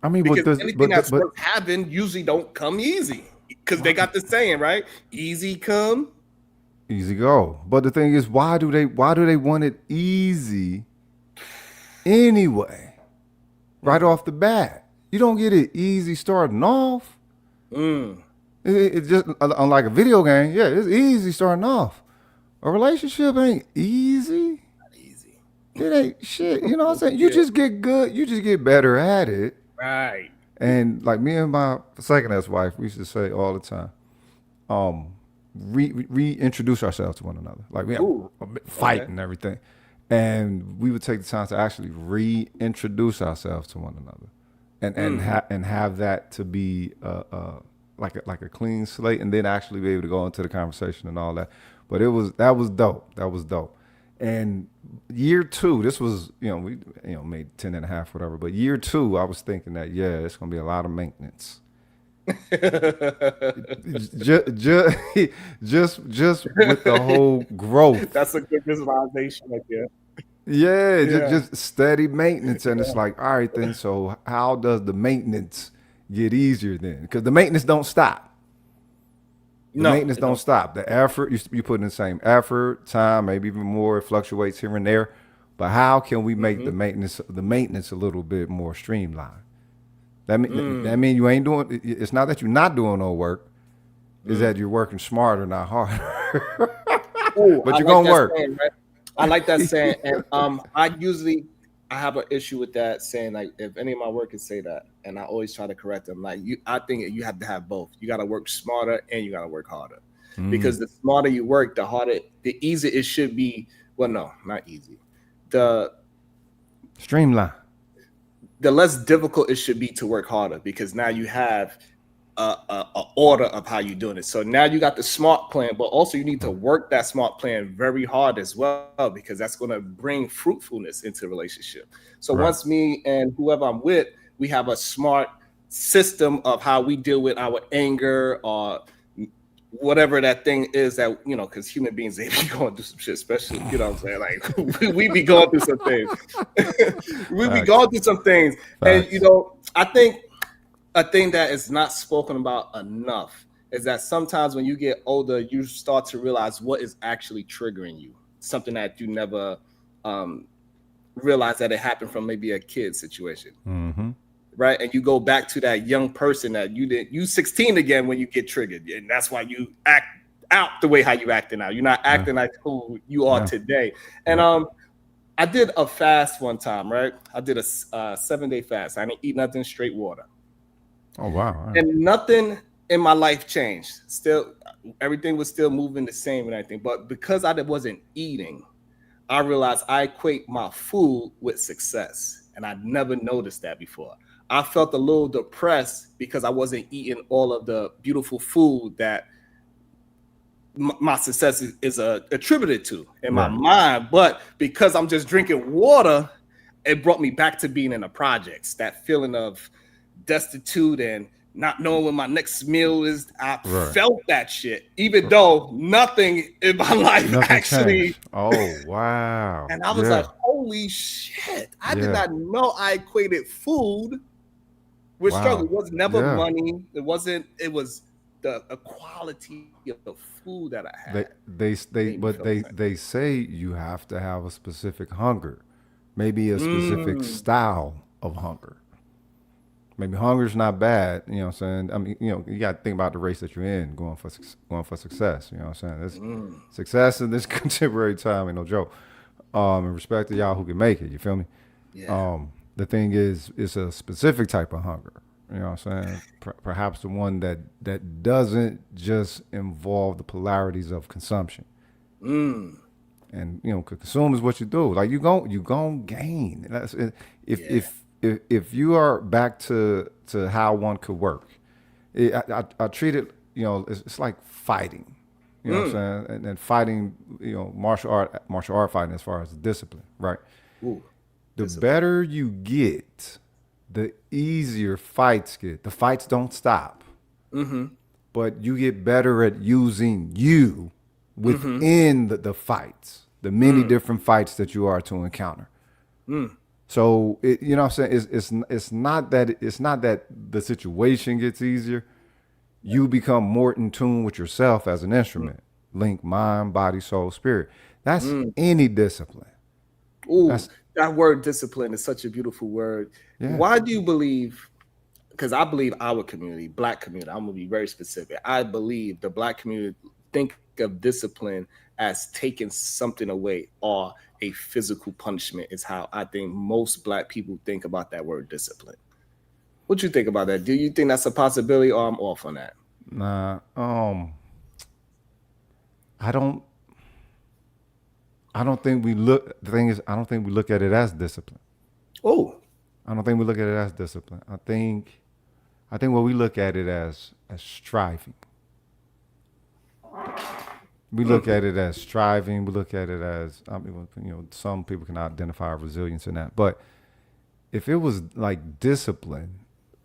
I mean, because anything that's worth having usually don't come easy. Because they got the saying, right? Easy come, easy go. But the thing is, why do they want it easy anyway? Right off the bat, you don't get it easy starting off. It's just unlike a video game. Yeah, it's easy starting off. A relationship ain't easy. Not easy. It ain't shit. You know what I'm saying? You just get good. You just get better at it. Right. And like me and my second ex-wife, we used to say all the time, reintroduce ourselves to one another. Like we have a fight and everything. And we would take the time to actually reintroduce ourselves to one another and have that to be like a clean slate and then actually be able to go into the conversation and all that. But that was dope. That was dope. And year 2, this was, we made 10 and a half, whatever. But year 2, I was thinking that, it's going to be a lot of maintenance. just with the whole growth. That's a good visualization right there. Yeah. Just steady maintenance. And it's like, all right, then. So how does the maintenance get easier then? Because the maintenance don't stop. Maintenance don't stop. The effort, you put in the same effort, time, maybe even more. It fluctuates here and there. But how can we make the maintenance a little bit more streamlined? That mean you ain't doing. It's not that you're not doing no work. It's that you're working smarter, not harder. But you're gonna work. Saying, right? I like that saying, and I have an issue with that saying. Like, if any of my workers say that, and I always try to correct them. Like, I think you have to have both. You got to work smarter and you got to work harder. Because the smarter you work, the harder, the easier it should be. Well, no, not easy. The streamline. The less difficult it should be to work harder because now you have a order of how you're doing it. So now you got the smart plan, but also you need to work that smart plan very hard as well because that's going to bring fruitfulness into the relationship. So once me and whoever I'm with, we have a smart system of how we deal with our anger or whatever that thing is that, you know, because human beings, they be going through some shit, especially, you know what I'm saying? Like, we be going through some things. We be going through some things. And, you know, I think a thing that is not spoken about enough is that sometimes when you get older, you start to realize what is actually triggering you. Something that you never realized that it happened from maybe a kid situation. Mm-hmm. Right. And you go back to that young person that you 16 again when you get triggered. And that's why you act out the way how you acting now. You're not acting like who you are today. And I did a fast one time, right? I did a 7-day fast. I didn't eat nothing, straight water. Oh, wow. And nothing in my life changed. Still, everything was still moving the same and everything. But because I wasn't eating, I realized I equate my food with success. And I never noticed that before. I felt a little depressed because I wasn't eating all of the beautiful food that my success is attributed to in my mind. But because I'm just drinking water, it brought me back to being in the projects. That feeling of destitute and not knowing when my next meal is. I felt that shit, even though nothing in my life actually changed. Oh, wow. And I was like, holy shit, I did not know I equated food with struggle. It was never money. It was the quality of the food that I had. They say you have to have a specific hunger, maybe a specific style of hunger. Maybe hunger's not bad, you know what I'm saying? I mean, you know, you got to think about the race that you're in, going for success, you know what I'm saying? Success in this contemporary time ain't no joke. And respect to y'all who can make it, you feel me? Yeah. The thing is, it's a specific type of hunger, you know what I'm saying? Perhaps the one that doesn't just involve the polarities of consumption. And, you know, consume is what you do. Like, you gon' gain. That's if you are back to how one could work, I treat it, you know, it's like fighting, you know what I'm saying, and fighting, you know, martial art fighting as far as discipline, right? The better you get, the easier fights get. The fights don't stop, but you get better at using you within the fights, the many different fights that you are to encounter. So you know what I'm saying? It's not that the situation gets easier. You become more in tune with yourself as an instrument. Link mind, body, soul, spirit. That's any discipline. That word discipline is such a beautiful word. Yeah. Why do you believe? Because I believe our community, Black community, I'm gonna be very specific. I believe the Black community think of discipline as taking something away or a physical punishment is how I think most Black people think about that word discipline. What you think about that? Do you think that's a possibility or I'm off on that? Nah, I don't think we look, the thing is, I don't think we look at it as discipline. I don't think we look at it as discipline. I think what we look at it as striving. We look at it as striving. We look at it as, I mean, you know, some people can identify resilience in that. But if it was like discipline,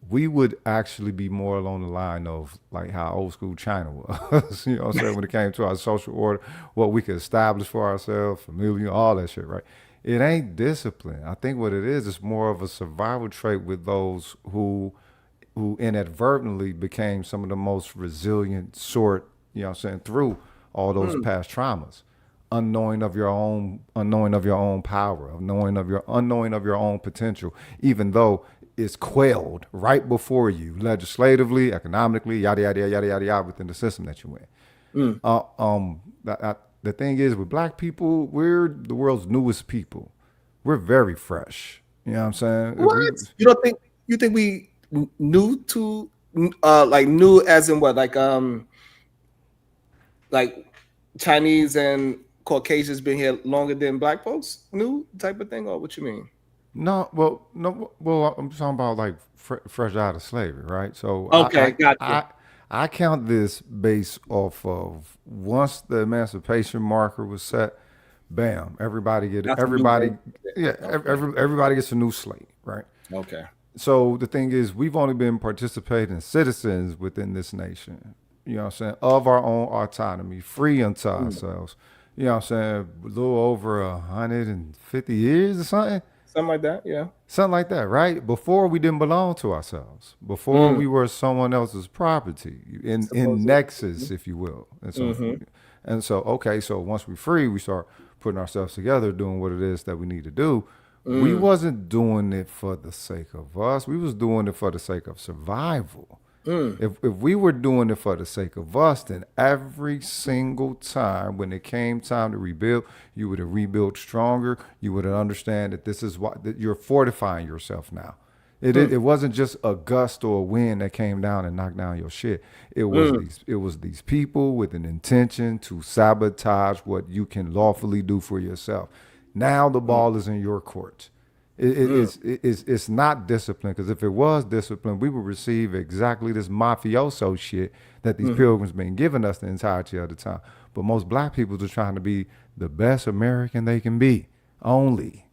we would actually be more along the line of like how old school China was, you know what I'm saying, when it came to our social order, what we could establish for ourselves, familiar, all that shit, right? It ain't discipline. I think what it is more of a survival trait with those who inadvertently became some of the most resilient sort, you know what I'm saying, through all those past traumas, unknowing of your own power, unknowing of your own potential, even though it's quelled right before you, legislatively, economically, yada yada yada yada yada, within the system that you're in. The thing is, with Black people, we're the world's newest people. We're very fresh. You know what I'm saying? What? You think we new to like new as in what, like Chinese and Caucasians been here longer than Black folks, new type of thing, or what you mean? No, I'm talking about like fresh out of slavery, right? So gotcha. I count this based off of once the emancipation marker was set, bam, everybody gets a new slate, right? Okay. So the thing is, we've only been participating citizens within this nation, you know what I'm saying, of our own autonomy, free unto ourselves. You know what I'm saying? A little over 150 years or something. Something like that, yeah. Something like that, right? Before we didn't belong to ourselves. Before we were someone else's property, in nexus, if you will. And so, okay, so once we're free, we start putting ourselves together, doing what it is that we need to do. We wasn't doing it for the sake of us. We was doing it for the sake of survival. If we were doing it for the sake of us, then every single time when it came time to rebuild, you would have rebuilt stronger. You would have understand that this is what that you're fortifying yourself now. It wasn't just a gust or a wind that came down and knocked down your shit. It was these people with an intention to sabotage what you can lawfully do for yourself. Now the ball is in your court. It's not discipline, because if it was discipline, we would receive exactly this mafioso shit that these pilgrims been giving us the entirety of the time. But most black people are trying to be the best American they can be, only,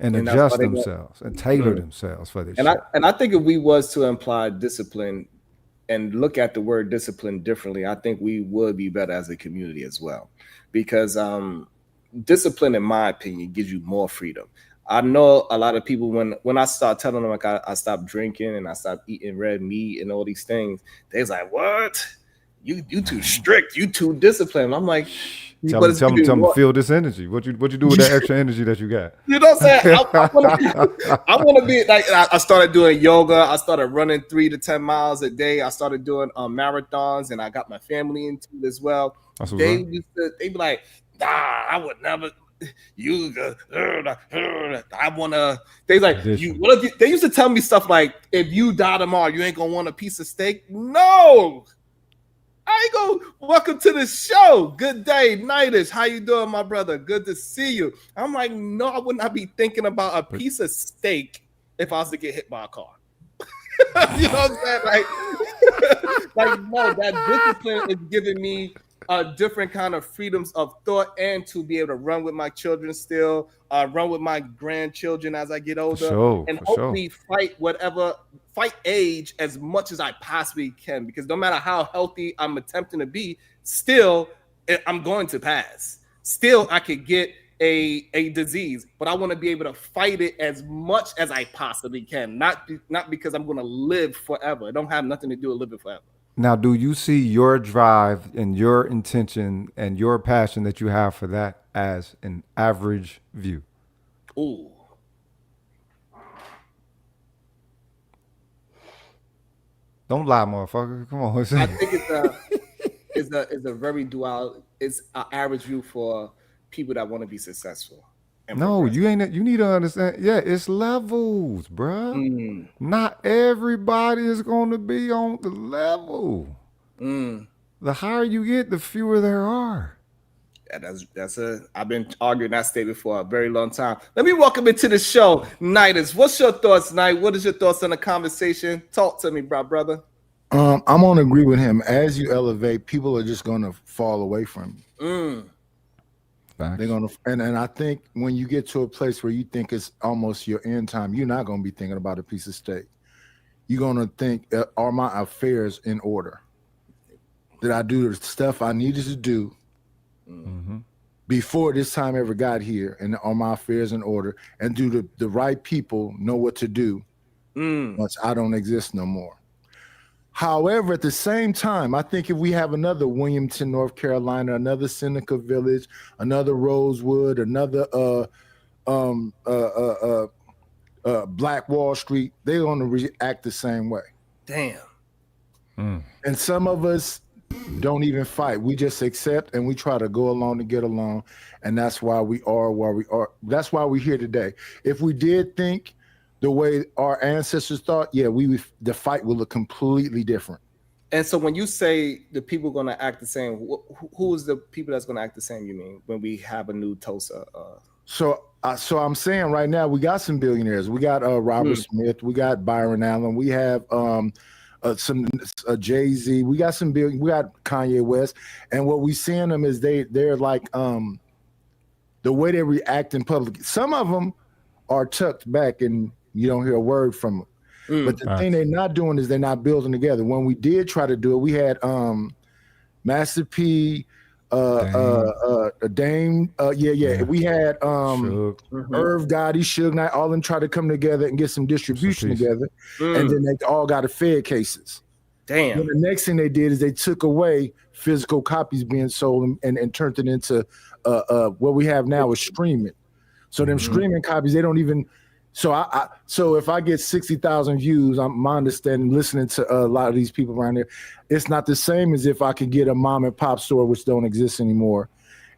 and adjust themselves and tailor themselves for this. And I think if we was to imply discipline and look at the word discipline differently, I think we would be better as a community as well, because discipline, in my opinion, gives you more freedom. I know a lot of people, when I start telling them like I stopped drinking and I stopped eating red meat and all these things, they's like, "What? You too strict? You too disciplined?" I'm like, tell me, feel this energy. What you do with that extra energy that you got? You know what I'm saying? I want to be like, I started doing yoga. I started running 3 to 10 miles a day. I started doing marathons, and I got my family into it as well. They be like, "Nah, I would never." I wanna. They like you. What if they used to tell me stuff like, "If you die tomorrow, you ain't gonna want a piece of steak." No, I ain't gonna. Welcome to the show. Good day, Nightish. How you doing, my brother? Good to see you. I'm like, no, I would not be thinking about a piece of steak if I was to get hit by a car. You know what I'm saying? Like no, that discipline is giving me different kind of freedoms of thought, and to be able to run with my children still, run with my grandchildren as I get older, and hopefully fight age as much as I possibly can, because no matter how healthy I'm attempting to be, still I'm going to pass. Still I could get a disease, but I want to be able to fight it as much as I possibly can, not because I'm going to live forever. It don't have nothing to do with living forever. Now, do you see your drive and your intention and your passion that you have for that as an average view? Ooh. Don't lie, motherfucker. Come on. I think it's a very dual. It's an average view for people that want to be successful. No, you ain't. You need to understand. Yeah, it's levels, bruh. Not everybody is going to be on the level. The higher you get, the fewer there are. Yeah, I've been arguing that statement for a very long time. Let me welcome into the show, Nightish. What's your thoughts, Night? What is your thoughts on the conversation? Talk to me, brother. I'm gonna agree with him. As you elevate, people are just gonna fall away from you. They're gonna, and I think when you get to a place where you think it's almost your end time, you're not gonna be thinking about a piece of steak. You're gonna think, are my affairs in order? Did I do the stuff I needed to do before this time ever got here? And are my affairs in order? And do the right people know what to do once I don't exist no more? However, at the same time, I think if we have another Williamton, North Carolina, another Seneca Village, another Rosewood, another Black Wall Street, they're going to react the same way. Damn. And some of us don't even fight. We just accept and we try to go along to get along. And that's why we are where we are. That's why we're here today. If we did think the way our ancestors thought, the fight will look completely different. And so when you say the people are going to act the same, who is the people that's going to act the same, you mean, when we have a new Tulsa? So I'm saying right now, we got some billionaires. We got Robert Smith. We got Byron Allen. We have some Jay-Z. We got some we got Kanye West. And what we seeing them is they're like the way they react in public. Some of them are tucked back and you don't hear a word from them. But the thing they're not doing is they're not building together. When we did try to do it, we had Master P, Dame, we had Irv Gotti, Suge Knight, all of them try to come together and get some distribution together, and then they all got a Fed cases. Damn. Then the next thing they did is they took away physical copies being sold and turned it into what we have now is streaming. So them streaming copies, they don't even. So if I get 60,000 views, my understanding, listening to a lot of these people around there, it's not the same as if I could get a mom and pop store, which don't exist anymore,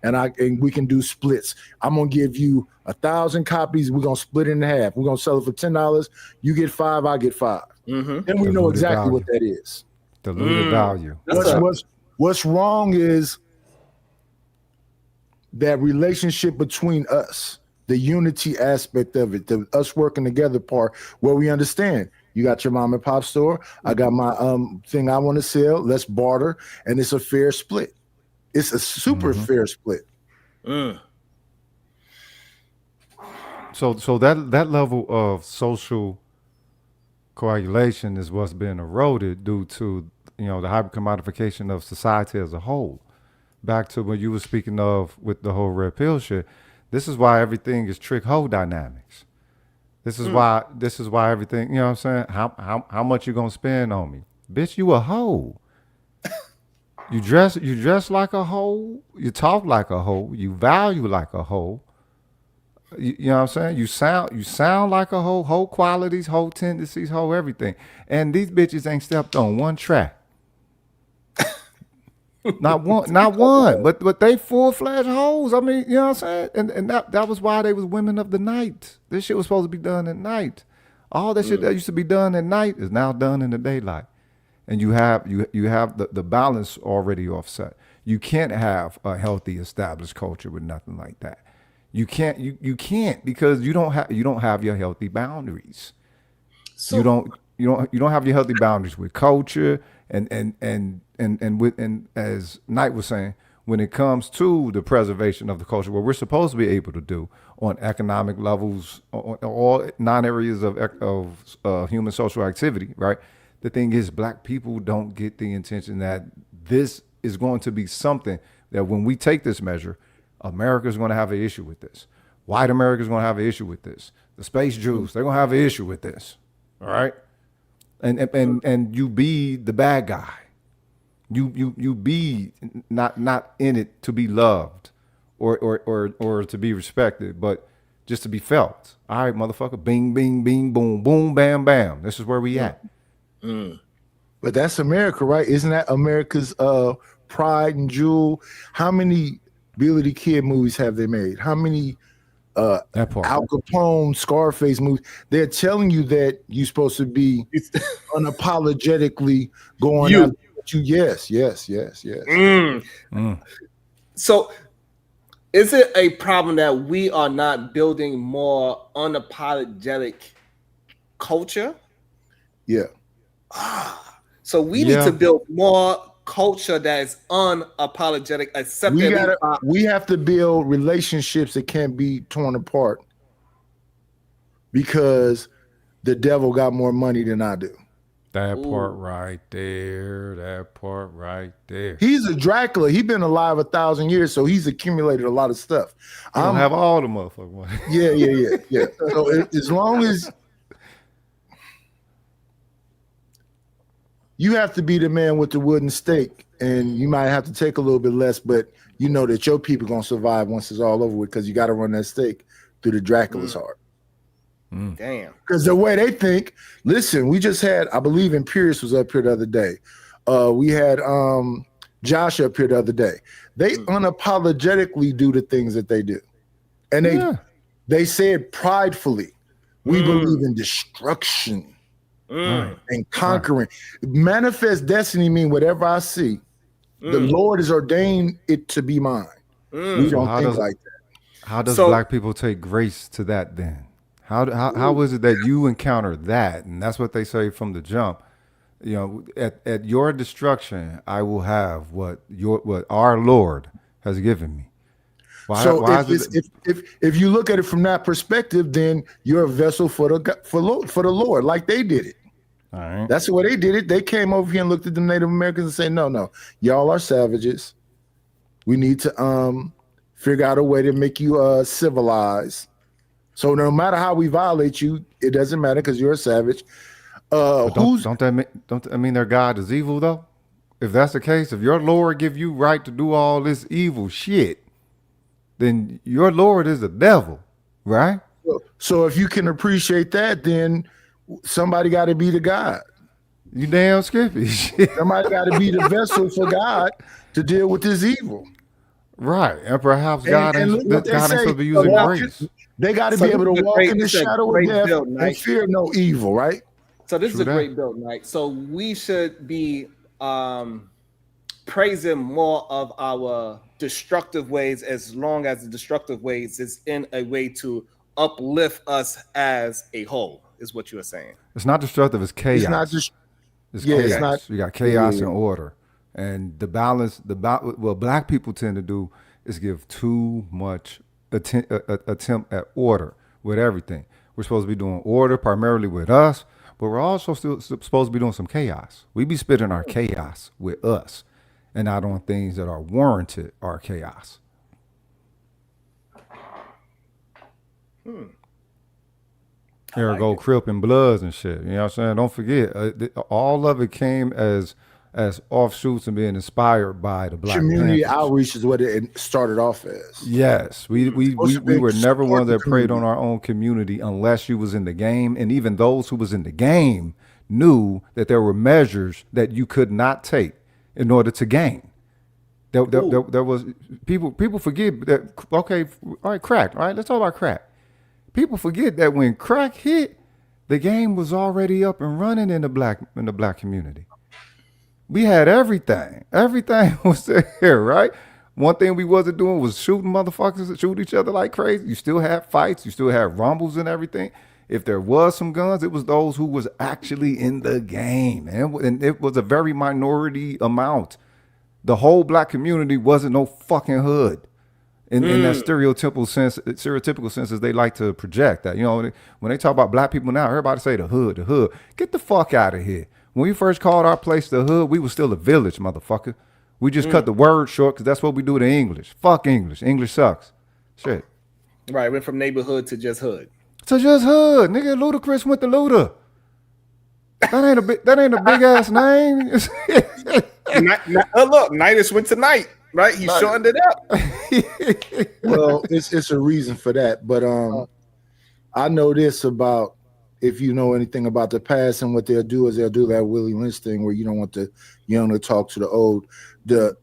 and we can do splits. I'm gonna give you 1,000 copies. We're gonna split it in half. We're gonna sell it for $10. You get 5, I get 5. Then we know exactly what that is. Diluted value. What's wrong is that relationship between us. The unity aspect of it, the us working together part, where we understand you got your mom and pop store, I got my thing I want to sell, let's barter, and it's a fair split. It's a super fair split. So that level of social coagulation is what's been eroded due to the hyper-commodification of society as a whole. Back to what you were speaking of with the whole red pill shit. This is why everything is trick hoe dynamics. This is why everything, you know what I'm saying? How much you gonna spend on me? Bitch, you a hoe. You dress like a hoe, you talk like a hoe, you value like a hoe. You know what I'm saying? You sound like a hoe qualities, hoe tendencies, hoe everything. And these bitches ain't stepped on one track. Not one, but they full-fledged hoes. I mean, you know what I'm saying? And that was why they was women of the night. This shit was supposed to be done at night. All that shit that used to be done at night is now done in the daylight. And you have the balance already offset. You can't have a healthy established culture with nothing like that. You can't because you don't have your healthy boundaries. So, you don't have your healthy boundaries with culture and as Knight was saying, when it comes to the preservation of the culture, what we're supposed to be able to do on economic levels, on all 9 areas of human social activity, right? The thing is, black people don't get the intention that this is going to be something that when we take this measure, America is going to have an issue with this. White America is going to have an issue with this. The space Jews, they're going to have an issue with this. All right. And you be the bad guy. You be not in it to be loved or to be respected, but just to be felt. All right, motherfucker. Bing, bing, bing, boom, boom, bam, bam. This is where we at. But that's America, right? Isn't that America's pride and jewel? How many Billy the Kid movies have they made? How many Al Capone, Scarface movies? They're telling you that you're supposed to be unapologetically going out. Yes. So is it a problem that we are not building more unapologetic culture? Yeah. So we need to build more culture that is unapologetic, accepted. We have to build relationships that can't be torn apart because the devil got more money than I do. That part right there. He's a Dracula. He's been alive 1,000 years, so he's accumulated a lot of stuff. I don't have all the motherfuckers. Yeah. So as long as you have to be the man with the wooden stake, and you might have to take a little bit less, but you know that your people gonna survive once it's all over with because you got to run that stake through the Dracula's heart. Damn. Because the way they think, listen, we just had, I believe Imperius was up here the other day. We had Josh up here the other day. They unapologetically do the things that they do. And they said pridefully, we believe in destruction and conquering. Manifest destiny mean whatever I see, the Lord has ordained it to be mine. We don't think like that. How does black people take grace to that then? How is it that you encounter that? And that's what they say from the jump. You know, at your destruction, I will have what our Lord has given me. Why is it? If you look at it from that perspective, then you're a vessel for the Lord, like they did it. All right. That's the way they did it. They came over here and looked at the Native Americans and said, no, y'all are savages. We need to figure out a way to make you civilized. So no matter how we violate you, it doesn't matter because you're a savage. Don't that mean their God is evil though? If that's the case, if your Lord give you right to do all this evil shit, then your Lord is the devil, right? So if you can appreciate that, then somebody got to be the God. You damn skippy. Somebody got to be the vessel for God to deal with this evil. Right. And perhaps God ain't supposed to be using grace. They got to be able to walk in the shadow of death and fear no evil, right? So this is a great build, Mike. So we should be praising more of our destructive ways, as long as the destructive ways is in a way to uplift us as a whole, is what you are saying. It's not destructive, it's chaos. It's not just chaos. It's not, you got chaos and order. And the balance, what black people tend to do is give too much attempt at order with everything. We're supposed to be doing order primarily with us, but we're also still supposed to be doing some chaos. We be spitting our chaos with us and not on things that are warranted our chaos. Here go Crip and Bloods and shit. You know what I'm saying? Don't forget, all of it came as offshoots and being inspired by the Black community Panthers. Outreach is what it started off as. Yes, we were never one that preyed on our own community unless you was in the game, and even those who was in the game knew that there were measures that you could not take in order to gain. There was people forget that. Okay, all right, crack. All right, let's talk about crack. People forget that when crack hit, the game was already up and running in the black community. We had everything. Everything was there, right? One thing we wasn't doing was shooting motherfuckers, shoot each other like crazy. You still had fights. You still had rumbles and everything. If there was some guns, it was those who was actually in the game. And it was a very minority amount. The whole black community wasn't no fucking hood. In that stereotypical sense as they like to project that. You know, when they talk about black people now, everybody say the hood, the hood. Get the fuck out of here. When we first called our place the hood, we was still a village, motherfucker. We just cut the word short because that's what we do to English. Fuck English. English sucks. Shit. Right, went from neighborhood to just hood. To just hood. Nigga, Ludacris went to Luda. That ain't a big ass name. Look, Nitus went to night. Right, he shortened it up. Well, it's a reason for that, but I know this about, if you know anything about the past, and what they'll do is they'll do that Willie Lynch thing where you don't want the young to talk to the old. The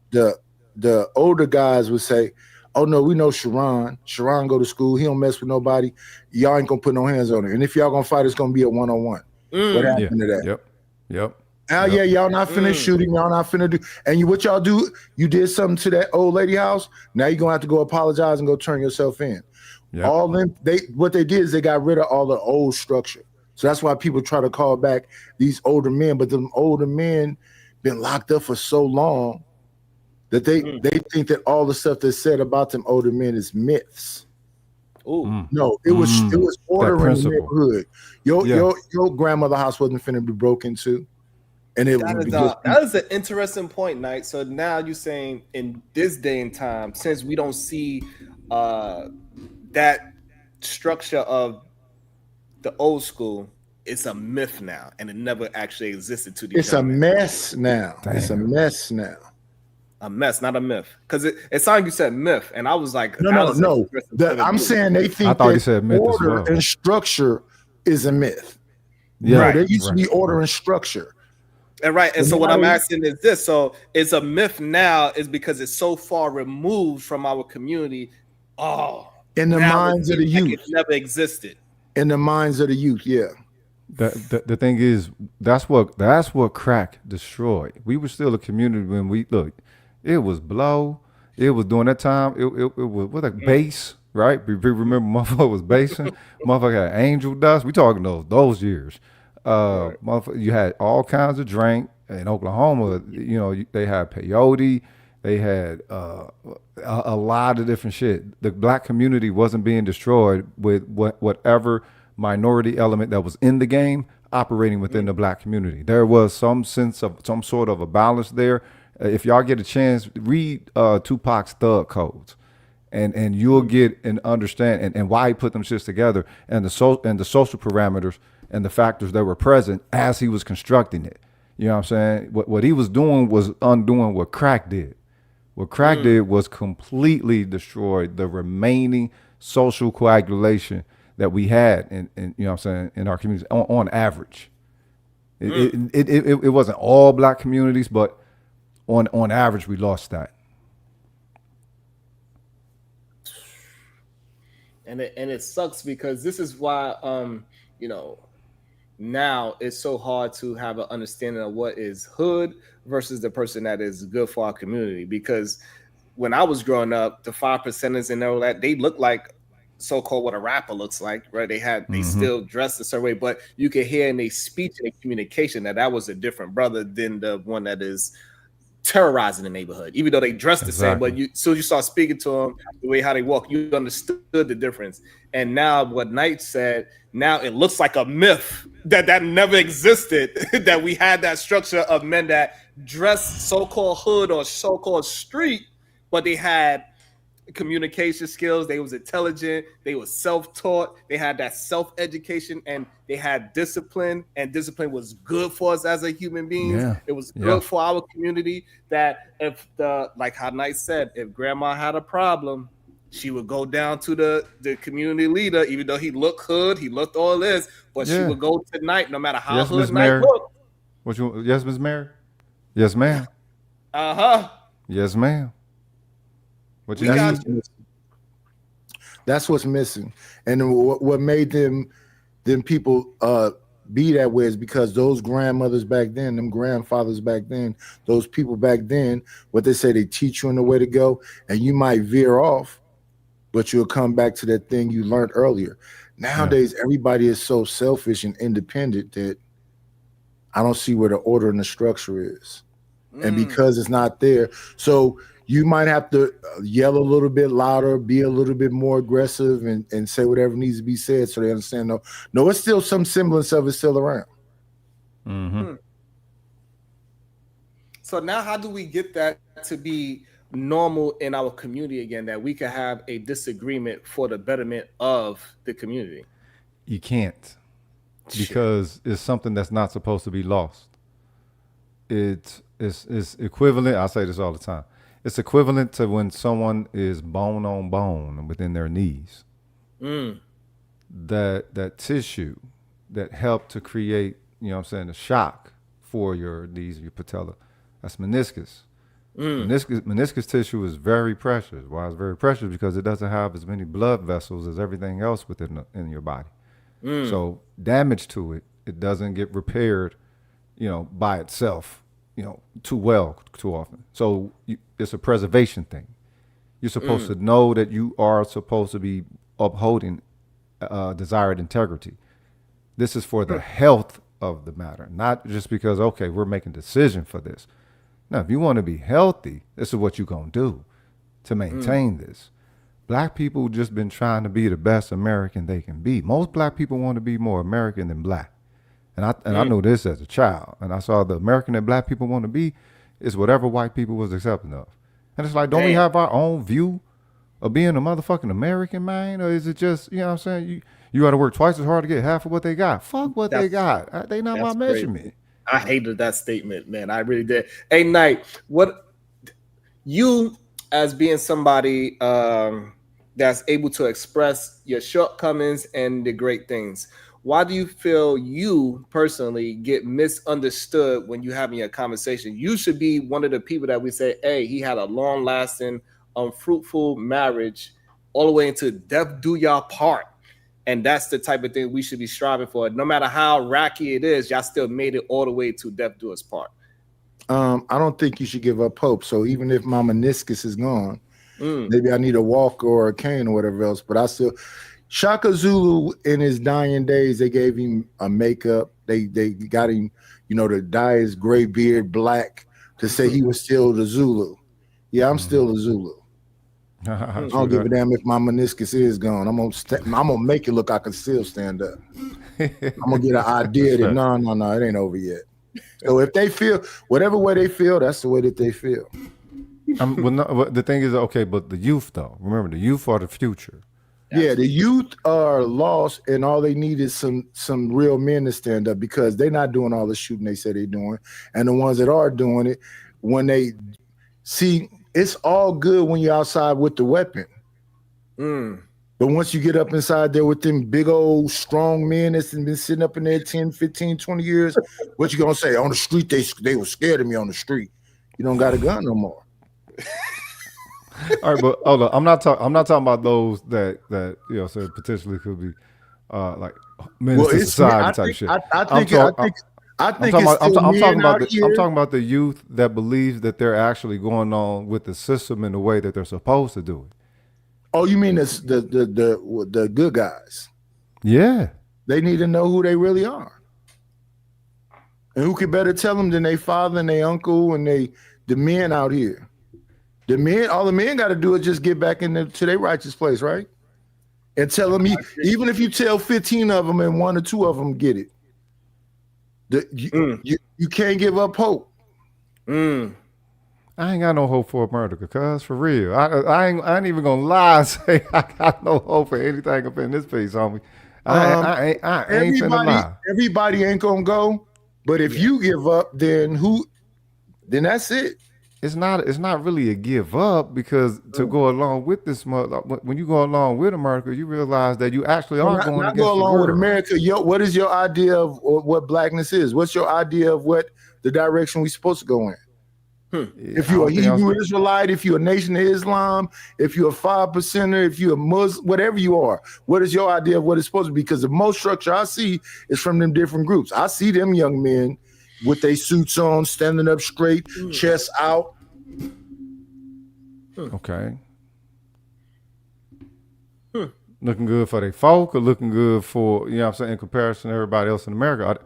older guys would say, "Oh no, we know Sharon. Sharon go to school. He don't mess with nobody. Y'all ain't gonna put no hands on her. And if y'all gonna fight, it's gonna be a 1-on-1." What happened to that? Yep. Yeah, y'all not finna shooting, y'all not finna do. And what y'all do, you did something to that old lady house. Now you're gonna have to go apologize and go turn yourself in. Yep. What they did is they got rid of all the old structure. So that's why people try to call back these older men, but them older men been locked up for so long that they think that all the stuff that's said about them older men is myths. No, it was order in the neighborhood. Your grandmother house wasn't finna be broken into. And that is an interesting point, Knight. So now you're saying in this day and time, since we don't see that structure of the old school, it's a myth now, and it never actually existed to the. It's a mess now. Damn. It's a mess now. A mess, not a myth. Because it sounded like you said myth, and I was like, no. I'm saying they think that order and structure is a myth. Yeah, right. There used to be order and structure. And right, and so what I'm asking is this: so it's a myth now, is because it's so far removed from our community. In the minds of the youth, it never existed. In the minds of the youth, yeah. The thing is, that's what crack destroyed. We were still a community when we look. It was blow. It was during that time. It was like bass, right? Remember, motherfucker was bassing. Motherfucker had angel dust. We talking those years. You had all kinds of drink in Oklahoma. You know, they had peyote They had a lot of different shit. The black community wasn't being destroyed with whatever minority element that was in the game operating within the black community. There was some sense of some sort of a balance there. If y'all get a chance, read Tupac's Thug Codes, and you'll get an understand and why he put them shits together and the social parameters and the factors that were present as he was constructing it. You know what I'm saying? What he was doing was undoing what crack did. What crack did was completely destroyed the remaining social coagulation that we had in you know what I'm saying, in our communities on average. It wasn't all black communities, but on average we lost that. And it sucks because this is why you know, now it's so hard to have an understanding of what is hood versus the person that is good for our community. Because when I was growing up, the 5%ers and all that, they look like so-called what a rapper looks like, right? They still dressed a certain way, but you can hear in their speech and their communication that was a different brother than the one that is terrorizing the neighborhood, even though they dress the same. But so you start speaking to them, the way how they walk, you understood the difference. And now what Knight said, now it looks like a myth that never existed, that we had that structure of men that dressed so-called hood or so-called street, but they had communication skills, they was intelligent, they was self-taught, they had that self-education, and they had discipline, and discipline was good for us as a human beings. It was good for our community. That if like how Knight said, if grandma had a problem, she would go down to the community leader, even though he looked hood, he looked all this, but she would go to Knight no matter how hood Knight looked. Yes, Ms. Mary? Yes, ma'am. Yes, ma'am. That's what's missing, and what made them people be that way is because those grandmothers back then, them grandfathers back then, those people back then, what they say, they teach you in the way to go, and you might veer off, but you'll come back to that thing you learned earlier. Nowadays, everybody is so selfish and independent that I don't see where the order and the structure is, and because it's not there, so you might have to yell a little bit louder, be a little bit more aggressive, and say whatever needs to be said so they understand. No, it's still some semblance of it still around. So now how do we get that to be normal in our community again, that we can have a disagreement for the betterment of the community? You can't, because it's something that's not supposed to be lost. It's equivalent. I say this all the time. It's equivalent to when someone is bone on bone within their knees. That tissue that helped to create, you know what I'm saying, the shock for your knees, your patella, that's meniscus. Meniscus tissue is very precious. Why it's very precious? Because it doesn't have as many blood vessels as everything else in your body. So damage to it doesn't get repaired, you know, by itself, you know, too often. So it's a preservation thing. You're supposed to know that you are supposed to be upholding desired integrity. This is for the health of the matter, not just because, okay, we're making a decision for this. Now, if you want to be healthy, this is what you're going to do to maintain this. Black people just been trying to be the best American they can be. Most black people want to be more American than black. And I know this as a child, and I saw the American that black people want to be is whatever white people was accepting of. And it's like, don't we have our own view of being a motherfucking American, man? Or is it just, you know what I'm saying, you got to work twice as hard to get half of what they got? Fuck what they got. They not my measurement. I hated that statement, man. I really did. Hey, Knight, what you, as being somebody that's able to express your shortcomings and the great things, why do you feel you personally get misunderstood when you're having a conversation? You should be one of the people that we say, hey, he had a long-lasting, unfruitful marriage all the way into death do y'all part. And that's the type of thing we should be striving for. No matter how rocky it is, y'all still made it all the way to death do us part. I don't think you should give up hope. So even if my meniscus is gone, maybe I need a walker or a cane or whatever else, but I still... Shaka Zulu, in his dying days, they gave him a makeup. They got him, you know, to dye his gray beard black to say he was still the Zulu. Yeah, I'm still a Zulu. I don't give a damn if my meniscus is gone. I'm gonna make it look I can still stand up. I'm gonna get an idea that no, it ain't over yet. So if they feel whatever way they feel, that's the way that they feel. The thing is, okay, but the youth though, remember the youth are the future. Yeah, the youth are lost, and all they need is some real men to stand up because they're not doing all the shooting they say they're doing, and the ones that are doing it, when they see, it's all good when you're outside with the weapon. But once you get up inside there with them big old strong men that's been sitting up in there 10, 15, 20 years, what you gonna say? On the street, they were scared of me on the street. You don't got a gun no more. All right, but hold on. I'm not talking about those that you know, so potentially could be like menace to society type shit. I'm talking about the youth that believes that they're actually going on with the system in the way that they're supposed to do it. Oh, you mean the good guys? Yeah. They need to know who they really are. And who could better tell them than their father and their uncle and the men out here? The men, all the men got to do is just get back to their righteous place, right? And tell them, even if you tell 15 of them and 1 or 2 of them get it, you can't give up hope. I ain't got no hope for America, cuz for real. I ain't even gonna lie and say I got no hope for anything up in this piece, homie. I ain't finna lie. Everybody ain't gonna go, but if you give up, then that's it. It's not really a give up because to go along with this, when you go along with America, you realize that you actually are going against go along the with America. What is your idea of what blackness is? What's your idea of what the direction we're supposed to go in? If you're a Hebrew Israelite, if you're a Nation of Islam, if you're a 5%er, if you're a Muslim, whatever you are, what is your idea of what it's supposed to be? Because the most structure I see is from them different groups. I see them young men with their suits on, standing up straight, chest out. Okay. Looking good for their folk or looking good for, you know what I'm saying, in comparison to everybody else in America.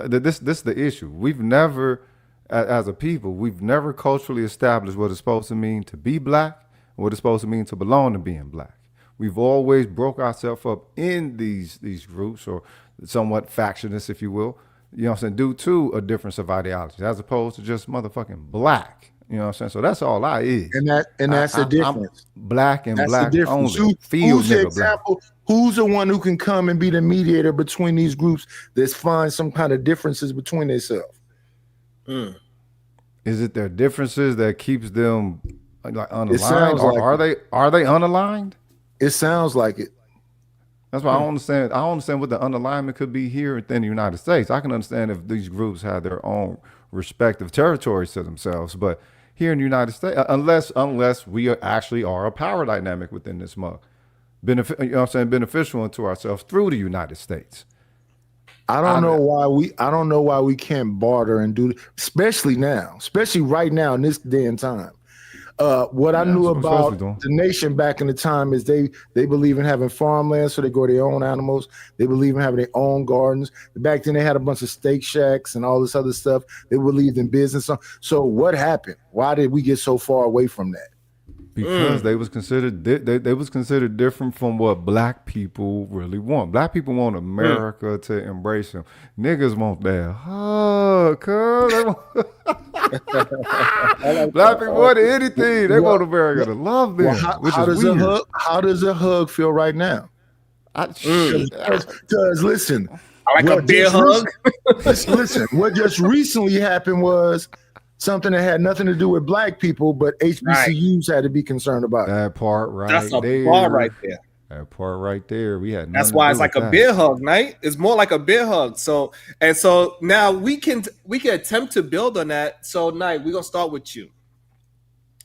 This is the issue. We've never, as a people, we've never culturally established what it's supposed to mean to be black and what it's supposed to mean to belong to being black. We've always broke ourselves up in these groups, or somewhat factionists, if you will, you know what I'm saying, due to a difference of ideology, as opposed to just motherfucking black. You know what I'm saying? So that's all I is. And that's the difference. I'm black and that's black the difference. only. Who's the example? Black. Who's the one who can come and be the mediator between these groups that find some kind of differences between themselves? Is it their differences that keeps them like unaligned, or are they unaligned? It sounds like it. That's why I don't understand. I don't understand what the unalignment could be here within the United States. I can understand if these groups had their own respective territories to themselves, but here in the United States, unless we actually are a power dynamic within this mug, you know what I'm saying, beneficial into ourselves through the United States. I don't know why we can't barter and do, especially right now in this day and time. What I knew about the nation back in the time is they believe in having farmland, so they grow their own animals. They believe in having their own gardens. Back then they had a bunch of steak shacks and all this other stuff. They believed in business. So what happened? Why did we get so far away from that? Because they was considered different from what black people really want. Black people want America to embrace them. Niggas want that hug, black people want anything. They want America to love them. How does a hug feel right now? Because listen, I like a beer hug. Listen, what just recently happened was something that had nothing to do with black people, but HBCUs had to be concerned about. That part right there. That's a bar right there. That part right there. We had. That's why it's like a beer hug, right? It's more like a beer hug. So now we can attempt to build on that. So Knight, we're gonna start with you.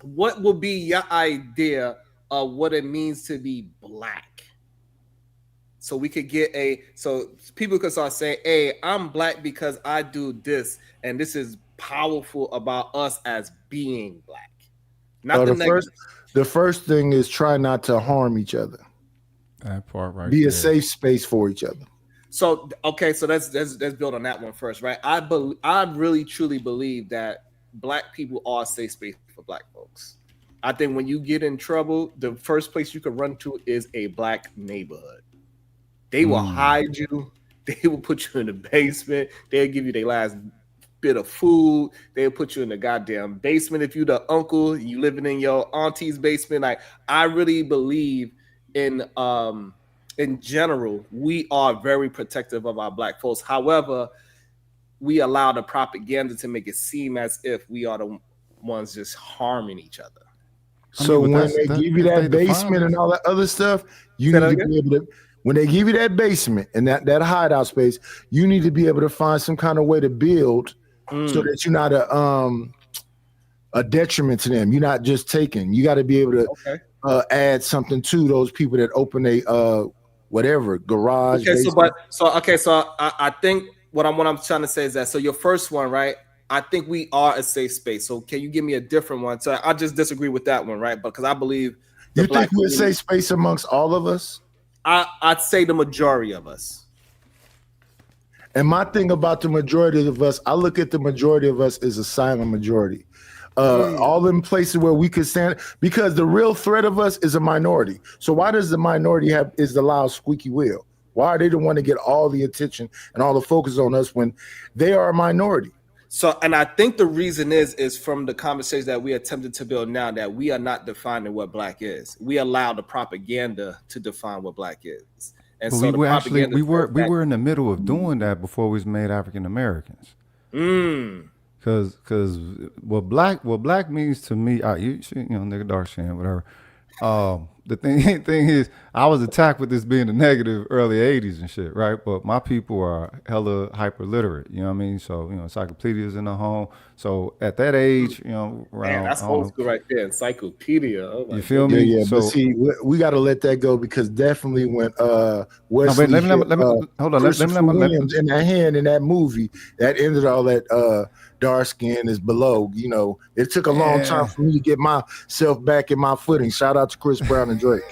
What will be your idea of what it means to be black? So we could get so people could start saying, "Hey, I'm black because I do this, and this is powerful about us as being black." The first thing is try not to harm each other. That part right. Be a safe space for each other. So so let's build on that one first, right? I really truly believe that black people are a safe space for black folks. I think when you get in trouble, the first place you can run to is a black neighborhood. They will hide you. They will put you in the basement. They'll give you their last bit of food. They'll put you in the goddamn basement if you the uncle, you living in your auntie's basement. Like, I really believe in general, we are very protective of our black folks. However, we allow the propaganda to make it seem as if we are the ones just harming each other. So when they give you that basement and all that other stuff, you need to be able to. When they give you that basement and that hideout space, you need to be able to find some kind of way to build so that you're not a detriment to them. You're not just taking. You got to be able to add something to those people that open a whatever garage. Okay, so I think what I'm trying to say is that, so your first one, right? I think we are a safe space. So can you give me a different one? So I just disagree with that one, right? Because I believe you think we're a safe space amongst all of us. I'd say the majority of us. And my thing about the majority of us, I look at the majority of us as a silent majority. All in places where we could stand, because the real threat of us is a minority. So why does the minority is the loud squeaky wheel? Why are they the one to get all the attention and all the focus on us when they are a minority? So, and I think the reason is from the conversation that we attempted to build now, that we are not defining what black is. We allow the propaganda to define what black is. And but so we were in the middle of doing that before we was made African Americans. Because what black means to me, you know, nigga, dark skin, whatever. The thing is, I was attacked with this being a negative early 80s and shit, right? But my people are hella hyper literate, you know what I mean? So, you know, encyclopedias in the home. So at that age, you know, around, man, that's old school right there, encyclopedia. Oh, you feel me? Yeah, so, but see, we got to let that go, because definitely when Wesley Williams in that hand in that movie, that ended all that dark skin is below. You know, it took a long time for me to get myself back in my footing. Shout out to Chris Brown and Drake.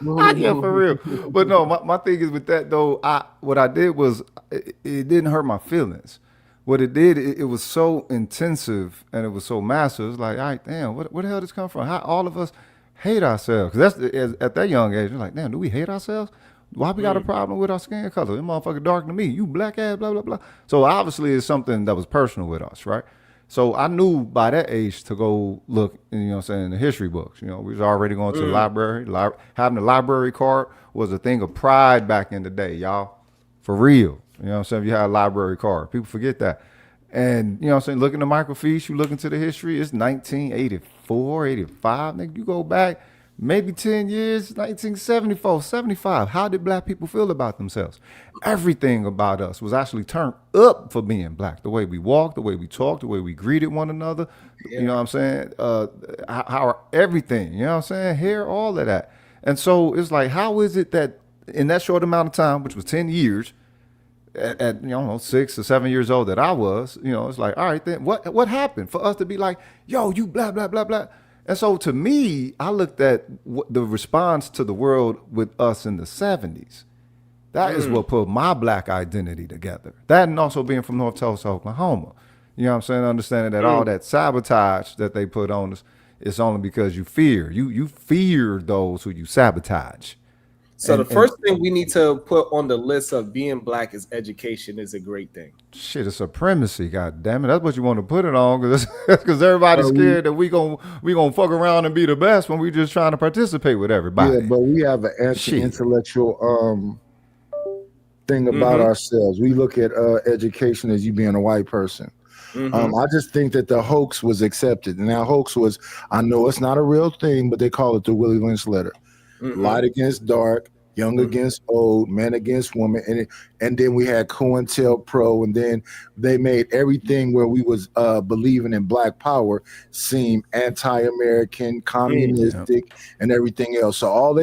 Yeah, for real. But no, my thing is with that though, what I did was it didn't hurt my feelings. What it did, it was so intensive and it was so massive. It was like, all right, damn, where the hell did this come from? How all of us hate ourselves? Because that's at that young age, you're like, damn, do we hate ourselves? Why we got a problem with our skin color? This motherfucker darker than me. You black ass, blah, blah, blah. So obviously it's something that was personal with us, right? So I knew by that age to go look, you know what I'm saying, in the history books. You know, we was already going to the library. Having a library card was a thing of pride back in the day, y'all. For real. You know what I'm saying? If you had a library card. People forget that. And, you know what I'm saying, looking at the microfiche, you look into the history, it's 1984, 85. Nigga, you go back maybe 10 years, 1974, 75. How did black people feel about themselves? Everything about us was actually turned up for being black. The way we walked, the way we talked, the way we greeted one another. You know what I'm saying? How everything, you know what I'm saying? Hair, all of that. And so it's like, how is it that in that short amount of time, which was 10 years, at you know 6 or 7 years old that I was, you know, it's like, all right, then what happened for us to be like, yo, you blah, blah, blah, blah. And so to me, I looked at the response to the world with us in the 70s. That is what put my black identity together. That, and also being from North Tulsa, Oklahoma. You know what I'm saying? Understanding that all that sabotage that they put on us, it's only because you fear. You fear those who you sabotage. So the first thing we need to put on the list of being black is education is a great thing. Shit, it's supremacy, god damn it. That's what you want to put it on, because everybody's scared that we gonna fuck around and be the best when we just trying to participate with everybody. Yeah, but we have an anti-intellectual thing about ourselves. We look at education as you being a white person. I just think that the hoax was accepted. And that hoax was, I know it's not a real thing, but they call it the Willie Lynch letter. Light against dark, young against old, man against woman, and then we had COINTELPRO, and then they made everything where we was believing in black power seem anti-American, communistic, and everything else. So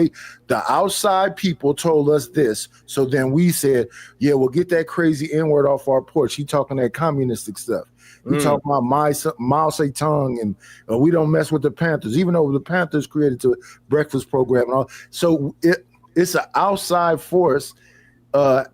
the outside people told us this. So then we said, yeah, we'll get that crazy N-word off our porch. He talking that communistic stuff. We talk about Mao Zedong, and we don't mess with the Panthers, even though the Panthers created the breakfast program and all. So it's an outside force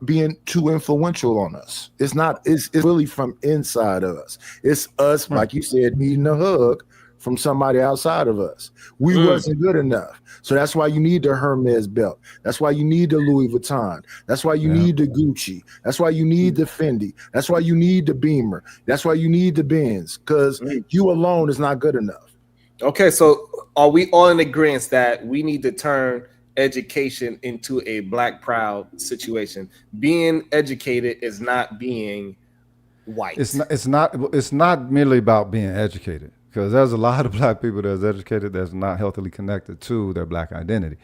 being too influential on us. It's not. It's really from inside of us. It's us, like you said, needing a hug from somebody outside of us. We wasn't good enough. So that's why you need the Hermes belt. That's why you need the Louis Vuitton. That's why you need the Gucci. That's why you need the Fendi. That's why you need the Beamer. That's why you need the Benz, because you alone is not good enough. Okay, so are we all in agreement that we need to turn education into a Black proud situation? Being educated is not being white. It's not merely about being educated, because there's a lot of Black people that's educated that's not healthily connected to their Black identity.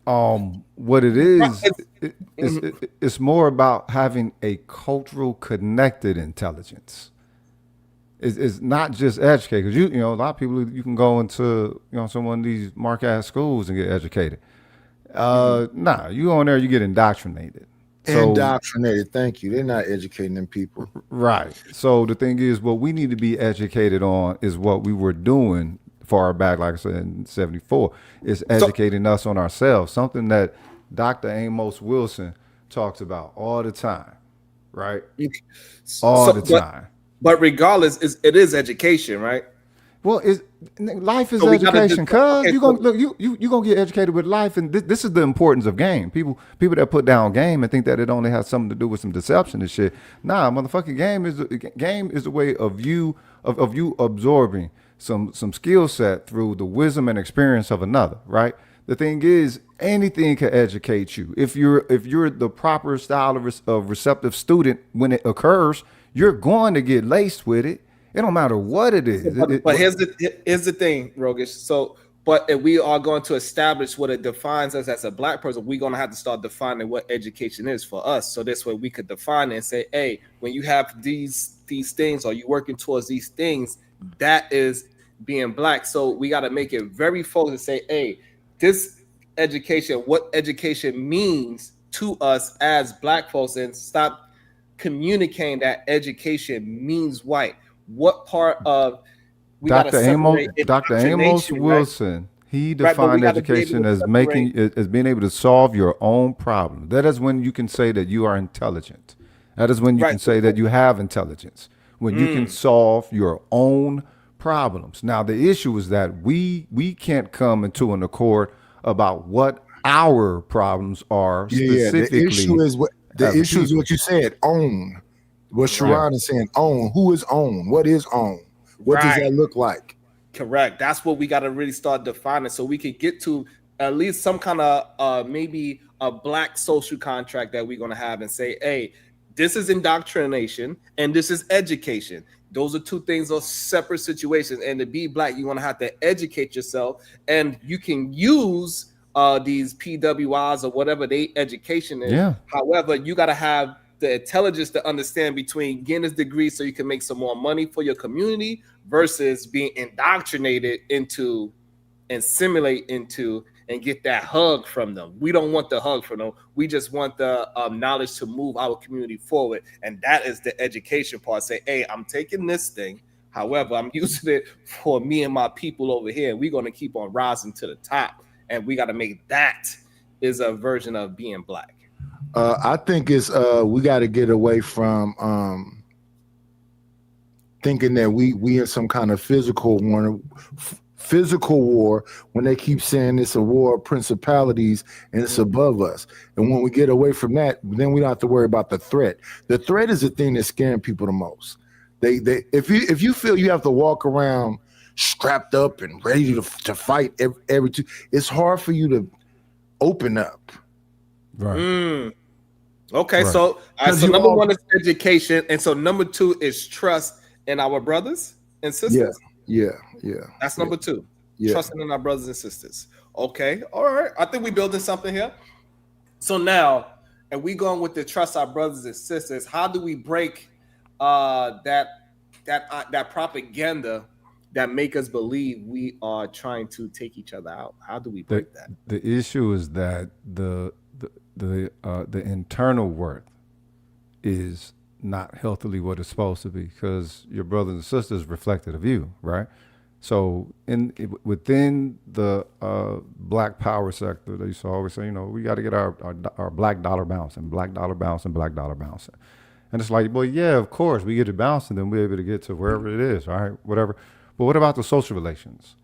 What it is, it's more about having a cultural connected intelligence. It's not just educated, because you know a lot of people, you can go into some of these mark-ass schools and get educated. Nah, you go in there, you get indoctrinated. Indoctrinated, thank you. They're not educating them people. Right. So the thing is, what we need to be educated on is what we were doing far back, like I said, in 74, is educating us on ourselves, something that Dr. Amos Wilson talks about all the time, right? All the time. But regardless, it is education, right? Well, life is education, cuz you're gonna get educated with life, and this is the importance of game. People that put down game and think that it only has something to do with some deception and shit. Nah, motherfucking game is a way of you absorbing some skill set through the wisdom and experience of another, right? The thing is, anything can educate you if you're the proper style of receptive student. When it occurs, you're going to get laced with it. It don't matter what it is. But here's the thing, Rogish. So, but if we are going to establish what it defines us as a Black person, we're going to have to start defining what education is for us. So this way we could define it and say, hey, when you have these things, or you working towards these things, that is being Black. So we got to make it very focused and say, hey, this education, what education means to us as Black folks, and stop communicating that education means white. What part of Dr. Amos Wilson, right? He defined education as being able to solve your own problem. That is when you can say that you are intelligent. That is when you can say that you have intelligence, when you can solve your own problems. Now, the issue is that we can't come into an accord about what our problems are specifically. The issue is what you said, own. What Sharon is saying, own. Who is own? What is own? What does that look like? Correct. That's what we got to really start defining, so we can get to at least some kind of maybe a Black social contract that we're going to have and say, hey, this is indoctrination and this is education. Those are two things, those separate situations. And to be Black, you're going to have to educate yourself, and you can use these PWIs or whatever they education is. Yeah. However, you got to have the intelligence to understand between getting this degree so you can make some more money for your community versus being indoctrinated into and simulate into and get that hug from them. We don't want the hug from them. We just want the knowledge to move our community forward. And that is the education part. Say, hey, I'm taking this thing. However, I'm using it for me and my people over here. We're going to keep on rising to the top. And we got to make that is a version of being Black. I think it's we got to get away from thinking that we in some kind of physical war when they keep saying it's a war of principalities and it's above us. And when we get away from that, then we don't have to worry about the threat. The threat is the thing that's scaring people the most. If you feel you have to walk around strapped up and ready to fight every two, it's hard for you to open up. Right. Okay, right. So number one is education, and so number two is trust in our brothers and sisters. Yeah. That's number two. Yeah. Trusting in our brothers and sisters. Okay, all right. I think we're building something here. So now, and we going with the trust our brothers and sisters. How do we break that propaganda that make us believe we are trying to take each other out? How do we break that? The issue is that the internal work is not healthily what it's supposed to be, because your brothers and sisters reflected of you, right? So within the Black power sector, they used to always say, we got to get our black dollar bouncing, black dollar bouncing, black dollar bouncing. And it's like, well, yeah, of course, we get it bouncing, then we're able to get to wherever it is, right? Whatever. But what about the social relations?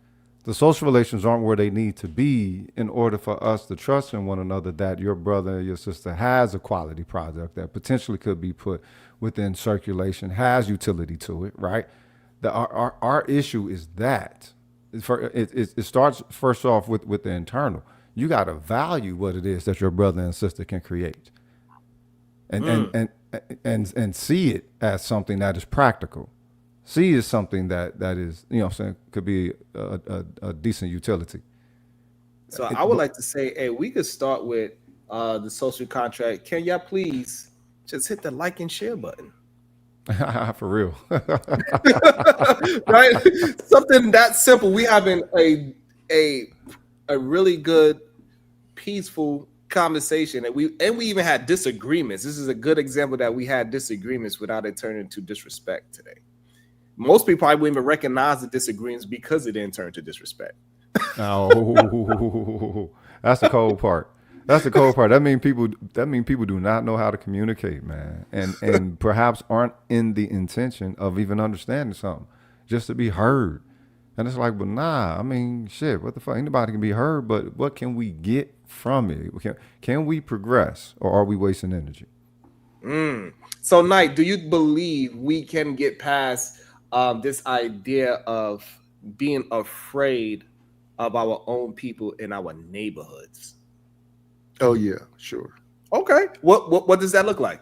The social relations aren't where they need to be in order for us to trust in one another that your brother or your sister has a quality product that potentially could be put within circulation, has utility to it, right? Our issue is that. It starts first off with the internal. You got to value what it is that your brother and sister can create, and see it as something that is practical. See is something that is, you know what I'm saying, could be a decent utility. So I would like to say, hey, we could start with the social contract. Can y'all please just hit the like and share button? For real. Right? Something that simple. We having a really good, peaceful conversation, and we even had disagreements. This is a good example that we had disagreements without it turning into disrespect today. Most people probably wouldn't even recognize the disagreements because it didn't turn to disrespect. Oh, that's the cold part. That's the cold part. That mean people do not know how to communicate, man, and perhaps aren't in the intention of even understanding something, just to be heard. And it's like, but nah, I mean, shit, what the fuck? Anybody can be heard, but what can we get from it? Can we progress, or are we wasting energy? So, Knight, do you believe we can get past this idea of being afraid of our own people in our neighborhoods? Oh yeah, sure. Okay. What does that look like?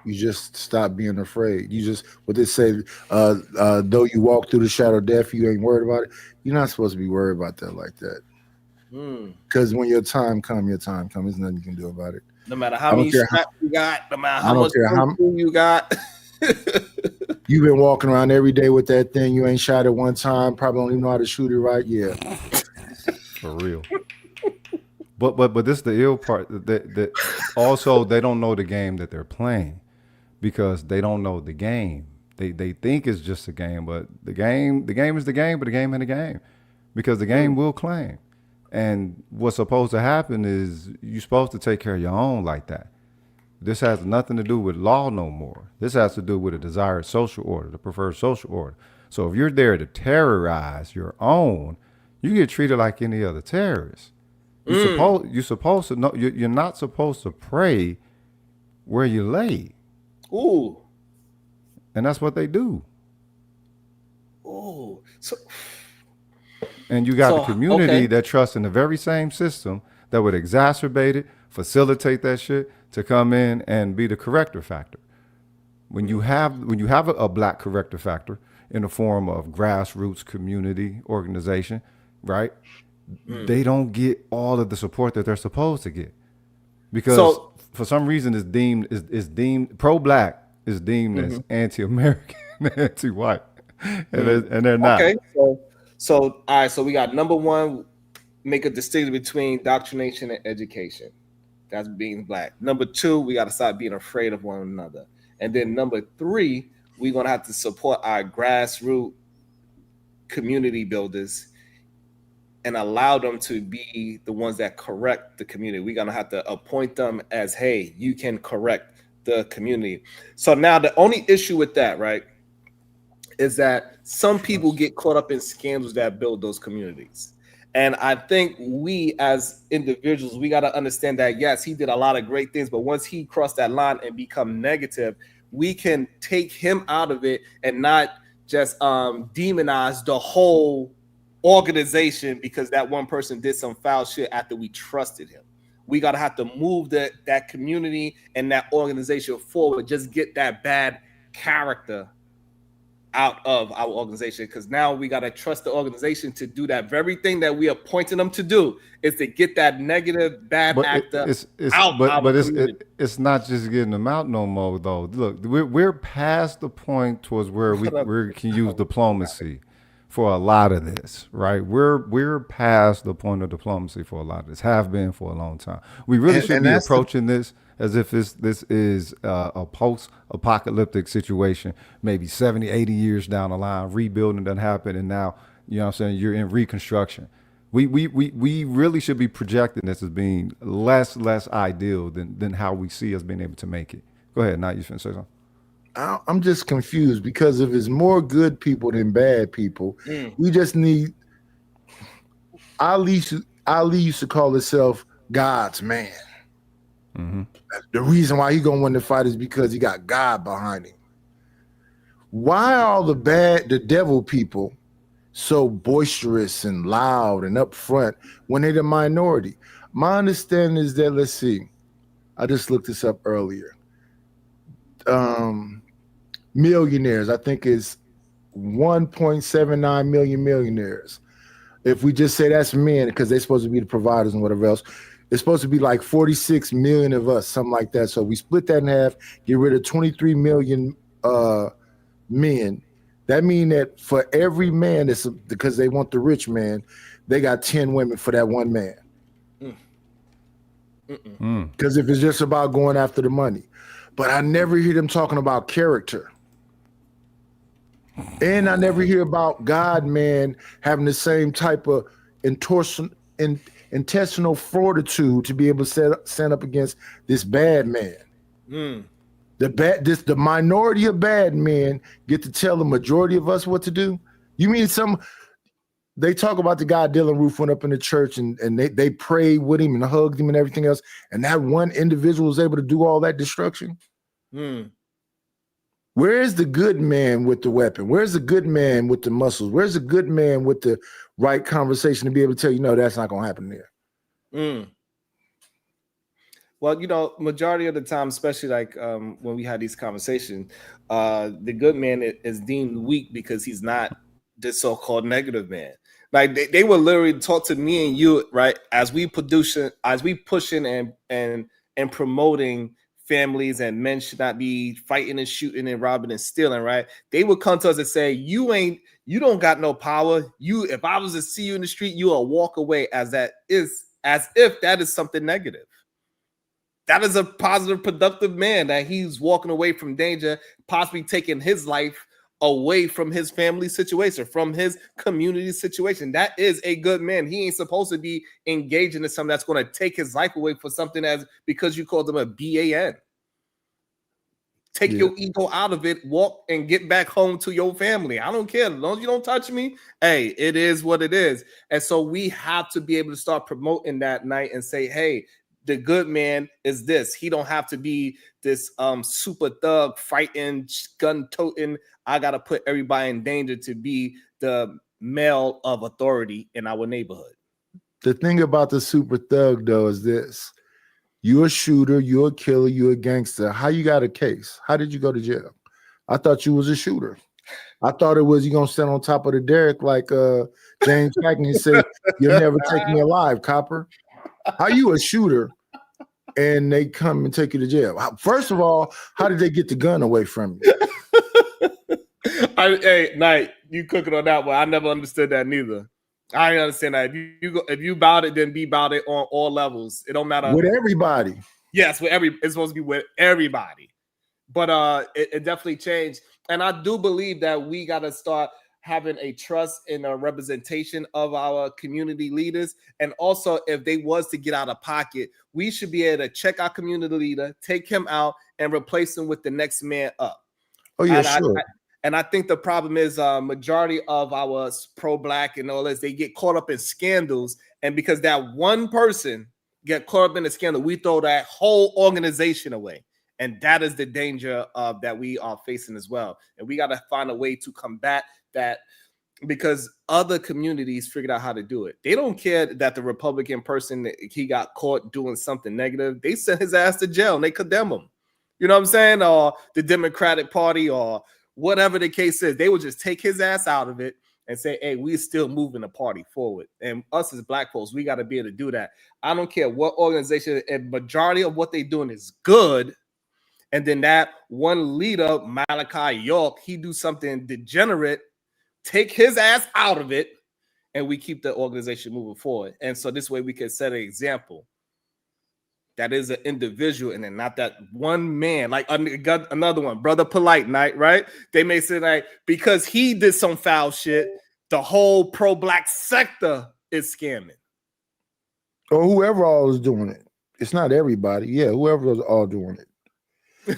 You just stop being afraid. You just, what they say, though you walk through the shadow of death, you ain't worried about it. You're not supposed to be worried about that like that. Because when your time comes, there's nothing you can do about it. No matter how many straps you got, no matter how much you got. You've been walking around every day with that thing. You ain't shot it one time. Probably don't even know how to shoot it right. Yeah. For real. But this is the ill part, that also they don't know the game that they're playing, because they don't know the game. They think it's just a game, but the game is the game, but the game ain't a game, because the game will claim. And what's supposed to happen is you're supposed to take care of your own like that. This has nothing to do with law no more. This has to do with a desired social order, the preferred social order. So if you're there to terrorize your own, you get treated like any other terrorist. You're supposed to know. You're not supposed to pray where you lay. Ooh. And that's what they do. Ooh. And you got a community that trusts in the very same system that would exacerbate it, facilitate that shit, to come in and be the corrector factor. When you have a black corrector factor in the form of grassroots community organization, right? They don't get all of the support that they're supposed to get, because for some reason it's deemed pro-black is deemed as anti-American, anti-white, and they're not. Okay, so all right, so we got number one, make a distinction between indoctrination and education. That's being black. Number two, we got to stop being afraid of one another. And then number three, we're gonna have to support our grassroots community builders and allow them to be the ones that correct the community. We're gonna have to appoint them as, hey, you can correct the community. So now the only issue with that, right, is that some people get caught up in scandals that build those communities. And I think we as individuals, we got to understand that, yes, he did a lot of great things, but once he crossed that line and become negative, we can take him out of it and not just demonize the whole organization because that one person did some foul shit after we trusted him. We got to have to move that community and that organization forward, just get that bad character out of our organization, because now we got to trust the organization to do that very thing that we appointed them to do, is to get that negative bad actor out. But it's not just getting them out no more though. Look, we're past the point towards where we can use diplomacy for a lot of this, right? We're past the point of diplomacy for a lot of this, have been for a long time. We really should be approaching this as if this is a post-apocalyptic situation, maybe 70, 80 years down the line, rebuilding done happened, and now, you know what I'm saying, you're in reconstruction. We really should be projecting this as being less ideal than how we see us being able to make it. Go ahead, now you finna say something. I'm just confused because if it's more good people than bad people, we just need. Ali used to call himself God's man. Mm-hmm. The reason why he gonna win the fight is because he got God behind him. Why are all the devil people so boisterous and loud and upfront when they're the minority? My understanding is that, let's see, I just looked this up earlier. Millionaires, I think is 1.79 million millionaires. If we just say that's men, because they're supposed to be the providers and whatever else, it's supposed to be like 46 million of us, something like that. So we split that in half, get rid of 23 million men. That means that for every man, that's because they want the rich man, they got 10 women for that one man. Because if it's just about going after the money. But I never hear them talking about character. And I never hear about God, man, having the same type of intestinal fortitude to be able to stand up against this bad man. The minority of bad men get to tell the majority of us what to do. You mean they talk about the guy Dylan Roof went up in the church and they prayed with him and hugged him and everything else, and that one individual was able to do all that destruction? Where's the good man with the weapon? Where's the good man with the muscles? Where's the good man with the right conversation to be able to tell you, no, that's not going to happen there? Well, majority of the time, especially like when we had these conversations, the good man is deemed weak because he's not this so-called negative man. Like they would literally talk to me and you, right, as we pushing and promoting families and men should not be fighting and shooting and robbing and stealing, right? They would come to us and say, you don't got no power. If I was to see you in the street, you will walk away as if that is something negative. That is a positive, productive man that he's walking away from danger, possibly taking his life away from his family situation, from his community situation. That is a good man. He ain't supposed to be engaging in something that's going to take his life away for something because you called him a BAN. Take your ego out of it, walk and get back home to your family. I don't care. As long as you don't touch me, hey, it is what it is. And so we have to be able to start promoting that night and say, hey, the good man is this. He don't have to be this super thug fighting, gun toting. I got to put everybody in danger to be the male of authority in our neighborhood. The thing about the super thug, though, is this. You're a shooter, you're a killer, you're a gangster. How you got a case? How did you go to jail? I thought you was a shooter. I thought it was you going to stand on top of the derrick like James Cagney and say, you'll never take me alive, copper. How you a shooter and they come and take you to jail? First of all, how did they get the gun away from you? Hey, Knight, you cooking on that one. I never understood that neither. I didn't understand that. If you bout it, then be about it on all levels. It don't matter. With everybody. Yes, it's supposed to be with everybody. But it definitely changed. And I do believe that we got to start having a trust in a representation of our community leaders. And also, if they was to get out of pocket, we should be able to check our community leader, take him out, and replace him with the next man up. Oh, yeah, sure. And I think the problem is majority of our pro-black and all this, they get caught up in scandals. And because that one person get caught up in a scandal, we throw that whole organization away. And that is the danger that we are facing as well. And we got to find a way to combat that because other communities figured out how to do it. They don't care that the Republican person, he got caught doing something negative. They sent his ass to jail and they condemn him. You know what I'm saying? Or the Democratic Party or whatever the case is, they would just take his ass out of it and say, hey, we're still moving the party forward. And us as black folks, we got to be able to do that. I don't care what organization, a majority of what they're doing is good. And then that one leader, Malachi York, he do something degenerate, take his ass out of it, and we keep the organization moving forward. And so this way we can set an example. That is an individual, and then not that one man. Like another one, Brother Polite Night, right? They may say like because he did some foul shit, the whole pro-black sector is scamming. Or whoever all is doing it. It's not everybody. Yeah, whoever is all doing it. We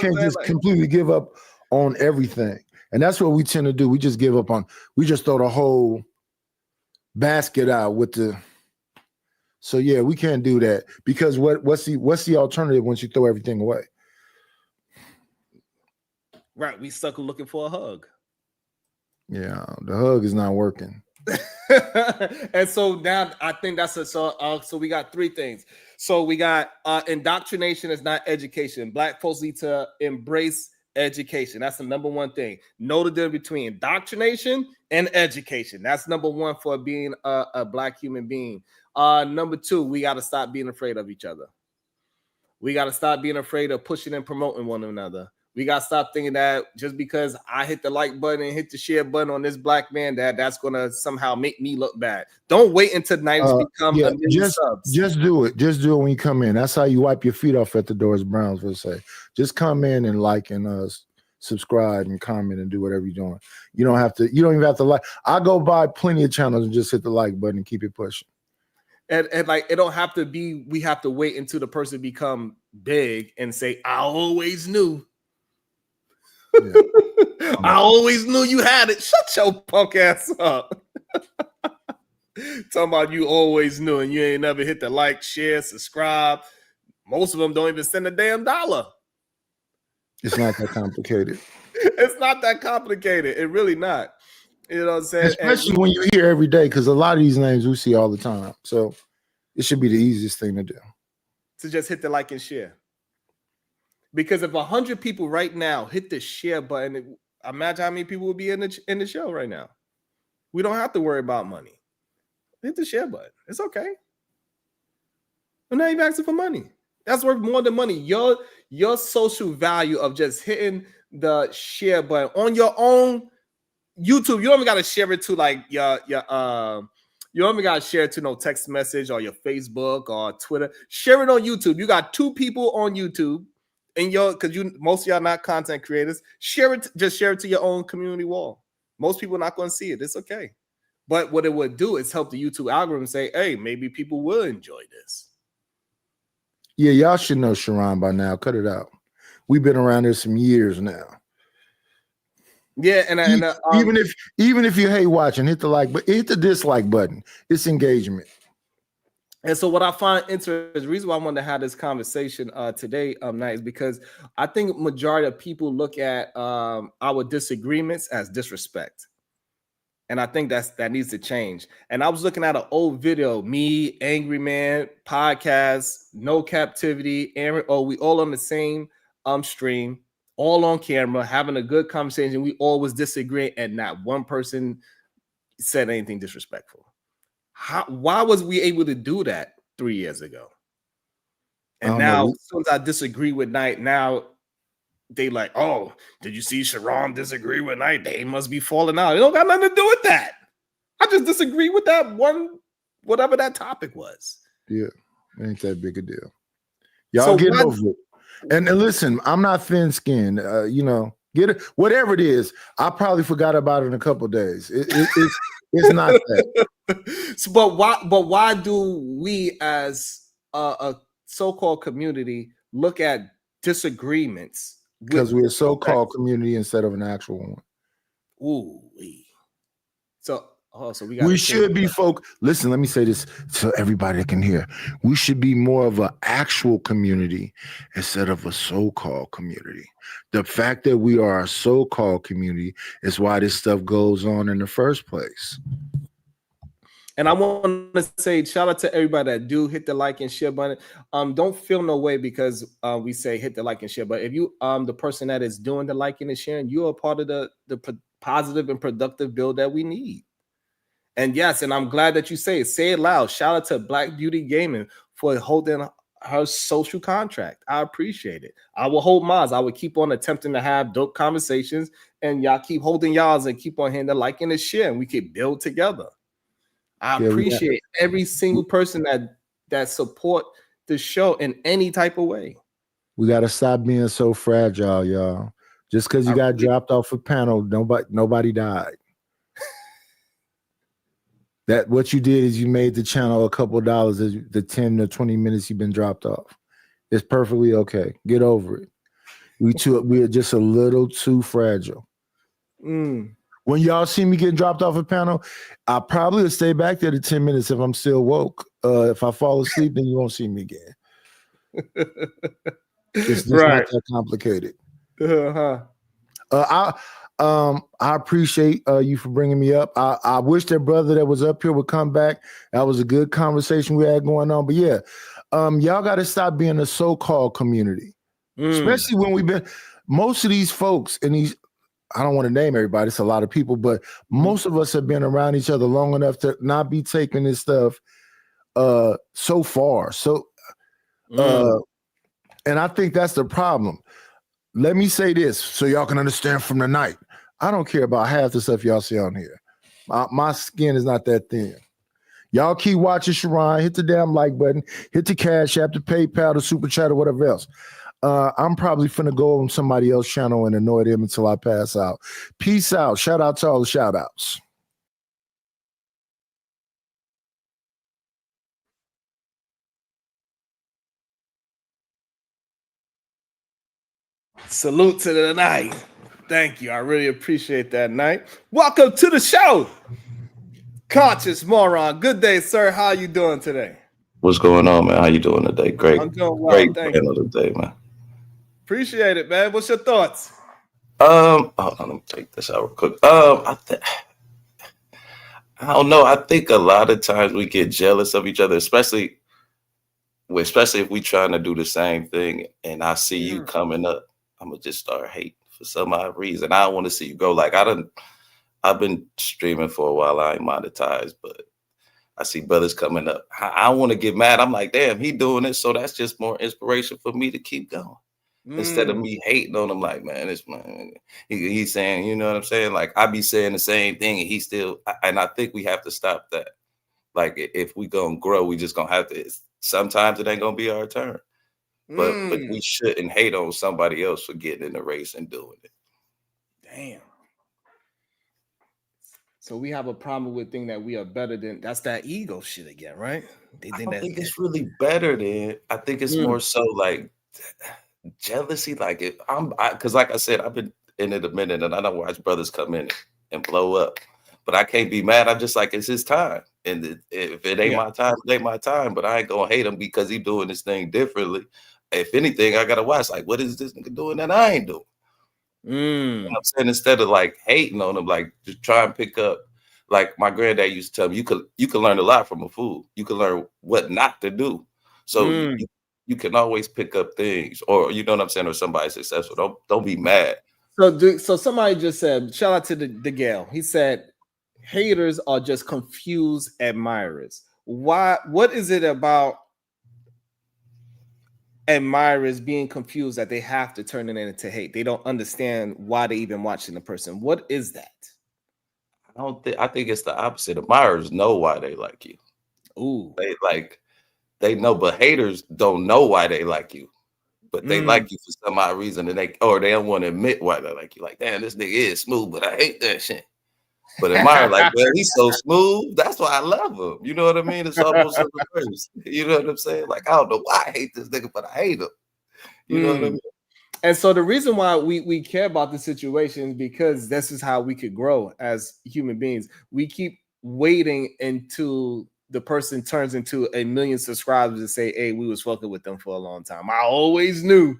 can't just completely give up on everything. And that's what we tend to do. We just give up on, we just throw the whole basket out with the, so yeah, we can't do that because what's the alternative once you throw everything away? Right. We stuck looking for a hug. Yeah, the hug is not working. And so now I think that's so we got three things. So we got indoctrination is not education. Black folks need to embrace education. That's the number one thing. Know the difference between indoctrination and education. That's number one for being a Black human being. Number two, we got to stop being afraid of each other. We got to stop being afraid of pushing and promoting one another. We got to stop thinking that just because I hit the like button and hit the share button on this Black man, that's going to somehow make me look bad. Don't wait until nights become a million subs. Just do it. Just do it when you come in. That's how you wipe your feet off at the door, as Browns would say. Just come in and like and subscribe and comment and do whatever you're doing. You don't even have to like. I go by plenty of channels and just hit the like button and keep it pushing. And like it don't have to be, we have to wait until the person become big and say, I always knew. Yeah. I always knew you had it. Shut your punk ass up. Talking about you always knew and you ain't never hit the like, share, subscribe. Most of them don't even send a damn dollar. It's not that complicated. It's not that complicated. It really not. You know what I'm saying? Especially when you're here every day, because a lot of these names we see all the time. So it should be the easiest thing to do. To just hit the like and share. Because if 100 people right now hit the share button, imagine how many people would be in the show right now. We don't have to worry about money. Hit the share button. It's okay. We're not even asking for money. That's worth more than money. Your social value of just hitting the share button on your own YouTube. You don't even got to share it to like your you don't even got to share it to no text message or your Facebook or Twitter. Share it on YouTube. You got 2 people on YouTube. And most of y'all not content creators, just share it to your own community wall. Most people are not going to see it. It's okay. But what it would do is help the YouTube algorithm say, hey, maybe people will enjoy this. Yeah, y'all should know Sharon by now. Cut it out. We've been around here some years now. Yeah, even if you hate watching, hit the like, but hit the dislike button. It's engagement. And so what I find interesting, the reason why I wanted to have this conversation today night is because I think majority of people look at our disagreements as disrespect. And I think that needs to change. And I was looking at an old video, me, Angry Man, podcast, No Captivity, Aaron, we all on the same stream, all on camera, having a good conversation. We all was disagreeing and not one person said anything disrespectful. Why was we able to do that 3 years ago? And now, as soon as I disagree with Knight, now they like, oh, did you see Sharon disagree with Knight? They must be falling out. It don't got nothing to do with that. I just disagree with that one, whatever that topic was. Yeah, ain't that big a deal. Y'all get over it. And listen, I'm not thin-skinned. Get it, whatever it is. I probably forgot about it in a couple of days. It's not that. So, but why do we as a so-called community look at disagreements? Because we're a so-called community instead of an actual one. Ooh. So we should be folk. Listen, let me say this so everybody can hear. We should be more of an actual community instead of a so-called community. The fact that we are a so-called community is why this stuff goes on in the first place. And I want to say shout out to everybody that do hit the like and share button. Don't feel no way because we say hit the like and share. But if you the person that is doing the liking and sharing, you are part of the positive and productive build that we need. And yes, and I'm glad that you say it loud. Shout out to Black Beauty Gaming for holding her social contract. I appreciate it. I will hold mine. I would keep on attempting to have dope conversations, and y'all keep holding y'all's and keep on hitting the like and the share, and we can build together. I appreciate every single person that support the show in any type of way. We got to stop being so fragile, y'all. Just because you got dropped off a panel, nobody died. That what you did is you made the channel a couple of dollars as the 10 to 20 minutes you've been dropped off. It's perfectly okay. Get over it. We are just a little too fragile. When y'all see me getting dropped off a panel, I probably will stay back there to 10 minutes if I'm still woke. If I fall asleep, then you won't see me again. It's just not that complicated. I appreciate you for bringing me up. I wish that brother that was up here would come back. That was a good conversation we had going on. But yeah, y'all got to stop being a so-called community, especially when we've been. Most of these folks and these, I don't want to name everybody. It's a lot of people, but most of us have been around each other long enough to not be taking this stuff so far. And I think that's the problem. Let me say this so y'all can understand from the night. I don't care about half the stuff y'all see on here. My skin is not that thin. Y'all keep watching Sharon. Hit the damn like button. Hit the Cash App, the PayPal, the Super Chat, or whatever else. I'm probably finna go on somebody else's channel and annoy them until I pass out. Peace out. Shout out to all the shout outs. Salute to the night. Thank you. I really appreciate that, night. Welcome to the show. Conscious Moron. Good day, sir. How you doing today? What's going on, man? How you doing today? Great. I'm doing well. Great Thank panel you. today, man. Appreciate it, man. What's your thoughts? Hold on, let me take this out real quick. I don't know. I think a lot of times we get jealous of each other, especially if we trying to do the same thing and I see you coming up, I'm gonna just start hating for some odd reason. I don't want to see you go. Like I've been streaming for a while. I ain't monetized, but I see brothers coming up. I want to get mad. I'm like, damn, he doing it. So that's just more inspiration for me to keep going. Instead of me hating on him, like, man, he's saying, you know what I'm saying? Like, I be saying the same thing, and he still, and I think we have to stop that. Like, if we gonna grow, we just gonna have to. Sometimes it ain't gonna be our turn, but we shouldn't hate on somebody else for getting in the race and doing it. Damn. So we have a problem with thinking that we are better than. That's that ego shit again, right? They I don't think it's really better than. I think it's more so like jealousy. Like because like I said, I've been in it a minute, and I don't watch brothers come in and blow up. But I can't be mad. I'm just like, it's his time, and if it ain't my time, it ain't my time. But I ain't gonna hate him because he doing this thing differently. If anything, I gotta watch. Like, what is this nigga doing that I ain't doing? You know what I'm saying? Instead of like hating on him, like just try and pick up. Like my granddad used to tell me, you could learn a lot from a fool. You can learn what not to do. So you can always pick up things, or you know what I'm saying, or somebody successful. Don't be mad. So somebody just said, shout out to the Gale. He said, haters are just confused admirers. Why? What is it about admirers being confused that they have to turn it into hate? They don't understand why they even watching the person. What is that? I think it's the opposite. Admirers know why they like you. Ooh. They know, but haters don't know why they like you. But they like you for some odd reason, and they don't want to admit why they like you. Like, damn, this nigga is smooth, but I hate that shit. But admire, like, well, he's so smooth. That's why I love him. You know what I mean? It's almost the reverse. You know what I'm saying? Like, I don't know why I hate this nigga, but I hate him. You know what I mean? And so the reason why we care about the situation is because this is how we could grow as human beings. We keep waiting until the person turns into 1 million subscribers and say, hey, we was fucking with them for a long time. I always knew.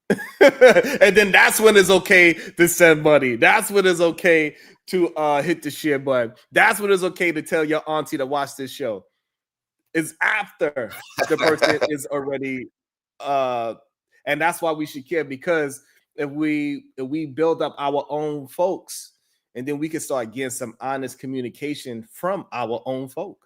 And then that's when it's okay to send money. That's when it's okay to hit the share button. That's when it's okay to tell your auntie to watch this show. It's after the person is already and that's why we should care, because if we build up our own folks, and then we can start getting some honest communication from our own folk.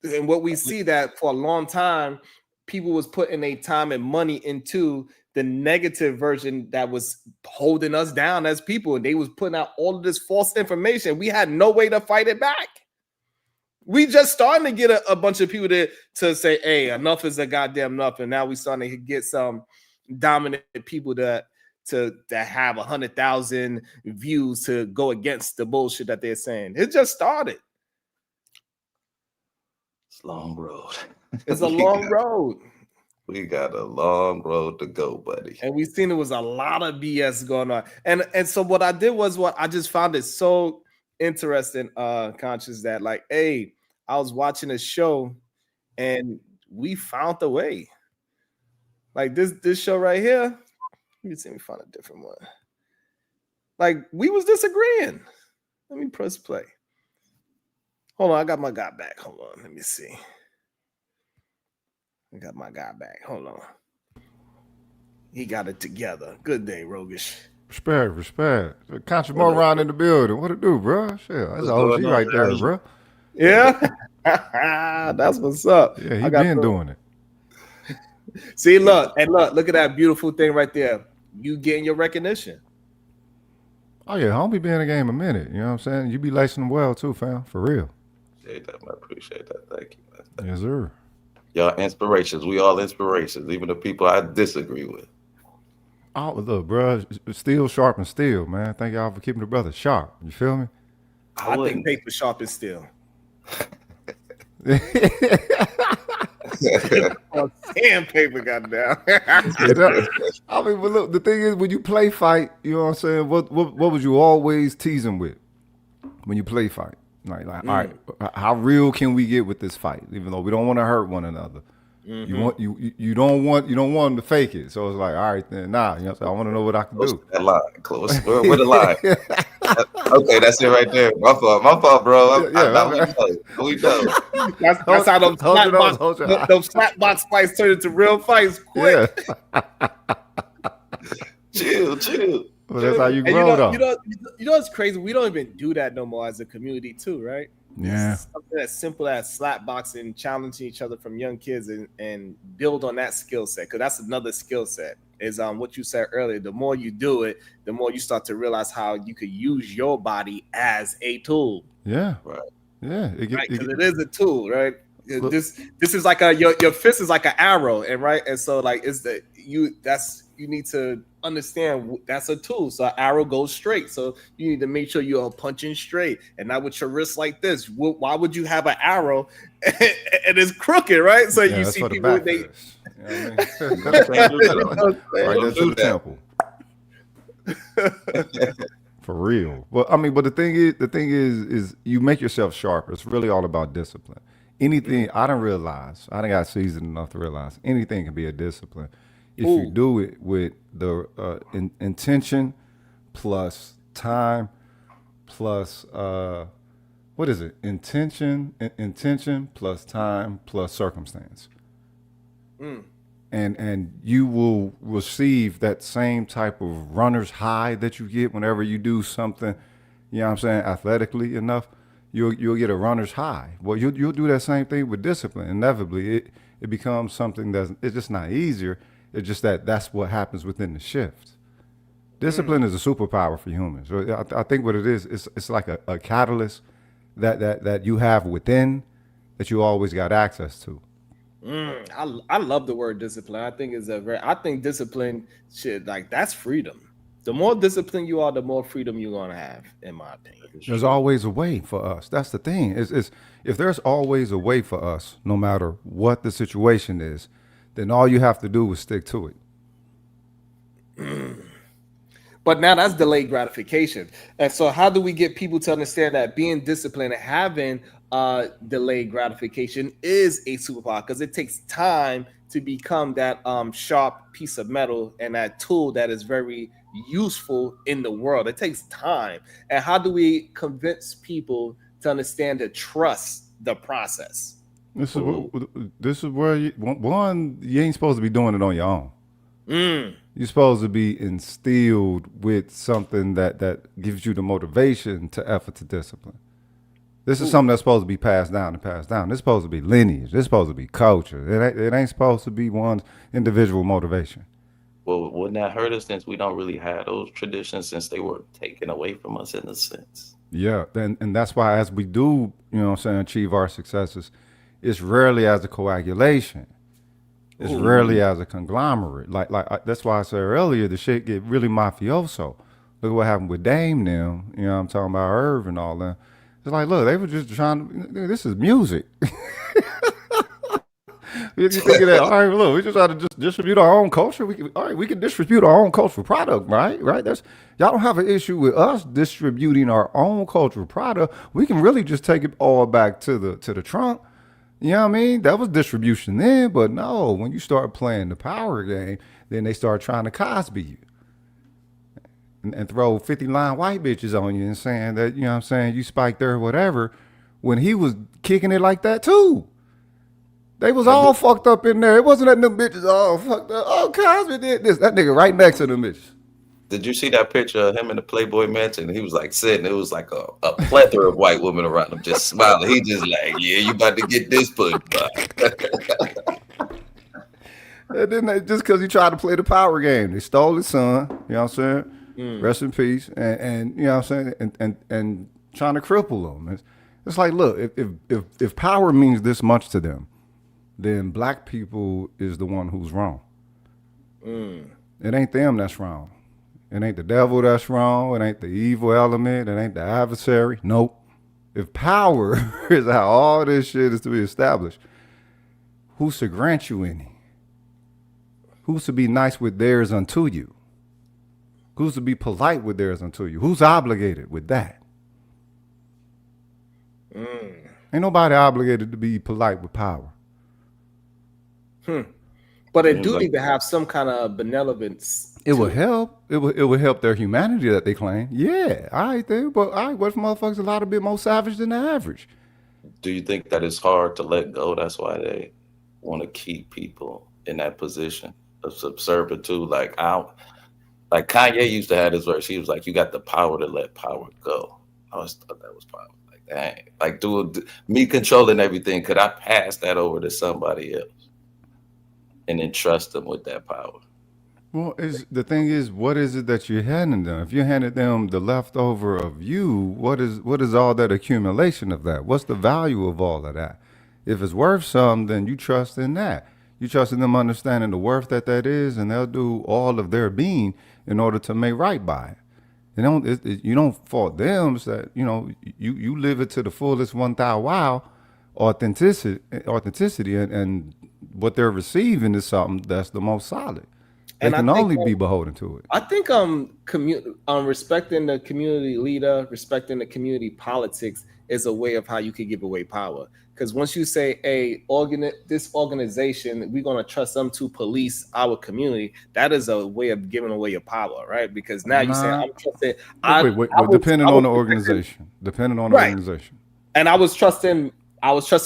And what we see that for a long time, people was putting their time and money into the negative version that was holding us down as people. And they was putting out all of this false information. We had no way to fight it back. We just starting to get a bunch of people to say, hey, enough is a goddamn enough. And now we starting to get some dominant people that have 100,000 views to go against the bullshit that they're saying. It just started. It's a long road. It's a long road. We got a long road to go, buddy. And we seen it was a lot of BS going on. And so what I did was I just found it so interesting, Conscious, that like, hey, I was watching a show and we found a way. Like this show right here. Let me see if we find a different one. Like we was disagreeing. Let me press play. Hold on, I got my guy back. Hold on, let me see. I got my guy back. Hold on. He got it together. Good day, Rogish. Respect. Country Moron in the building. What it do, bro? Shit, that's an OG right there, bro. Yeah, that's what's up. Yeah, he been doing it. See, look at that beautiful thing right there. You getting your recognition. Oh yeah, homie been in the game a minute. You know what I'm saying? You be lacing them well too, fam. For real. Appreciate that, man. Appreciate that. Thank you, man. Yes, sir. Y'all inspirations. We all inspirations, even the people I disagree with. Oh, look, bro, steel sharp and steel, man. Thank y'all for keeping the brother sharp. You feel me? I think paper sharp is steel. Sandpaper got down. I mean, but look, the thing is, when you play fight, you know what I'm saying? What would you always tease him with when you play fight? Like, all right, how real can we get with this fight? Even though we don't want to hurt one another. Mm-hmm. You don't want them to fake it. So it's like, all right, then nah. You know what I'm saying? I want to know what I can do. That line, close. Where the line? Okay, that's it right there. My fault, bro. We know. That's how those slapbox fights turn into real fights quick. Yeah. chill. Well, that's how you grow, though. You know what's crazy? We don't even do that no more as a community, too, right? Yeah. Something as simple as slap boxing, challenging each other from young kids and build on that skill set. Because that's another skill set. Is what you said earlier. The more you do it, the more you start to realize how you could use your body as a tool. Yeah. Right. Yeah. Because it is a tool, right? Look, this is like your fist is like an arrow, and right, and so like you need to understand that's a tool. So an arrow goes straight, so you need to make sure you're punching straight, and not with your wrist like this. Why would you have an arrow and it's crooked, right? So you see people right there to the temple. For real. Well, I mean, but the thing is you make yourself sharper. It's really all about discipline. Anything I didn't got seasoned enough to realize anything can be a discipline if you do it with the intention plus time plus what is it? Intention plus time plus circumstance. And you will receive that same type of runner's high that you get whenever you do something, you know what I'm saying, athletically enough. You'll get a runner's high. Well, you'll do that same thing with discipline. Inevitably, it becomes something it's just not easier. It's just that's what happens within the shift. Discipline is a superpower for humans. So I think what it is, it's like a catalyst that you have within that you always got access to. I love the word discipline. I think I think discipline should that's freedom. The more disciplined you are, the more freedom you're gonna have, in my opinion. There's always a way for us. That's the thing. Is if there's always a way for us, no matter what the situation is, then all you have to do is stick to it. But now that's delayed gratification. And so how do we get people to understand that being disciplined and having delayed gratification is a superpower? Because it takes time to become that sharp piece of metal and that tool that is very useful in the world. It takes time. And how do we convince people to understand to trust the process? This is where you ain't supposed to be doing it on your own. You're supposed to be instilled with something that gives you the motivation to effort to discipline. This is something that's supposed to be passed down and passed down. It's supposed to be lineage. It's supposed to be culture. It ain't supposed to be one's individual motivation. Well, wouldn't that hurt us since we don't really have those traditions since they were taken away from us in a sense? Yeah, and that's why as we do, achieve our successes, it's rarely as a coagulation. It's rarely as a conglomerate. Like that's why I said earlier, the shit get really mafioso. Look at what happened with Dame them. I'm talking about Irv and all that. It's like, look, they were just trying to, this is music. You thinking that, all right, look, we just try to just distribute our own culture. We can distribute our own cultural product, right? Right? Y'all don't have an issue with us distributing our own cultural product. We can really just take it all back to the trunk. You know what I mean? That was distribution then, but no, when you start playing the power game, then they start trying to Cosby you. And throw 50 line white bitches on you and saying that, you know what I'm saying, you spiked there or whatever, when he was kicking it like that too. They was all fucked up in there. It wasn't that them bitches all fucked up. Oh, Cosby did this. That nigga right next to them bitches. Did you see that picture of him in the Playboy Mansion? He was like sitting, it was like a plethora of white women around him just smiling. He just like, yeah, you about to get this put by. And then just because he tried to play the power game, they stole his son, you know what I'm saying? Rest in peace. And you know what I'm saying? And trying to cripple him. It's like, look, if power means this much to them, then black people is the one who's wrong. It ain't them that's wrong. It ain't the devil that's wrong. It ain't the evil element. It ain't the adversary. Nope. If power is how all this shit is to be established, who's to grant you any? Who's to be nice with theirs unto you? Who's to be polite with theirs unto you? Who's obligated with that? Ain't nobody obligated to be polite with power. But it do need to have some kind of benevolence. It would help. It would help their humanity that they claim. Yeah, all right, then. But all right, what if motherfuckers a lot a bit more savage than the average? Do you think that it's hard to let go? That's why they want to keep people in that position of servitude. Like Kanye used to have this verse. He was like, "You got the power to let power go." I always thought that was powerful. Like, dang, like me controlling everything. Could I pass that over to somebody else and entrust them with that power? Well, the thing is, what is it that you're handing them? If you handed them the leftover of you, what is all that accumulation of that? What's the value of all of that? If it's worth some, then you trust in that. You trust in them understanding the worth that is, and they'll do all of their being in order to make right by it. You don't fault them. It's that, you know, you live it to the fullest 1,000 wow authenticity, and what they're receiving is something that's the most solid. They can only be beholden to it. I think respecting the community leader, respecting the community politics is a way of how you can give away power. Because once you say, "Hey, this organization, we're gonna trust them to police our community," that is a way of giving away your power, right? Because now you say, "I'm trusting." Depending on the organization. And I was trusting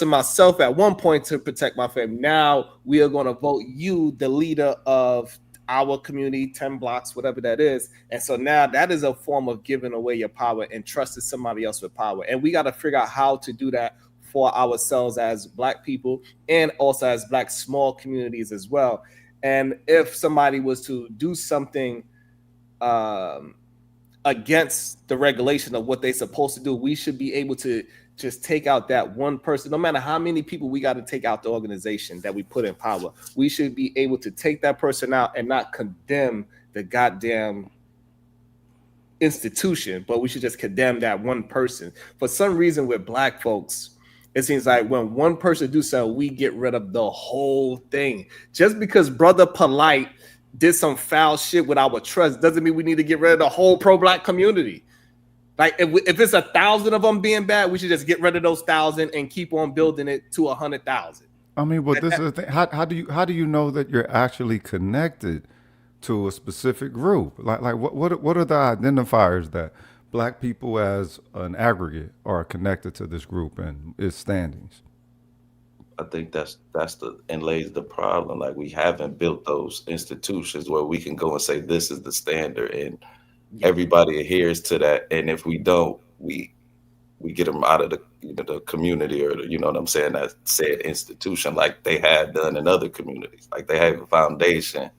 myself at one point to protect my family. Now we are going to vote you the leader of our community, 10 blocks, whatever that is. And so now that is a form of giving away your power and trusting somebody else with power. And we got to figure out how to do that for ourselves as Black people and also as Black small communities as well. And if somebody was to do something against the regulation of what they're supposed to do, we should be able to just take out that one person. No matter how many people we got to take out the organization that we put in power, we should be able to take that person out and not condemn the goddamn institution, but we should just condemn that one person. For some reason with Black folks, it seems like when one person do something, we get rid of the whole thing. Just because Brother Polite did some foul shit with our trust doesn't mean we need to get rid of the whole pro-Black community. Like if it's 1,000 of them being bad, we should just get rid of those 1,000 and keep on building it to 100,000. I mean, but this is the thing. How do you know that you're actually connected to a specific group? Like what are the identifiers that Black people as an aggregate are connected to this group and its standings? I think that's lays the problem. Like, we haven't built those institutions where we can go and say this is the standard and everybody adheres to that. And if we don't, we get them out of the community, or you know what I'm saying, that said institution, like they have done in other communities. Like they have a foundation.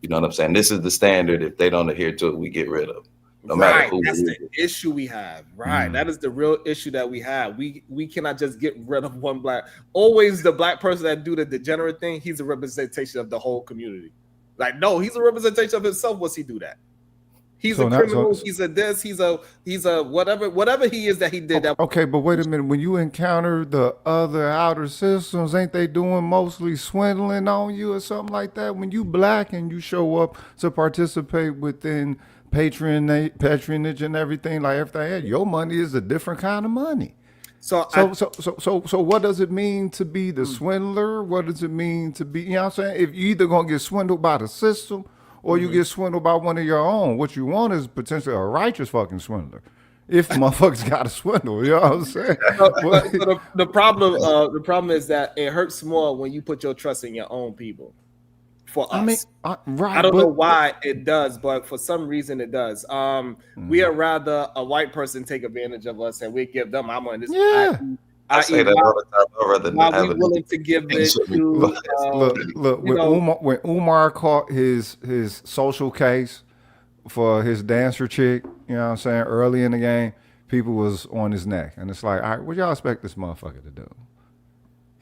You know what I'm saying? This is the standard. If they don't adhere to it, we get rid of them. No matter who. That's the issue we have. Right. That is the real issue that we have. We cannot just get rid of one Black. Always the Black person that do the degenerate thing, he's a representation of the whole community. Like, no, he's a representation of himself once he do that. He's a criminal. He's a this. He's a whatever he is that he did. Okay, but wait a minute. When you encounter the other outer systems, ain't they doing mostly swindling on you or something like that? When you black and you show up to participate within patronage and everything like everything, your money is a different kind of money. So what does it mean to be the swindler? What does it mean to be? You know what I'm saying? If you either gonna get swindled by the system, or you get swindled by one of your own. What you want is potentially a righteous fucking swindler. If motherfuckers got to swindle, you know what I'm saying? The problem is that it hurts more when you put your trust in your own people. For us, right? I don't know why it does, but for some reason it does. We are rather a white person take advantage of us, and we give them our money. I say that all the time. I'd rather not have willing to give it to look when Umar caught his social case for his dancer chick, you know what I'm saying, early in the game, people was on his neck. And it's like, all right, what y'all expect this motherfucker to do?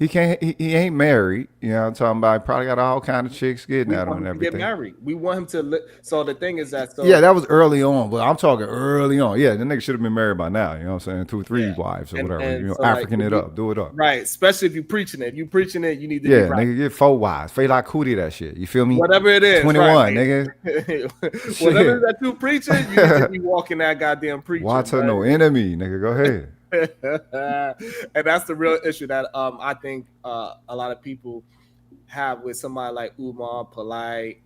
He ain't married, you know what I'm talking about. He probably got all kind of chicks getting at him and everything. Get married. We want him to so the thing is that that was early on, but I'm talking early on. Yeah, the nigga should have been married by now, you know what I'm saying? 2 or 3 wives or whatever. And so African it up, do it up. Right, especially if you're preaching it. If you're preaching it, you need to be right. Nigga, get 4 wives. Fade like Cootie that shit. You feel me? Whatever it is. 21, right. nigga. Whatever that you preaching, you need to be walking that goddamn preaching. Watch her no enemy, nigga. Go ahead. And that's the real issue that I think a lot of people have with somebody like Umar, Polite,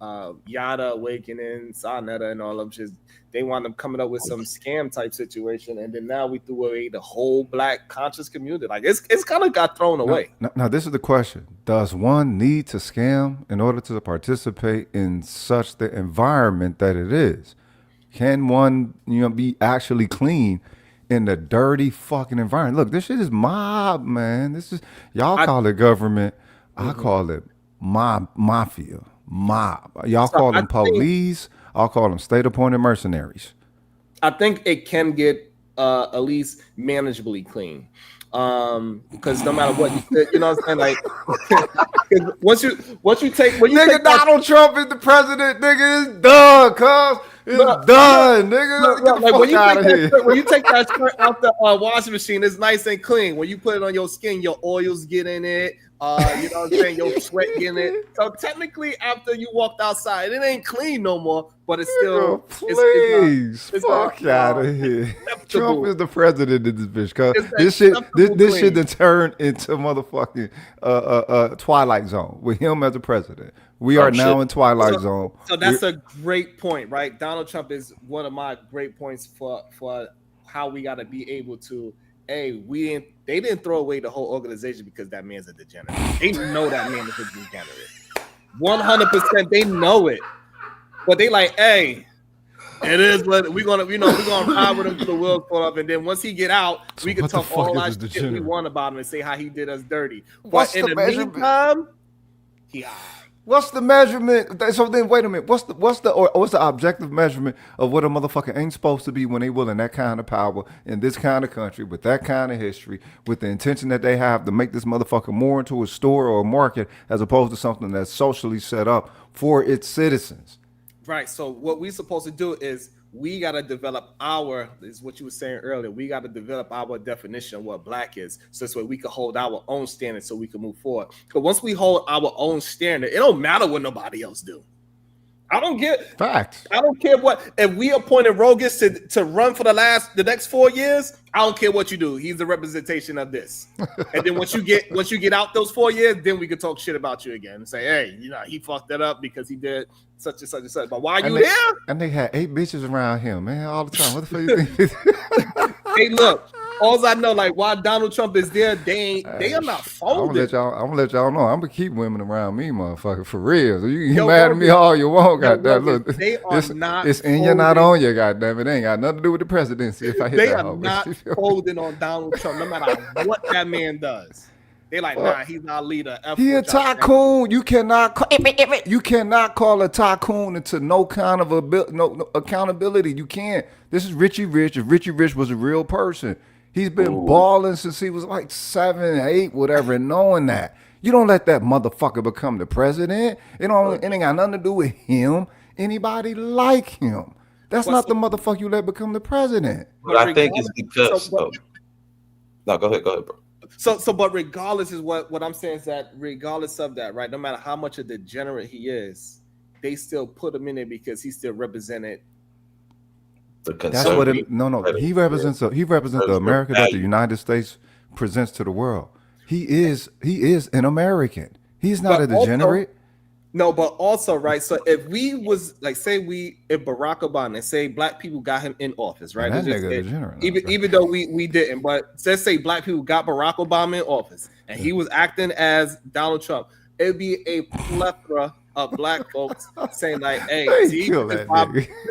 Yada, Awakening, Sarnetta, and all of them. Just they wind up coming up with some scam type situation, and then now we threw away the whole black conscious community. Like it's kind of got thrown away. Now this is the question: does one need to scam in order to participate in such the environment that it is? Can one, be actually clean in the dirty fucking environment? Look, this shit is mob, man. This is y'all call it government. I call it mafia, mob. Y'all call them police. I'll call them state-appointed mercenaries. I think it can get at least manageably clean, because no matter what you know what I'm saying, like once you take Donald Trump is the president, nigga, it's done, cuz. It's done, nigga. Get the fuck out of here. When you take that shirt out the washing machine, it's nice and clean. When you put it on your skin, your oils get in it. You know what I'm saying? Your sweat get in it. So technically, after you walked outside, it ain't clean no more. But it's still please fuck out of here. Trump is the president of this bitch. Cause this shit that turned into motherfucking Twilight Zone with him as the president. We are now in Twilight Zone. So that's a great point, right? Donald Trump is one of my great points for how we got to be able to. They didn't throw away the whole organization because that man's a degenerate. They know that man is a degenerate. 100%, they know it. But they like, hey, it is what we're gonna ride with him to the world fall off, and then once he get out, we can talk all that shit we want about him and say how he did us dirty. But in the meantime, what's the measurement? So then, wait a minute. What's the objective measurement of what a motherfucker ain't supposed to be when they willing that kind of power in this kind of country with that kind of history, with the intention that they have to make this motherfucker more into a store or a market as opposed to something that's socially set up for its citizens? Right. So what we're supposed to do is we got to develop is what you were saying earlier. We got to develop our definition of what black is. So this way we can hold our own standard so we can move forward. But once we hold our own standard, it don't matter what nobody else do. I don't get facts. I don't care if we appointed Rogas to run for the next 4 years. I don't care what you do. He's the representation of this. And then once you get out those 4 years, then we can talk shit about you again and say, hey, he fucked that up because he did such and such and such. But why are you there? And they had 8 bitches around him, man, all the time. What the fuck you think? Hey, look. All I know, like, while Donald Trump is there, they are not folded. I'm gonna let y'all know. I'm gonna keep women around me, motherfucker, for real. So you can get mad at me all you want, goddamn. Look, they are not. It's in you, not on you, goddamn. It ain't got nothing to do with the presidency. If I hit they that, are not folding on Donald Trump, no matter what that man does. They like, nah, he's not a leader. He a tycoon. You cannot call a tycoon into no kind of no accountability. You can't. This is Richie Rich. If Richie Rich was a real person. He's been balling since he was like 7, 8, whatever, and knowing that. You don't let that motherfucker become the president. It ain't got nothing to do with him. Anybody like him. That's not the motherfucker you let become the president. But I think it's because. No, go ahead, bro. But regardless is what I'm saying is that regardless of that, right? No matter how much a degenerate he is, they still put him in it because he still represented. That's what it. No. He represents the America that the United States presents to the world. He is an American. He's not a degenerate. Also, no, but also, right? So if we was like, say if Barack Obama and say black people got him in office, right? Man, that nigga degenerate. Even though we didn't, but let's say black people got Barack Obama in office and he was acting as Donald Trump, it'd be a plethora of black folks saying like, "Hey, see, this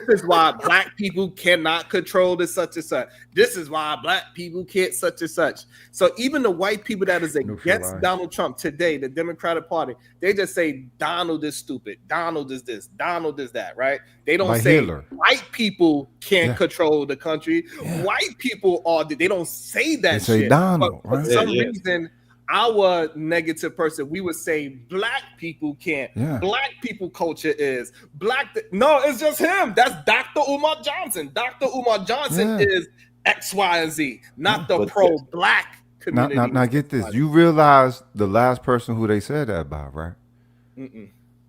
is why black people cannot control this such and such. This is why black people can't such and such." So even the white people that is against Donald Trump today, the Democratic Party, they just say Donald is stupid, Donald is this, Donald is that, right? They don't say Hitler. White people can't control the country. White people are. They don't say that. They say shit. Donald. But for some reason, our negative person, we would say black people can't. Black people culture is black. No, it's just him. That's Dr. Umar Johnson. Dr. Umar Johnson is X, Y, and Z, not the pro-black community. Now get this. You realize the last person who they said that about, right?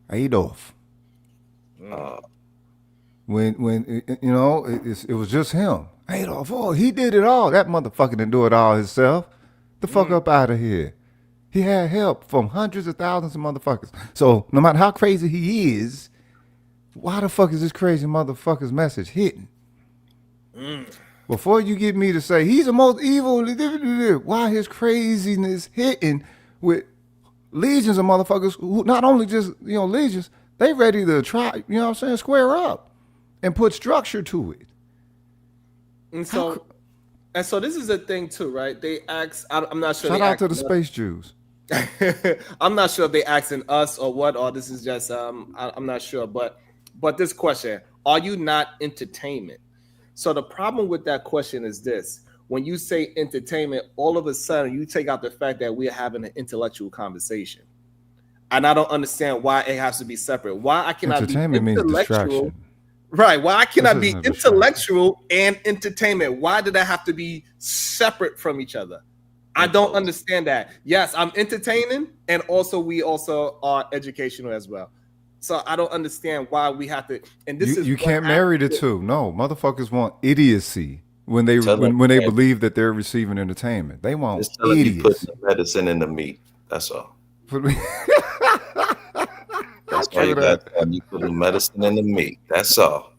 Adolf. When you know it was just him. Adolf. Oh, he did it all. That motherfucker didn't do it all himself. The fuck up out of here. He had help from hundreds of thousands of motherfuckers. So no matter how crazy he is, why the fuck is this crazy motherfucker's message hitting? Before you get me to say he's the most evil, why his craziness hitting with legions of motherfuckers who not only just, legions, they ready to try, square up and put structure to it. And so this is a thing too, right? They ask. I'm not sure. Shout out to the space Jews. I'm not sure if they asking us or what, or this is just. I'm not sure, but this question: are you not entertainment? So the problem with that question is this: when you say entertainment, all of a sudden you take out the fact that we're having an intellectual conversation, and I don't understand why it has to be separate. Why I cannot be intellectual? Means distraction. Right. Why I cannot be intellectual and entertainment? Why did that have to be separate from each other? I don't understand that. Yes, I'm entertaining, and we also are educational as well. So I don't understand why we have to. And this is you can't marry the two. No, motherfuckers want idiocy when they believe that they're receiving entertainment. They want idiocy. Put the medicine in the meat. That's all. That's why you got you put the medicine in the meat. That's all.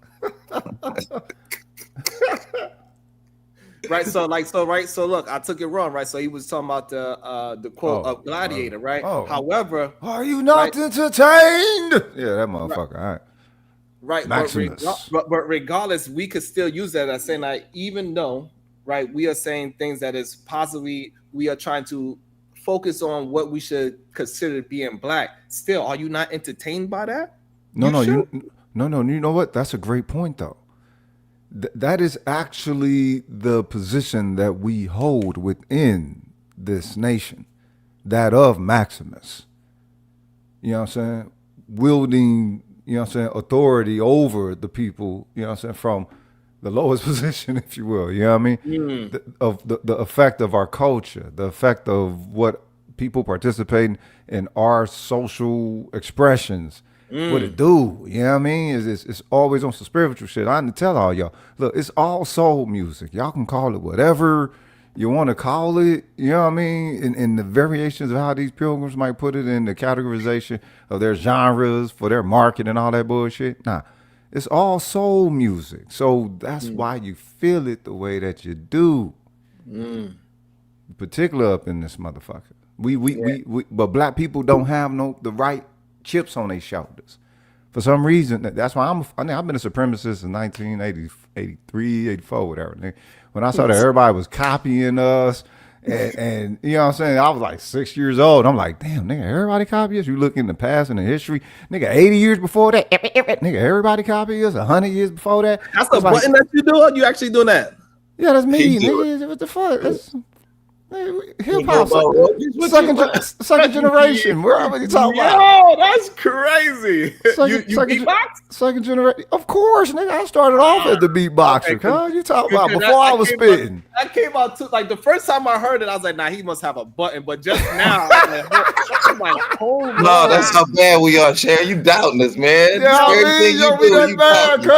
Right. So look, I took it wrong, right? So he was talking about the quote of Gladiator, right? However, are you not entertained? Yeah, that motherfucker. All right. Right. But regardless, we could still use that as saying like, even though, right, we are saying things that is possibly we are trying to focus on what we should consider being black. Still, are you not entertained by that? No. You know what? That's a great point, though. That is actually the position that we hold within this nation, that of Maximus. You know what I'm saying? Wielding, authority over the people, from the lowest position, if you will, you know what I mean? The effect of our culture, the effect of what people participating in our social expressions, what it do, you know what I mean? It's always on some spiritual shit. I need to tell all y'all, look, it's all soul music. Y'all can call it whatever you want to call it, you know what I mean? In the variations of how these pilgrims might put it in the categorization of their genres for their market and all that bullshit. Nah. It's all soul music. So that's why you feel it the way that you do. Particular up in this motherfucker. We but black people don't have the right chips on their shoulders. For some reason, that's why I've been a supremacist in 1983, 84, whatever. When I saw that everybody was copying us, and you know what I'm saying? I was like 6 years old. I'm like, damn, nigga, everybody copy us? You look in the past and the history, nigga, 80 years before that, nigga, everybody copy us, 100 years before that. That's the button that you doing? You actually doing that? Yeah, that's me, nigga. What the fuck? Hip hop, second generation. Wherever you talking about. Yo, that's crazy. Second generation. Of course, nigga. I started off as the beatboxer. Okay, you talking about before I was spitting. That came out too. Like the first time I heard it, I was like, nah, he must have a button. But just now, I'm like, oh, no, that's how bad we are, Sharon. You doubting us, man. Yeah, I mean, we that bad, cuz.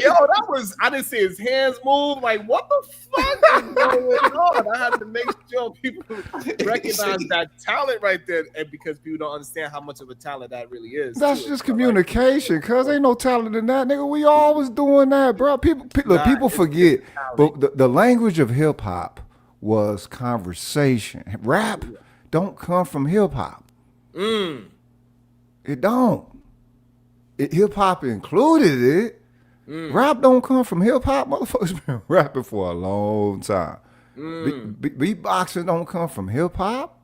Yo, that was, I didn't see his hands move. Like, what the fuck is going on? I had to make sure people recognize that talent right there, and because people don't understand how much of a talent that really is. That's just communication, cuz ain't no talent in that, nigga. We always doing that, bro. People forget, but the language of hip hop was conversation. Rap don't come from hip hop. It don't. Hip hop included it. Rap don't come from hip hop. Motherfuckers been rapping for a long time. Beatboxing don't come from hip hop.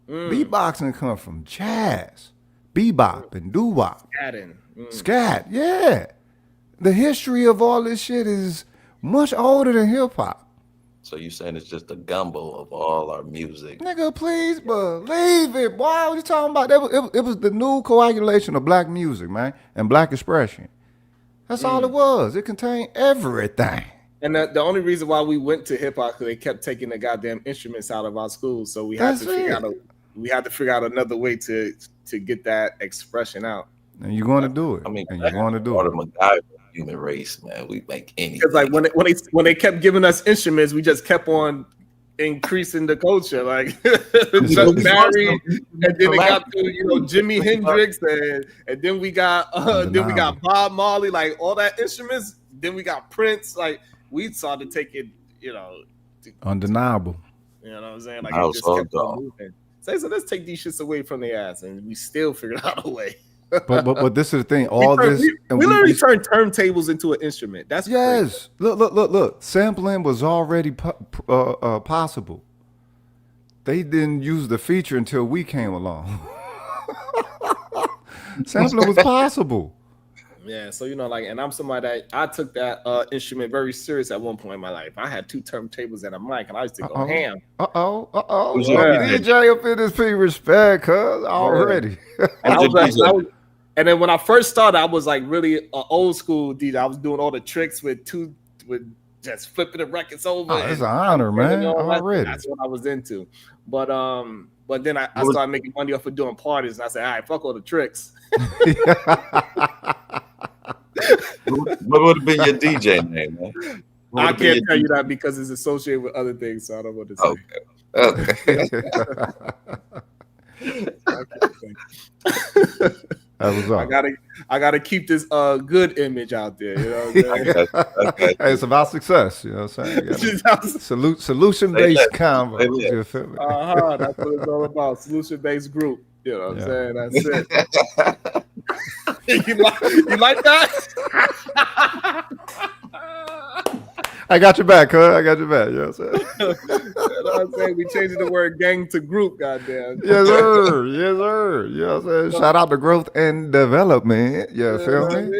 Beatboxing come from jazz, bebop, and doo-wop. Scat, yeah. The history of all this shit is much older than hip hop. So you saying it's just a gumbo of all our music? Nigga, please believe it, boy. What you talking about? It was the new coagulation of black music, man, and black expression. That's all it was. It contained everything. And the only reason why we went to hip hop because they kept taking the goddamn instruments out of our schools, so we had to figure out another way to get that expression out. And you're going to do it. I mean, and you're going to do it. MacGyver, human race, man. We make anything. Because like when they kept giving us instruments, we just kept on increasing the culture. Like Chuck Berry, and then it got to Jimi Hendrix, and then we got Bob Marley, like all that instruments. Then we got Prince. Like we started to take it, undeniable. You know what I'm saying? Like it just kept on moving. So let's take these shits away from their ass, and we still figured out a way. but this is the thing. We literally turned turntables into an instrument. That's yes. Crazy. Look. Sampling was already possible. They didn't use the feature until we came along. Sampling was possible. Yeah, so and I'm somebody that I took that instrument very serious at one point in my life. I had 2 turntables and a mic, and I used to go ham. DJ up in this P respect, cuz already. And then when I first started, I was like really an old school DJ. I was doing all the tricks with just flipping the records over. It's an honor, man. Already. That's what I was into. But then I started making money off of doing parties, and I said, all right, fuck all the tricks. What would have been your DJ name, man? I can't tell you that because it's associated with other things, so I don't want to say. Okay. That was all. I gotta keep this good image out there. You know what I'm saying? Hey, it's about success. You know what I'm saying? Solution-based convo. You feel me? That's what it's all about. Solution-based group. You know what I'm saying? That's it. You like that? I got your back, huh? I got your back. You know what I'm saying? You know what I'm saying? We changed the word gang to group, goddamn. Yes, sir. Yes, sir. You know what I'm saying? Shout out to growth and development. You feel me?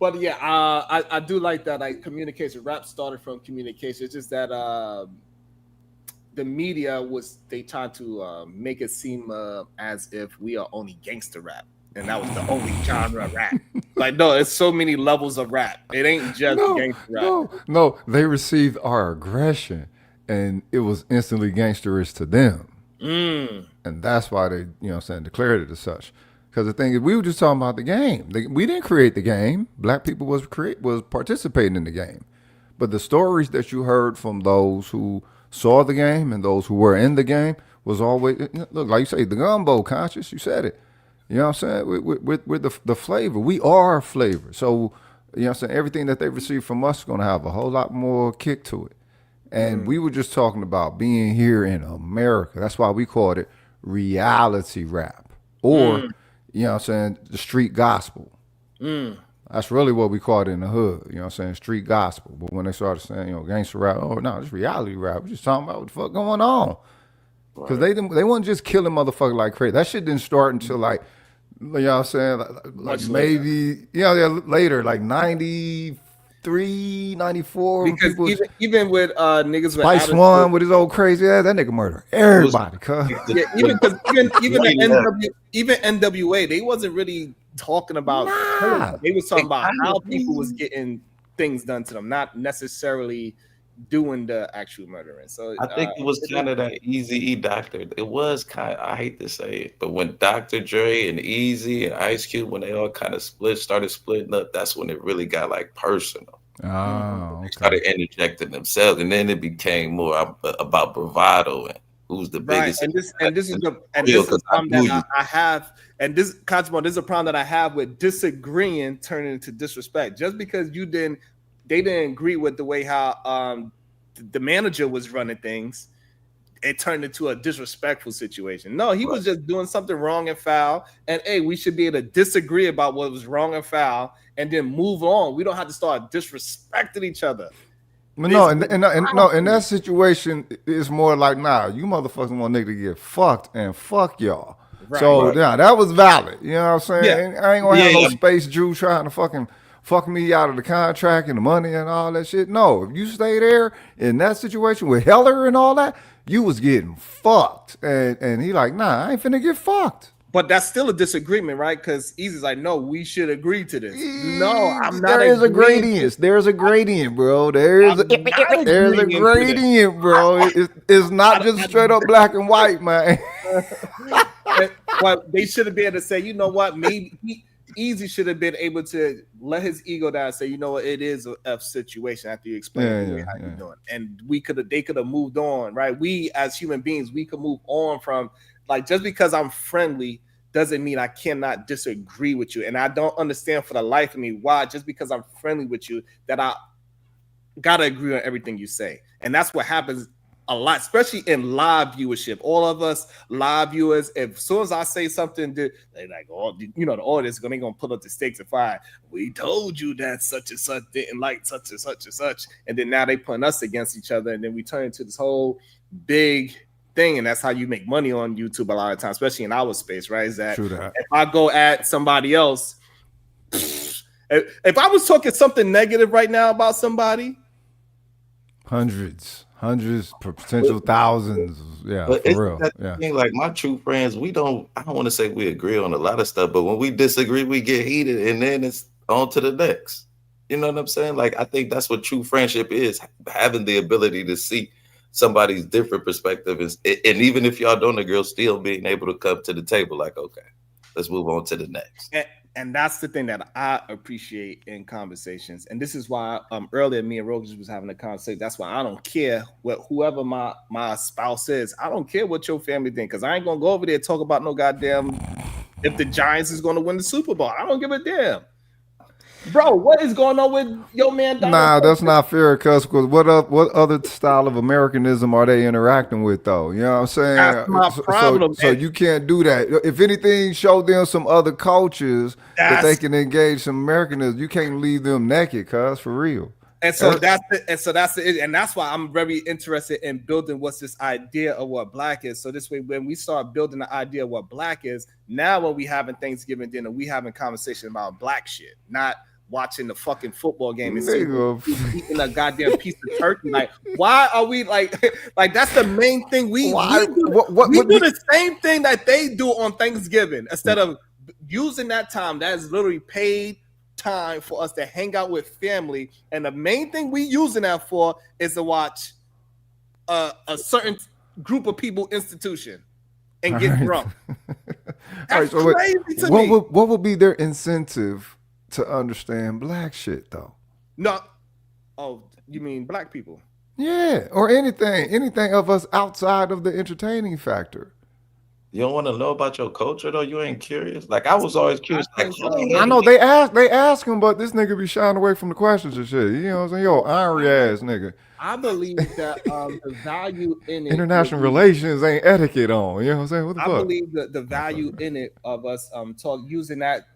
But yeah, I do like that. Like communication, rap started from communication. It's just that the media they tried to make it seem as if we are only gangster rap, and that was the only genre of rap. Like, no, it's so many levels of rap. It ain't just gangster rap. No, they received our aggression, and it was instantly gangsterish to them. And that's why they, declared it as such. Because the thing is, we were just talking about the game. We didn't create the game. Black people was participating in the game. But the stories that you heard from those who saw the game and those who were in the game was always, look, like you say, the gumbo conscious. You said it. You know what I'm saying? We're the flavor. We are flavor. So, you know what I'm saying? Everything that they receive from us is going to have a whole lot more kick to it. And we were just talking about being here in America. That's why we called it reality rap. Or, you know what I'm saying, the street gospel. That's really what we called it in the hood. You know what I'm saying? Street gospel. But when they started saying, gangster rap, it's reality rap. We're just talking about what the fuck going on. Because they wasn't just killing motherfuckers like crazy. That shit didn't start until like, you know what I'm saying? Like maybe, later, like 95, 93, 94. Because even with niggas with Spice attitude, One with his old crazy ass, that nigga murder everybody. Yeah, even NWA, they wasn't really talking about killing. They was talking about how people was getting things done to them, not necessarily doing the actual murdering. So I think it was kind of that Easy Doctor. It was kind of, I hate to say it, but when Dr. Dre and Easy and Ice Cube, when they all kind of started splitting up, that's when it really got like personal. They started interjecting themselves, and then it became more about bravado and who's the biggest. And this is the problem that I have. And this, Cosmo, this is a problem that I have with disagreeing turning into disrespect. Just because they didn't agree with the way how the manager was running things, it turned into a disrespectful situation. No, he was just doing something wrong and foul. And hey, we should be able to disagree about what was wrong and foul, and then move on. We don't have to start disrespecting each other. But no, in that situation, it's more like, nah, you motherfuckers want nigga to get fucked and fuck y'all. Yeah, that was valid. You know what I'm saying? I ain't gonna have no Space Jew trying to fucking fuck me out of the contract and the money and all that shit. No, if you stay there in that situation with Heller and all that, you was getting fucked. And he like, nah, I ain't finna get fucked. But that's still a disagreement, right? Because Easy's like, no, we should agree to this. No, I'm not. There is a gradient. There's a gradient, bro. There's a gradient, bro. It's not just straight up black and white, man. But they should have been able to say, you know what? Maybe Easy should have been able to let his ego down and say, you know what, it is a F situation after you explain how you're doing. And they could have moved on, right? We as human beings, we could move on from, like, just because I'm friendly doesn't mean I cannot disagree with you. And I don't understand for the life of me why, just because I'm friendly with you, that I gotta agree on everything you say. And that's what happens a lot, especially in live viewership. All of us live viewers, if as soon as I say something, they like, oh, you know, the audience they gonna put up the stakes and fire. We told you that such and such didn't like such and such and such, and then now they putting us against each other, and then we turn into this whole big thing. And that's how you make money on YouTube a lot of times, especially in our space, right? Is that if I go at somebody else, if I was talking something negative right now about somebody, hundreds, potential thousands. Yeah, but for real. Thing, like my true friends, I don't want to say we agree on a lot of stuff, but when we disagree, we get heated, and then it's on to the next. You know what I'm saying? Like, I think that's what true friendship is, having the ability to see somebody's different perspective is, and even if y'all don't agree, still being able to come to the table like, okay, let's move on to the next. And that's the thing that I appreciate in conversations. And this is why earlier me and Roger was having a conversation. That's why I don't care what whoever my spouse is. I don't care what your family think, because I ain't gonna go over there and talk about no goddamn if the Giants is gonna win the Super Bowl. I don't give a damn. Bro, what is going on with your man? Nah, that's not fair, cuz what other style of Americanism are they interacting with, though? You know what I'm saying? That's my problem. So you can't do that. If anything, show them some other cultures that they can engage some Americanism. You can't leave them naked, cuz, for real. And so that's it. And that's why I'm very interested in building what's this idea of what black is. So this way, when we start building the idea of what black is, now when we having Thanksgiving dinner, we having conversation about black shit, not watching the fucking football game and eating a goddamn piece of turkey. Like, why are we like that's the main thing we do the same thing that they do on Thanksgiving, instead of using that time that is literally paid time for us to hang out with family. And the main thing we using that for is to watch a certain group of people institution and get drunk. That's crazy to me. What would be their incentive to understand black shit, though? No. Oh, you mean black people? Yeah, or anything of us outside of the entertaining factor. You don't want to know about your culture, though? You ain't curious? Like, I was always curious. I know they ask him, but this nigga be shying away from the questions and shit. You know what I'm saying? Yo, iron ass nigga. I believe that the value in it, international relations ain't etiquette on. You know what I'm saying? What the fuck? I believe that the value in it of us using that,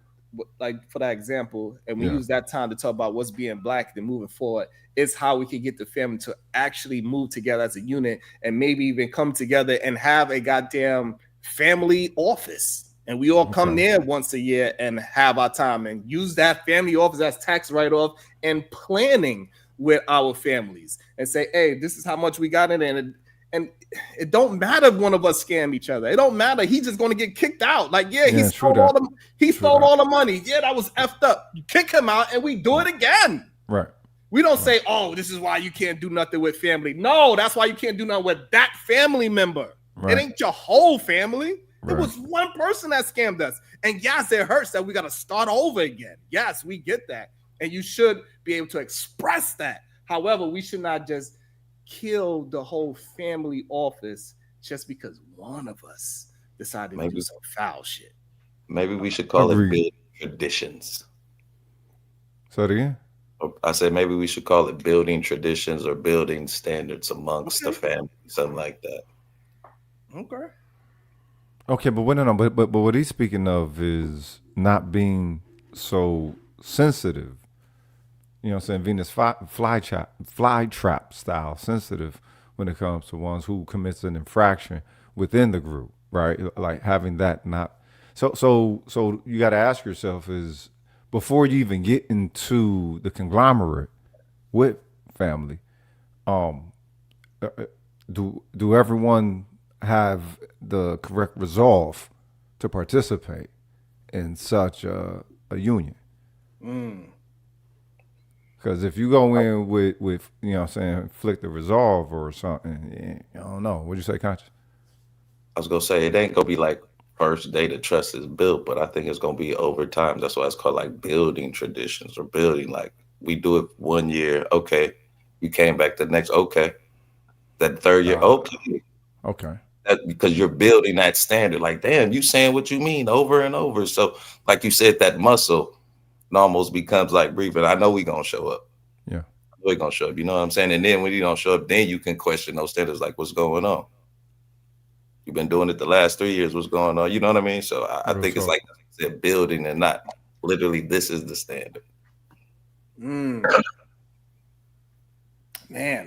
like for that example, and we use that time to talk about what's being black and moving forward, is how we can get the family to actually move together as a unit, and maybe even come together and have a goddamn family office. and we all come there once a year and have our time and use that family office as tax write-off and planning with our families and say, hey, this is how much we got in it. And it don't matter if one of us scam each other. It don't matter. He's just going to get kicked out. Like, he stole all the money. Yeah, that was effed up. You kick him out and we do it again. Right. We don't say, oh, this is why you can't do nothing with family. No, that's why you can't do nothing with that family member. Right. It ain't your whole family. Right. It was one person that scammed us. And yes, it hurts that we got to start over again. Yes, we get that. And you should be able to express that. However, we should not just kill the whole family office just because one of us decided to do some foul shit. Maybe we should call it building traditions. Say it again? I said maybe we should call it building traditions or building standards amongst the family, something like that. Okay. Okay, but what he's speaking of is not being so sensitive. You know what I'm saying? Venus fly trap style sensitive when it comes to ones who commits an infraction within the group, right? Like having that not so you got to ask yourself is before you even get into the conglomerate with family, do everyone have the correct resolve to participate in such a union? Because if you go in with you know what I'm saying, flick the resolve or something, I don't know. What'd you say, Conscious? I was going to say, it ain't going to be like first day the trust is built, but I think it's going to be over time. That's why it's called like building traditions or building, like we do it 1 year. Okay. You came back the next. Okay. That third year. Okay. Okay. Because you're building that standard. Like, damn, you saying what you mean over and over. So like you said, that muscle almost becomes like breathing. I know we gonna show up. Yeah, we're gonna show up. You know what I'm saying? And then when you don't show up, then you can question those standards. Like, what's going on? You've been doing it the last 3 years. What's going on? You know what I mean? So I think it's like I said, building and not literally. This is the standard. Man,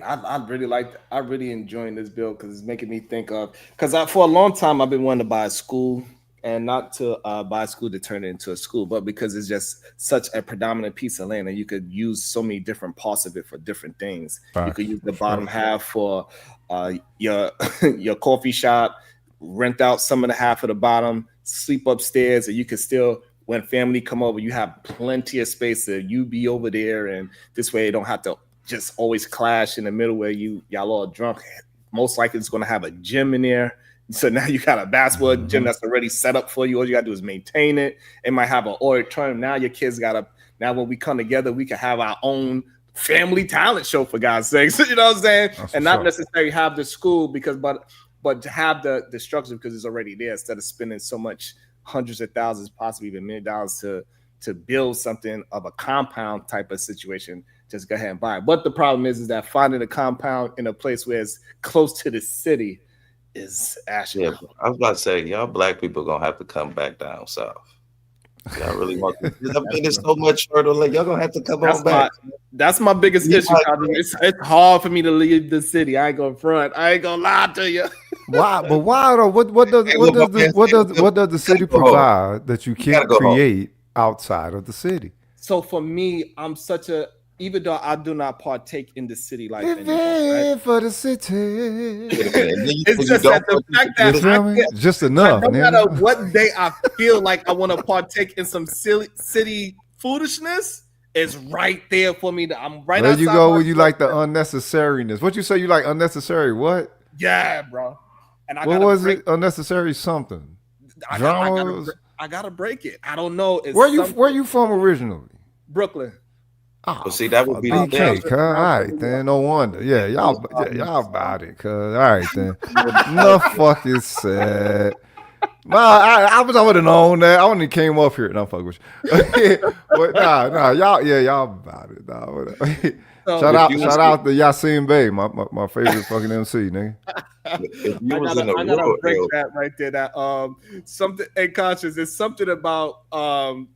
I really enjoying this bill because it's making me think of for a long time I've been wanting to buy a school. And not to buy a school to turn it into a school, but because it's just such a predominant piece of land and you could use so many different parts of it for different things. You could use the bottom half for your coffee shop, rent out some of the half of the bottom, sleep upstairs, and you could still, when family come over, you have plenty of space to you be over there, and this way you don't have to just always clash in the middle where y'all all drunk. Most likely it's going to have a gym in there. So now you got a basketball gym that's already set up for you. All you got to do is maintain it. It might have an auditorium. Now your kids now when we come together, we can have our own family talent show, for God's sakes. You know what I'm saying? And not necessarily have the school but to have the structure because it's already there instead of spending so much hundreds of thousands, possibly even $1 million to build something of a compound type of situation. Just go ahead and buy it. But the problem is that finding a compound in a place where it's close to the city is actually. Yeah, I was about to say, y'all black people gonna have to come back down south. Y'all really want to? I mean, it's so much further. Like, y'all gonna have to come on back. That's my biggest issue. It's hard for me to leave the city. I ain't gonna front. I ain't gonna lie to you. Why? But why though? What does the city provide that you can't create outside of the city? So for me, I'm even though I do not partake in the city life anymore, right? For the city. It's just that the fact that just enough. No matter what day I feel like I want to partake in some city foolishness, is right there for me. I'm right. There you go. When you like the unnecessariness. What you say? You like unnecessary? What? Yeah, bro. And what was it? Unnecessary something. I gotta break it. I don't know. Where you from originally? Brooklyn. Oh, well, see, that would be the thing. All right, then. No wonder. Yeah, y'all about it, cuz. All right, then. No fucking said. I would have known that. I wouldn't have came up here. No, fuck with you. But y'all about it. Shout out to Yasin Bey, my favorite fucking MC, nigga. I gotta break that right there. That something unconscious. It's something about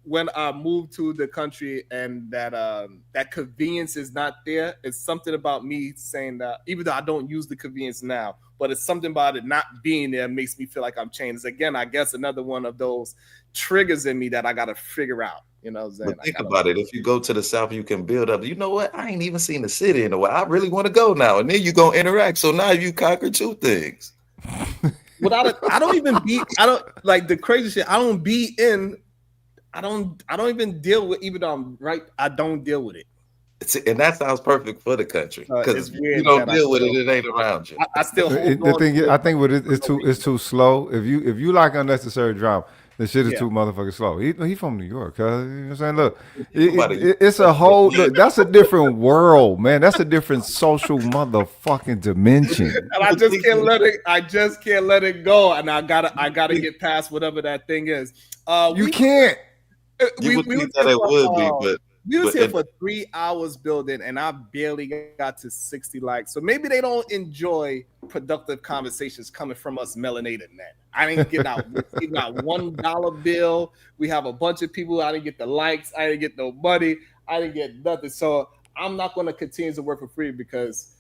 when I moved to the country and that convenience is not there. It's something about me saying that even though I don't use the convenience now, but it's something about it not being there makes me feel like I'm changed. Again, I guess another one of those triggers in me that I got to figure out. You know what I'm saying? But think about it. If you go to the South, you can build up. You know what? I ain't even seen the city in a while. I really want to go now. And then you're going to interact. So now you conquer two things. I don't even be, I don't like the crazy shit. I don't be in, I don't even deal with, even though I'm right, I don't deal with it. And that sounds perfect for the country. Because if you weird don't deal with it, it ain't around you. I still hold The on thing to is, it. I think it's too slow. If you like unnecessary drama, the shit is too motherfucking slow. He from New York, cuz. You know what I'm saying? Look, it's a whole look. That's a different world, man. That's a different social motherfucking dimension. And I just can't let it. I just can't let it go. And I gotta get past whatever that thing is. You can't. You would think that it would be, but we was here for 3 hours building, and I barely got to 60 likes. So maybe they don't enjoy productive conversations coming from us melanated men. I didn't get out $1 bill. We have a bunch of people. I didn't get the likes. I didn't get no money. I didn't get nothing. So I'm not going to continue to work for free because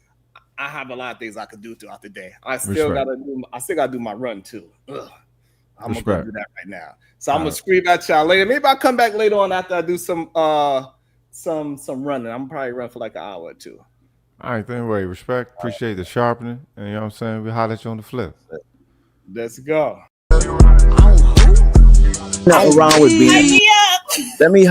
I have a lot of things I could do throughout the day. I still got to do my run too. Ugh. I'm gonna go do that right now. So I'm gonna scream at y'all later. Maybe I'll come back later on after I do some running. I'm probably run for like an hour or two. All right, anyway, respect. Appreciate the sharpening. And you know what I'm saying? We'll holler at you on the flip. Let's go. Nothing wrong with being. Let me